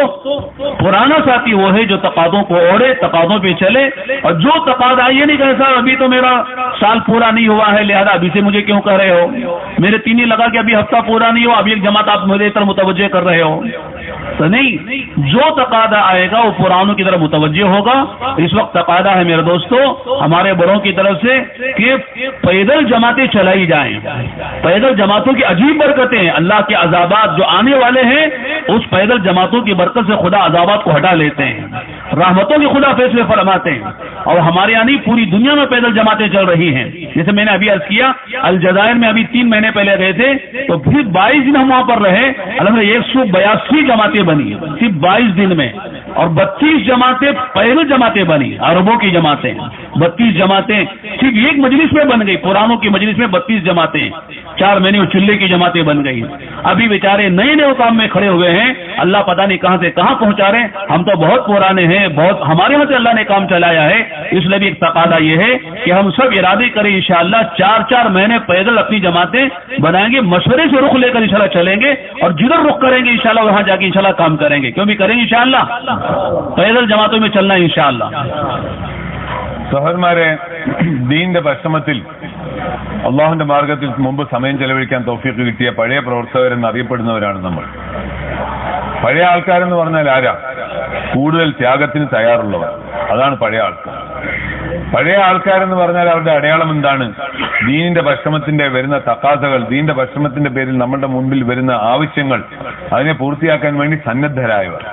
पुराना साथी वो है जो तकाज़ों को ओढ़े, तकाज़ों पे चले, और जो तकाज़ा ये नहीं कहे साहब अभी तो मेरा साल पूरा नहीं हुआ है लिहाजा अभी से मुझे क्यों कह रहे हो, मेरे 3 ही लगा कि अभी हफ्ता पूरा नहीं हुआ, अभी एक जमात आप मेरे तरफ मुतवज्जे कर रहे हो। तो नहीं, जो तकाज़ा आएगा वो पुरानों की तरफ मुतवज्जे होगा। इस वक्त तकाज़ा है मेरे दोस्तों हमारे बड़ों की तरफ से कि पैदल जमातें चलाई जाएं। पैदल जमातों की अजीब बरकतें हैं, अल्लाह के अज़ाबात जो आने वाले हैं उस पैदल जमातों की बरकत से खुदा अज़ाबात को हटा लेते हैं, रहमतों के खुदा फैसले फरमाते हैं। और हमारे यहाँ नहीं, पूरी दुनिया में पैदल जमातें चल रही हैं। जैसे मैंने अभी अर्ज किया, अलजायर में अभी 3 महीने पहले गए थे तो फिर 22 दिन हम वहां पर रहे, अल्हम्दुलिल्लाह 182 जमातें बनी सिर्फ 22 दिन में, और 32 जमातें पैदल जमातें बनी, अरबों की जमातें, 32 जमातें सिर्फ एक मजलिस में बन गई, पुरानों की मजलिस में 32 जमातें, 4 महीने और चिल्ले की जमातें बन गई। अभी बेचारे नए नए काम में खड़े हुए हैं, अल्लाह पता नहीं कहां से कहां पहुंचा रहे हैं। हम तो बहुत पुराने हैं, बहुत हमारे यहाँ से अल्लाह ने काम चलाया है। इसलिए भी एक तकाज़ा ये है कि हम सब इरादे करें इंशाअल्लाह 4-4 महीने पैदल अपनी जमातें बनाएंगे, मशवरे से रुख लेकर इंशाअल्लाह चलेंगे और जिधर रुख करेंगे इंशाअल्लाह वहां जाके इंशाअल्लाह काम करेंगे। क्यों भी करेंगे इंशाअल्लाह, पैदल जमातों में चलना है इंशाअल्लाह। സഹോദരന്മാരെ, ദീന്റെ പരിശ്രമത്തിൽ അള്ളാഹുവിന്റെ മാർഗത്തിൽ മുമ്പ് സമയം ചെലവഴിക്കാൻ തൗഫീഖ് കിട്ടിയ പഴയ പ്രവർത്തകരെന്ന് അറിയപ്പെടുന്നവരാണ് നമ്മൾ. പഴയ ആൾക്കാരെന്ന് പറഞ്ഞാൽ ആരാ? കൂടുതൽ ത്യാഗത്തിന് തയ്യാറുള്ളവർ, അതാണ് പഴയ ആൾക്കാർ. പഴയ ആൾക്കാരെന്ന് പറഞ്ഞാൽ അവരുടെ അടയാളം എന്താണ്? ദീനിന്റെ പരിശ്രമത്തിന്റെ വരുന്ന തക്കാസകൾ, ദീനിന്റെ പരിശ്രമത്തിന്റെ പേരിൽ നമ്മളുടെ മുമ്പിൽ വരുന്ന ആവശ്യങ്ങൾ അതിനെ പൂർത്തിയാക്കാൻ വേണ്ടി സന്നദ്ധരായവർ,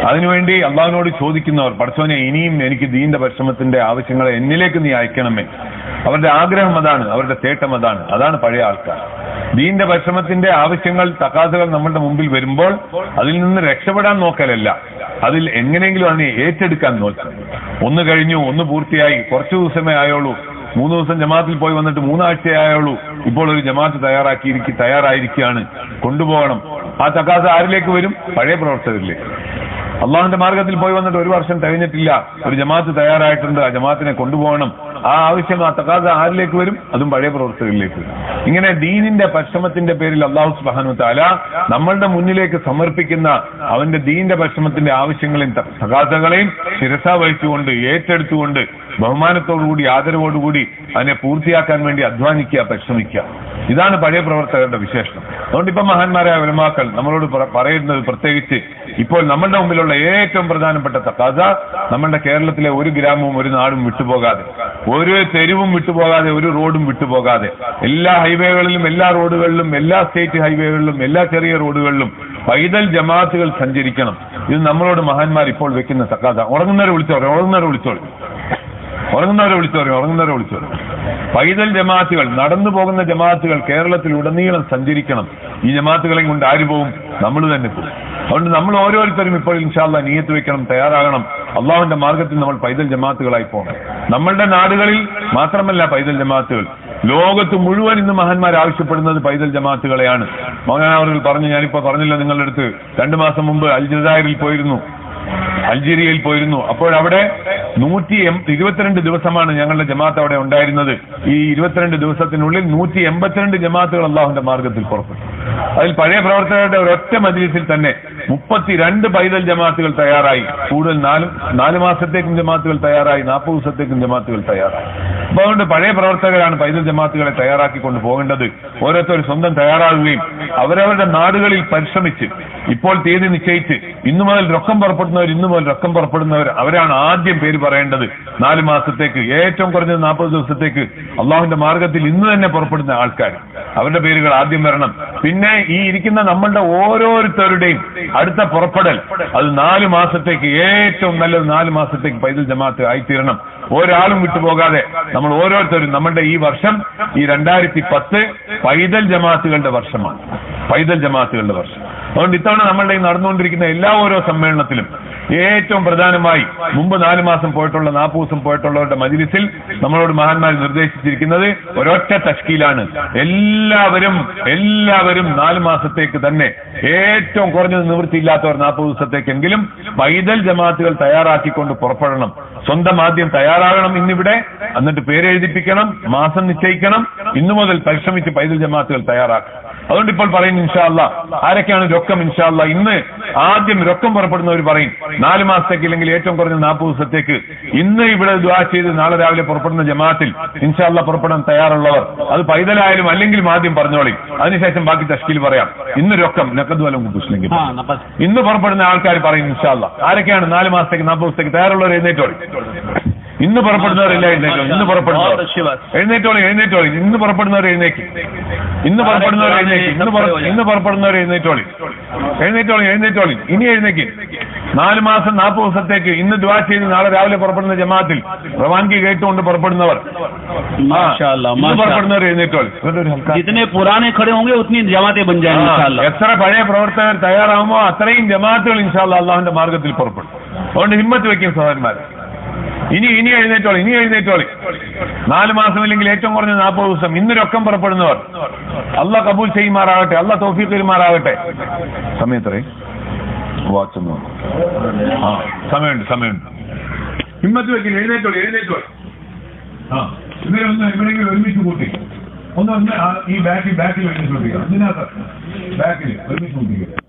അതിനുവേണ്ടി അള്ളാഹുവിനോട് ചോദിക്കുന്നവർ, പടച്ചോനെ ഇനിയും എനിക്ക് ദീനിന്റെ പരിശ്രമത്തിന്റെ ആവശ്യങ്ങളെ എന്നിലേക്ക് നീ അയക്കണമേ. അവരുടെ ആഗ്രഹം അതാണ്, അവരുടെ തേട്ടം അതാണ്. അതാണ് പഴയ ആൾക്കാർ. ദീനിന്റെ പരിശ്രമത്തിന്റെ ആവശ്യങ്ങൾ, തക്കാസുകൾ നമ്മളുടെ മുമ്പിൽ വരുമ്പോൾ അതിൽ നിന്ന് രക്ഷപ്പെടാൻ നോക്കലല്ല, അതിൽ എങ്ങനെയെങ്കിലും അതിനെ ഏറ്റെടുക്കാൻ നോക്കണം. ഒന്ന് കഴിഞ്ഞു, ഒന്ന് പൂർത്തിയായി, കുറച്ചു ദിവസമേ ആയുള്ളൂ, 3 ദിവസം ജമാഅത്തിൽ പോയി വന്നിട്ട് 3 ആഴ്ചയായുള്ളൂ, ഇപ്പോൾ ഒരു ജമാഅത്ത് തയ്യാറായിരിക്കുകയാണ്, കൊണ്ടുപോകണം. ആ തക്കാസ ആരിലേക്ക് വരും? പഴയ പ്രവർത്തകരിലേക്ക്. അള്ളാഹുന്റെ മാർഗത്തിൽ പോയി വന്നിട്ട് 1 വർഷം തികഞ്ഞിട്ടില്ല, ഒരു ജമാഅത്ത് തയ്യാറായിട്ടുണ്ട്, ആ ജമാഅത്തിനെ കൊണ്ടുപോകണം. ആ ആവശ്യം, ആ തക്കാസ ആരിലേക്ക് വരും? അതും പഴയ പ്രവർത്തകരിലേക്ക് വരും. ഇങ്ങനെ ദീനിന്റെ പരിശ്രമത്തിന്റെ പേരിൽ അല്ലാഹു സുബ്ഹാനഹു വ തആല നമ്മളുടെ മുന്നിലേക്ക് സമർപ്പിക്കുന്ന അവന്റെ ദീനിന്റെ പരിശ്രമത്തിന്റെ ആവശ്യങ്ങളെയും തക്കാസകളെയും ശിരസ വഹിച്ചുകൊണ്ട്, ഏറ്റെടുത്തുകൊണ്ട്, ബഹുമാനത്തോടുകൂടി, ആദരവോടുകൂടി അതിനെ പൂർത്തിയാക്കാൻ വേണ്ടി അധ്വാനിക്കുക, പരിശ്രമിക്കുക. ഇതാണ് പഴയ പ്രവർത്തകരുടെ വിശേഷണം. അതുകൊണ്ട് ഇപ്പൊ മഹാന്മാരായ ഉലമാക്കൾ നമ്മളോട് പറയുന്നത്, പ്രത്യേകിച്ച് ഇപ്പോൾ നമ്മളുടെ മുമ്പിലുള്ള ഏറ്റവും പ്രധാനപ്പെട്ട തക്കാസ, നമ്മളുടെ കേരളത്തിലെ ഒരു ഗ്രാമവും ഒരു നാടും വിട്ടുപോകാതെ, ഒരു തെരുവും വിട്ടുപോകാതെ, ഒരു റോഡും വിട്ടുപോകാതെ, എല്ലാ ഹൈവേകളിലും, എല്ലാ റോഡുകളിലും, എല്ലാ സ്റ്റേറ്റ് ഹൈവേകളിലും, എല്ലാ ചെറിയ റോഡുകളിലും പൈതൽ ജമാഅത്തുകൾ സഞ്ചരിക്കണം. ഇത് നമ്മളോട് മഹാന്മാർ ഇപ്പോൾ വെക്കുന്ന തക്കാസ. ഉറങ്ങുന്നവരെ വിളിച്ചോറി. പൈതൽ ജമാഅത്തുകൾ, നടന്നു പോകുന്ന ജമാഅത്തുകൾ കേരളത്തിൽ ഉടനീളം സഞ്ചരിക്കണം. ഈ ജമാഅത്തുകളെയും കൊണ്ട് ആര് പോകും? നമ്മൾ തന്നെ പോകും. അതുകൊണ്ട് നമ്മൾ ഓരോരുത്തരും ഇപ്പോൾ ഇൻഷാ അല്ലാഹ് നിയ്യത്ത് വെക്കണം, തയ്യാറാകണം. അള്ളാഹുവിന്റെ മാർഗത്തിൽ നമ്മൾ പൈതൽ ജമാഅത്തുകളായി പോകണം. നമ്മളുടെ നാടുകളിൽ മാത്രമല്ല പൈതൽ ജമാഅത്തുകൾ, ലോകത്ത് മുഴുവൻ ഇന്ന് മഹാന്മാർ ആവശ്യപ്പെടുന്നത് പൈതൽ ജമാഅത്തുകളെയാണ്. മൗലാന പറഞ്ഞു, ഞാനിപ്പോ പറഞ്ഞില്ല നിങ്ങളുടെ അടുത്ത്, 2 മാസം മുമ്പ് അൾജീരിയയിൽ പോയിരുന്നു. അപ്പോഴവിടെ 122 ദിവസമാണ് ഞങ്ങളുടെ ജമാഅത്ത് അവിടെ ഉണ്ടായിരുന്നത്. ഈ 22 ദിവസത്തിനുള്ളിൽ 182 ജമാഅത്തുകൾ അള്ളാഹുവിന്റെ മാർഗത്തിൽ പുറപ്പെട്ടു. അതിൽ പഴയ പ്രവർത്തകരുടെ ഒരൊറ്റ മജ്‌ലിസിൽ തന്നെ 32 പൈതൽ ജമാഅത്തുകൾ തയ്യാറായി. കൂടുതൽ 4 മാസത്തേക്കും ജമാഅത്തുകൾ തയ്യാറായി, 40 ദിവസത്തേക്കും ജമാഅത്തുകൾ തയ്യാറായി. അപ്പൊ അതുകൊണ്ട് പഴയ പ്രവർത്തകരാണ് പൈതൽ ജമാഅത്തുകളെ തയ്യാറാക്കിക്കൊണ്ട് പോകേണ്ടത്. ഓരോരുത്തർ സ്വന്തം തയ്യാറാകുകയും അവരവരുടെ നാടുകളിൽ പരിശ്രമിച്ച്, ഇപ്പോൾ തീയതി നിശ്ചയിച്ച്, ഇന്നു മുതൽ രൊക്കം പുറപ്പെടുന്നവർ അവരാണ് ആദ്യം പേര് പറയേണ്ടത്. 4 മാസത്തേക്ക്, ഏറ്റവും കുറഞ്ഞത് 40 ദിവസത്തേക്ക് അള്ളാഹുവിന്റെ മാർഗത്തിൽ ഇന്ന് തന്നെ പുറപ്പെടുന്ന ആൾക്കാർ, അവരുടെ പേരുകൾ ആദ്യം വരണം. പിന്നെ ഈ ഇരിക്കുന്ന നമ്മളുടെ ഓരോരുത്തരുടെയും അടുത്ത പുറപ്പെടൽ അത് 4 മാസത്തേക്ക്, ഏറ്റവും നല്ലത് 4 മാസത്തേക്ക് പൈതൽ ജമാഅത്ത് ആയിത്തീരണം. ഒരാളും വിട്ടുപോകാതെ നമ്മൾ ഓരോരുത്തരും, നമ്മളുടെ ഈ വർഷം, ഈ 2010 പൈതൽ ജമാഅത്തുകളുടെ വർഷമാണ്. അതുകൊണ്ട് ഇത്തവണ നമ്മളുടെ ഈ നടന്നുകൊണ്ടിരിക്കുന്ന എല്ലാ ഓരോ സമ്മേളനത്തിലും ഏറ്റവും പ്രധാനമായി മുമ്പ് 4 മാസം പോയിട്ടുള്ള, 40 ദിവസം പോയിട്ടുള്ളവരുടെ മജ്‌ലിസിൽ നമ്മളോട് മഹാന്മാർ നിർദ്ദേശിച്ചിരിക്കുന്നത് ഒരൊറ്റ തശ്കീലാണ്. എല്ലാവരും 4 മാസത്തേക്ക് തന്നെ, ഏറ്റവും കുറഞ്ഞത് നിവൃത്തിയില്ലാത്തവർ 40 ദിവസത്തേക്കെങ്കിലും പൈതൽ ജമാഅത്തുകൾ തയ്യാറാക്കിക്കൊണ്ട് പുറപ്പെടണം. സ്വന്തം ആദ്യം തയ്യാറാകണം ഇന്നിവിടെ, എന്നിട്ട് പേരെഴുതിപ്പിക്കണം, മാസം നിശ്ചയിക്കണം, ഇന്നു മുതൽ പരിശ്രമിച്ച് പൈതൽ ജമാഅത്തുകൾ തയ്യാറാക്കണം. അതുകൊണ്ട് ഇപ്പോൾ പറയും ഇൻഷാ അല്ലാഹ്, ആരൊക്കെയാണ് രൊക്കം ഇൻഷാ അല്ലാഹ് ഇന്ന് ആദ്യം രൊക്കം പുറപ്പെടുന്നവർ പറയും 4 മാസത്തേക്ക്, ഇല്ലെങ്കിൽ ഏറ്റവും കുറഞ്ഞ 40 ദിവസത്തേക്ക് ഇന്ന് ഇവിടെ ദുആ ചെയ്ത് നാളെ രാവിലെ പുറപ്പെടുന്ന ജമാഅത്തിൽ ഇൻഷാ അല്ലാഹ് പുറപ്പെടാൻ തയ്യാറുള്ളവർ, അത് പൈതലായാലും അല്ലെങ്കിലും ആദ്യം പറഞ്ഞോളി, അതിനുശേഷം ബാക്കി തശ്കീൽ പറയാം. ഇന്ന് രൊക്കം നഖദ്വലം കുസ്ലിംഗ് ഇന്ന് പുറപ്പെടുന്ന ആൾക്കാർ പറയും ഇൻഷാ അല്ലാഹ്. ആരൊക്കെയാണ് 4 മാസത്തേക്ക് 40 ദിവസത്തേക്ക് തയ്യാറുള്ളവർ എഴുന്നേറ്റോളി. ഇന്ന് പുറപ്പെടുന്നവരില്ല, എഴുന്നേറ്റോളി. ഇന്ന് പുറപ്പെടുന്നവർ എഴുന്നേറ്റോളി. ഇന്ന് പുറപ്പെടുന്നവർ എഴുന്നേക്കും. ഇന്ന് പുറപ്പെടുന്നവർ എഴുന്നേറ്റോളി. ഇനി എഴുന്നേക്കും. 4 മാസം 40 ദിവസത്തേക്ക് ഇന്ന് ദുആ ചെയ്ത് നാളെ രാവിലെ പുറപ്പെടുന്ന ജമാഅത്തിൽ റവാൻഗി കേട്ടുകൊണ്ട് പുറപ്പെടുന്നവർ, പുറപ്പെടുന്നവർ എഴുന്നേറ്റോളി. എത്ര പഴയ പ്രവർത്തകർ തയ്യാറാകുമോ അത്രയും ജമാഅത്തുകൾ ഇൻഷാ അല്ലാഹ് അള്ളാഹുവിന്റെ മാർഗത്തിൽ പുറപ്പെടും. അതുകൊണ്ട് ഹിമ്മത്ത് വെക്കും സഹോദരന്മാർ. ഇനി എഴുന്നേറ്റോളി. 4 മാസമില്ലെങ്കിൽ ഏറ്റവും കുറഞ്ഞ 40 ദിവസം ഇന്ന് രൊക്കം പുറപ്പെടുന്നവർ അള്ളാഹ് കബൂൽ ചെയ്യുമാറാകട്ടെ, അള്ളാഹ് തൗഫീഖ് തരുമാറാകട്ടെ. സമയത്രേ വാച്ചൊന്നും സമയമുണ്ട്. ഹിമ്മത്ത് വെക്കില്ല. എഴുന്നേറ്റോളി. എവിടെയെങ്കിലും ഒരുമിച്ച് കൂട്ടി ഒന്ന് ഈ ബാക്കിൽ ഒരുമിച്ച് കൂട്ടിക്കുക. ബാക്കിൽ ഒരുമിച്ച് കൂട്ടിക്കുക.